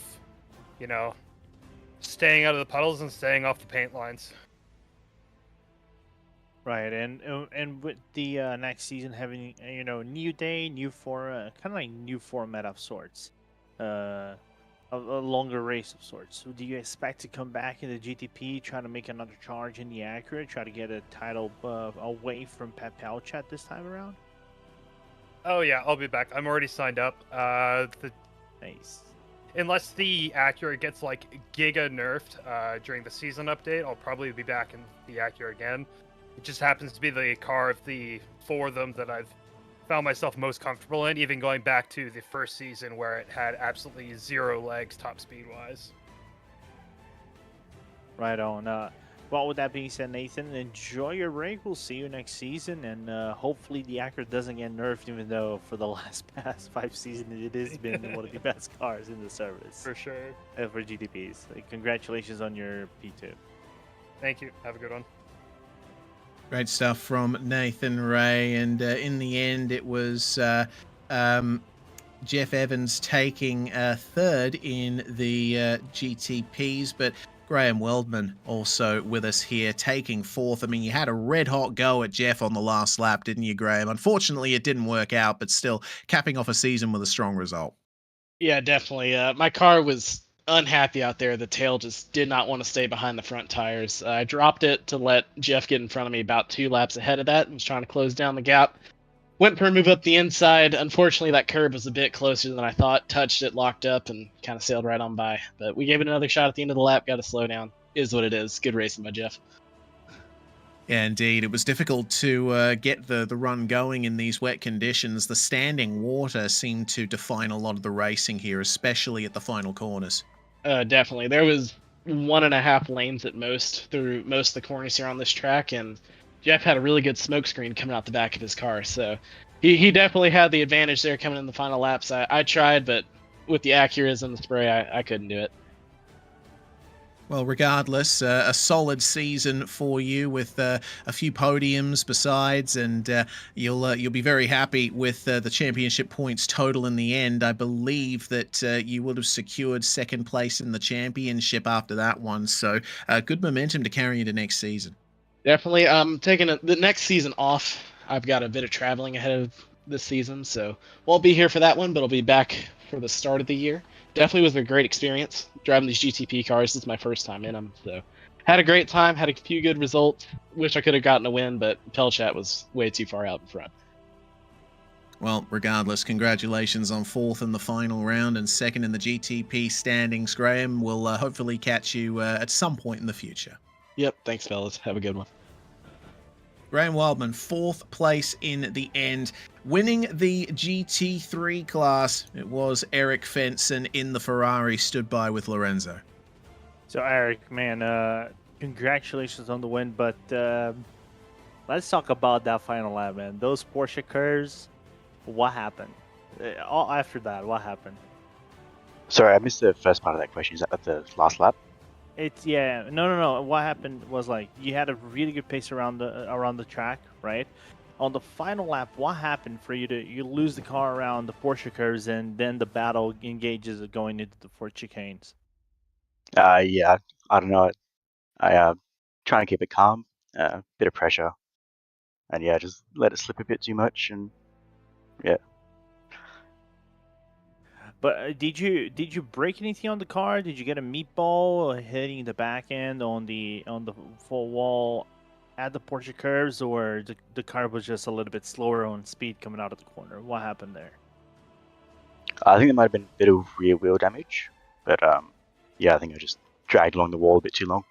staying out of the puddles and staying off the paint lines. Right, and with the next season having new day, new kind of like new format of sorts, a longer race of sorts. So do you expect to come back in the GTP, try to make another charge in the Acura, try to get a title away from Pat Palchat this time around? Oh yeah, I'll be back. I'm already signed up. Nice. Unless the Acura gets like giga nerfed during the season update, I'll probably be back in the Acura again. It just happens to be the car of the four of them that I've found myself most comfortable in, even going back to the first season where it had absolutely zero legs top speed wise. Right on. Well, with that being said, Nathan, enjoy your break. We'll see you next season, and hopefully the Acura doesn't get nerfed, even though for the past 5 seasons it has been one of the best cars in the service. For sure. For GTPs. Congratulations on your P2. Thank you. Have a good one. Great stuff from Nathan Ray, and in the end, it was Jeff Evans taking third in the GTPs, but Graham Weldman also with us here, taking fourth. I mean, you had a red-hot go at Jeff on the last lap, didn't you, Graham? Unfortunately, it didn't work out, but still capping off a season with a strong result. Yeah, definitely. My car was unhappy out there. The tail just did not want to stay behind the front tires. I dropped it to let Jeff get in front of me about 2 laps ahead of that and was trying to close down the gap. Went for a move up the inside. Unfortunately, that curb was a bit closer than I thought. Touched it, locked up, and kind of sailed right on by. But we gave it another shot at the end of the lap. Got to slow down. Is what it is. Good racing by Jeff. Yeah, indeed. It was difficult to get the run going in these wet conditions. The standing water seemed to define a lot of the racing here, especially at the final corners. Definitely. There was 1.5 lanes at most through most of the corners here on this track, and Jeff had a really good smoke screen coming out the back of his car, so he definitely had the advantage there coming in the final laps. I tried, but with the Acuras and the spray, I couldn't do it. Well, regardless, a solid season for you with a few podiums besides, and you'll be very happy with the championship points total in the end. I believe that you would have secured second place in the championship after that one, so good momentum to carry into next season. Definitely. I'm taking the next season off. I've got a bit of traveling ahead of this season, so won't be here for that one, but I'll be back for the start of the year. Definitely was a great experience driving these GTP cars. This is my first time in them, so had a great time, had a few good results. Wish I could have gotten a win, but Pelchat was way too far out in front. Well, regardless, congratulations on 4th in the final round and 2nd in the GTP standings, Graham. We'll hopefully catch you at some point in the future. Yep, thanks, fellas. Have a good one. Graham Wildman, 4th place in the end. Winning the GT3 class, it was Eric Fenson in the Ferrari, stood by with Lorenzo. So, Eric, man, congratulations on the win, but let's talk about that final lap, man. Those Porsche curves, what happened? After that, what happened? Sorry, I missed the first part of that question. Is that at the last lap? No. What happened was, like, you had a really good pace around the track, right? On the final lap, what happened for you lose the car around the Porsche curves, and then the battle engages going into the Ford chicanes? Yeah, I don't know. I trying to keep it calm, bit of pressure, and yeah, just let it slip a bit too much, and yeah. But did you break anything on the car? Did you get a meatball hitting the back end on the full wall at the Porsche curves, or the car was just a little bit slower on speed coming out of the corner? What happened there? I think there might have been a bit of rear wheel damage, but yeah, I think I just dragged along the wall a bit too long.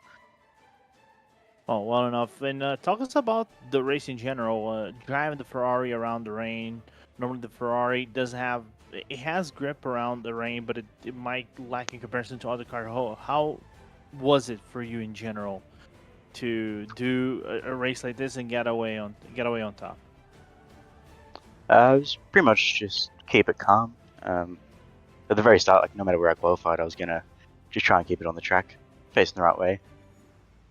Oh, well enough. And talk us about the race in general. Driving the Ferrari around the rain. Normally, the Ferrari does have it has grip around the rain, but it might lack in comparison to other cars. How was it for you in general to do a race like this and get away on top? I was pretty much just keep it calm. At the very start, like no matter where I qualified, I was gonna just try and keep it on the track, facing the right way.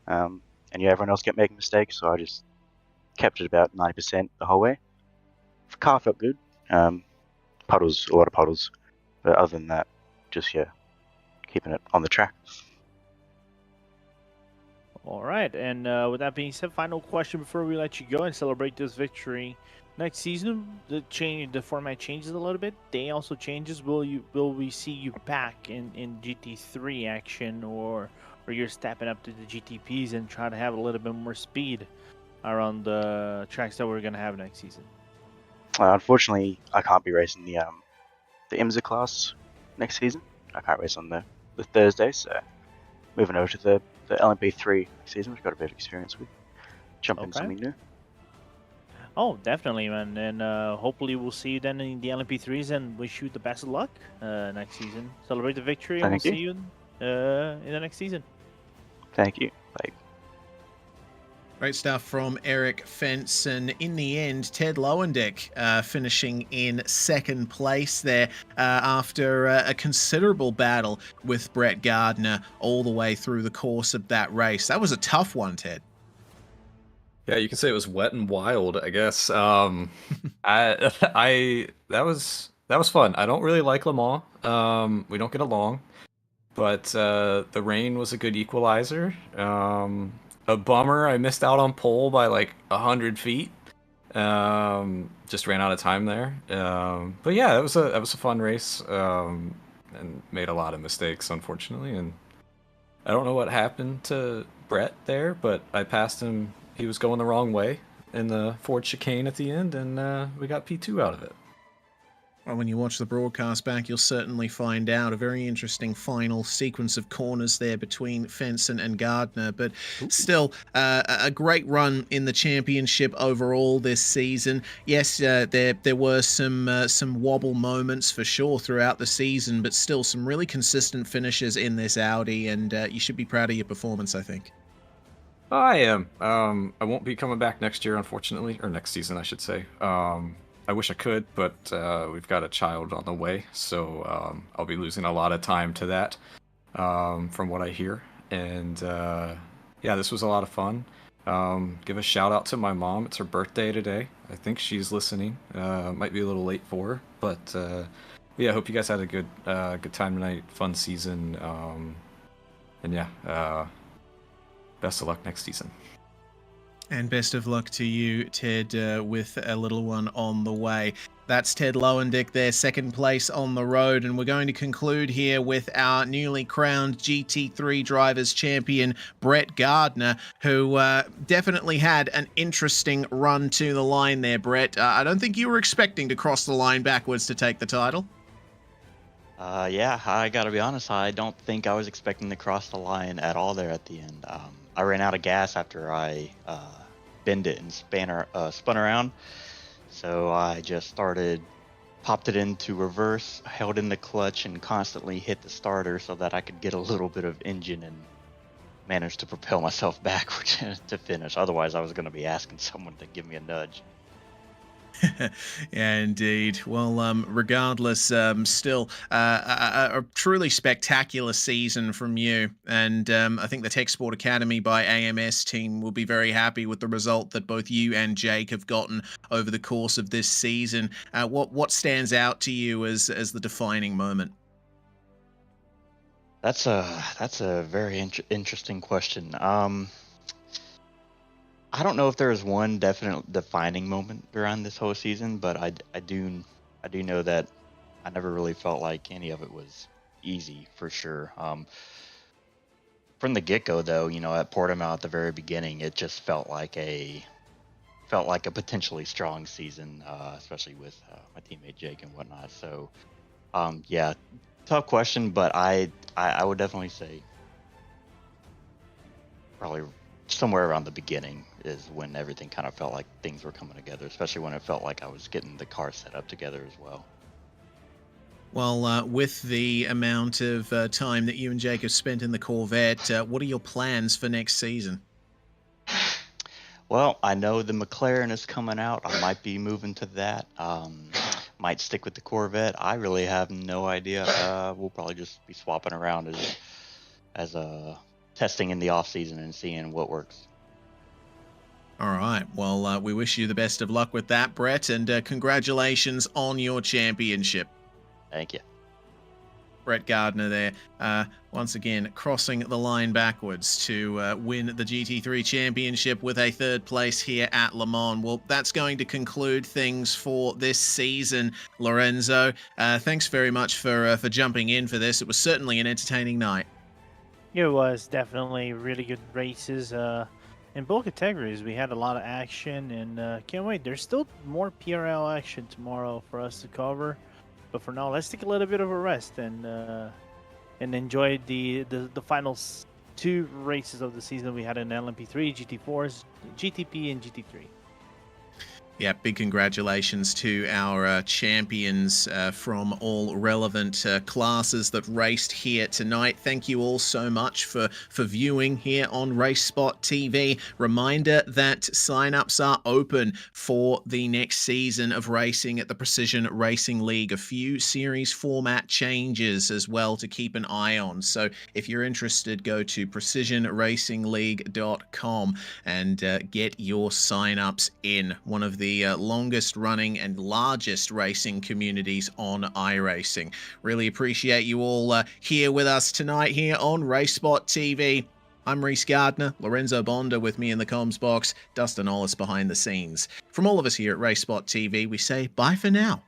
And yeah, everyone else kept making mistakes, so I just kept it about 90% the whole way. The car felt good. Puddles, a lot of puddles, but other than that, just yeah, keeping it on the track. All right, and with that being said, final question before we let you go and celebrate this victory. Next season, the format changes a little bit. Day also changes. Will we see you back in GT3 action, or you're stepping up to the GTPs and try to have a little bit more speed around the tracks that we're gonna have next season? Unfortunately, I can't be racing the IMSA class next season. I can't race on the Thursday, so moving over to the LMP3 next season, which I've got a bit of experience with. Jump into something new. Oh, definitely, man. And hopefully we'll see you then in the LMP3s, and wish you the best of luck next season. Celebrate the victory, and we'll see you in the next season. Thank you. Bye. Great stuff from Eric Fenson. In the end, Ted Lowendick finishing in second place there after a considerable battle with Brett Gardner all the way through the course of that race. That was a tough one, Ted. Yeah, you could say it was wet and wild, I guess. That was fun. I don't really like Le Mans. We don't get along, but the rain was a good equalizer. A bummer, I missed out on pole by like 100 feet. Just ran out of time there. But yeah, that was a fun race. And made a lot of mistakes, unfortunately. And I don't know what happened to Brett there, but I passed him. He was going the wrong way in the Ford chicane at the end, and we got P2 out of it. Well, when you watch the broadcast back, you'll certainly find out a very interesting final sequence of corners there between Fenson and Gardner. But still, a great run in the championship overall this season. Yes, there were some wobble moments for sure throughout the season, but still some really consistent finishes in this Audi, and you should be proud of your performance, I think. I am. I won't be coming back next year, unfortunately, or next season, I should say. I wish I could, but we've got a child on the way, so I'll be losing a lot of time to that, from what I hear. And yeah, this was a lot of fun. Give a shout out to my mom. It's her birthday today. I think she's listening. Might be a little late for her, but yeah, I hope you guys had a good time tonight. Fun season, and yeah, best of luck next season. And best of luck to you, Ted, with a little one on the way. That's Ted Lowendick there, second place on the road. And we're going to conclude here with our newly crowned GT3 Drivers Champion, Brett Gardner, who definitely had an interesting run to the line there, Brett. I don't think you were expecting to cross the line backwards to take the title. Yeah, I gotta be honest, I don't think I was expecting to cross the line at all there at the end. I ran out of gas after I bend it and spun around, so I just popped it into reverse, held in the clutch, and constantly hit the starter so that I could get a little bit of engine and managed to propel myself backwards to finish. Otherwise, I was going to be asking someone to give me a nudge. Yeah, indeed. Well, regardless, still a truly spectacular season from you. And I think the Tech Sport Academy by AMS team will be very happy with the result that both you and Jake have gotten over the course of this season. What stands out to you as the defining moment? That's a very interesting question. I don't know if there is one definite defining moment around this whole season, but I do know that I never really felt like any of it was easy for sure. From the get-go, though, you know, at Portimao at the very beginning, it just felt like a potentially strong season, especially with my teammate Jake and whatnot. So, yeah, tough question, but I would definitely say probably somewhere around the beginning is when everything kind of felt like things were coming together, especially when it felt like I was getting the car set up together as well. Well, with the amount of time that you and Jake have spent in the Corvette, what are your plans for next season? Well, I know the McLaren is coming out. I might be moving to that. Might stick with the Corvette. I really have no idea. We'll probably just be swapping around as testing in the off season and seeing what works. All right. Well, we wish you the best of luck with that, Brett, and congratulations on your championship. Thank you. Brett Gardner there, once again crossing the line backwards to win the GT3 championship with a third place here at Le Mans. Well, that's going to conclude things for this season, Lorenzo. Thanks very much for jumping in for this. It was certainly an entertaining night. It was definitely really good races. In both categories, we had a lot of action, and can't wait. There's still more PRL action tomorrow for us to cover. But for now, let's take a little bit of a rest and enjoy the final two races of the season. We had an LMP3, GT4s, GTP and GT3. Yeah, big congratulations to our champions from all relevant classes that raced here tonight. Thank you all so much for viewing here on RaceSpotTV. Reminder that sign-ups are open for the next season of racing at the Precision Racing League. A few series format changes as well to keep an eye on. So if you're interested, go to precisionracingleague.com and get your sign-ups in. One of the longest running and largest racing communities on iRacing. Really appreciate you all here with us tonight here on RaceSpotTV. I'm Reese Gardner, Lorenzo Bonda with me in the comms box, Dustin Ollis behind the scenes. From all of us here at RaceSpotTV, we say bye for now.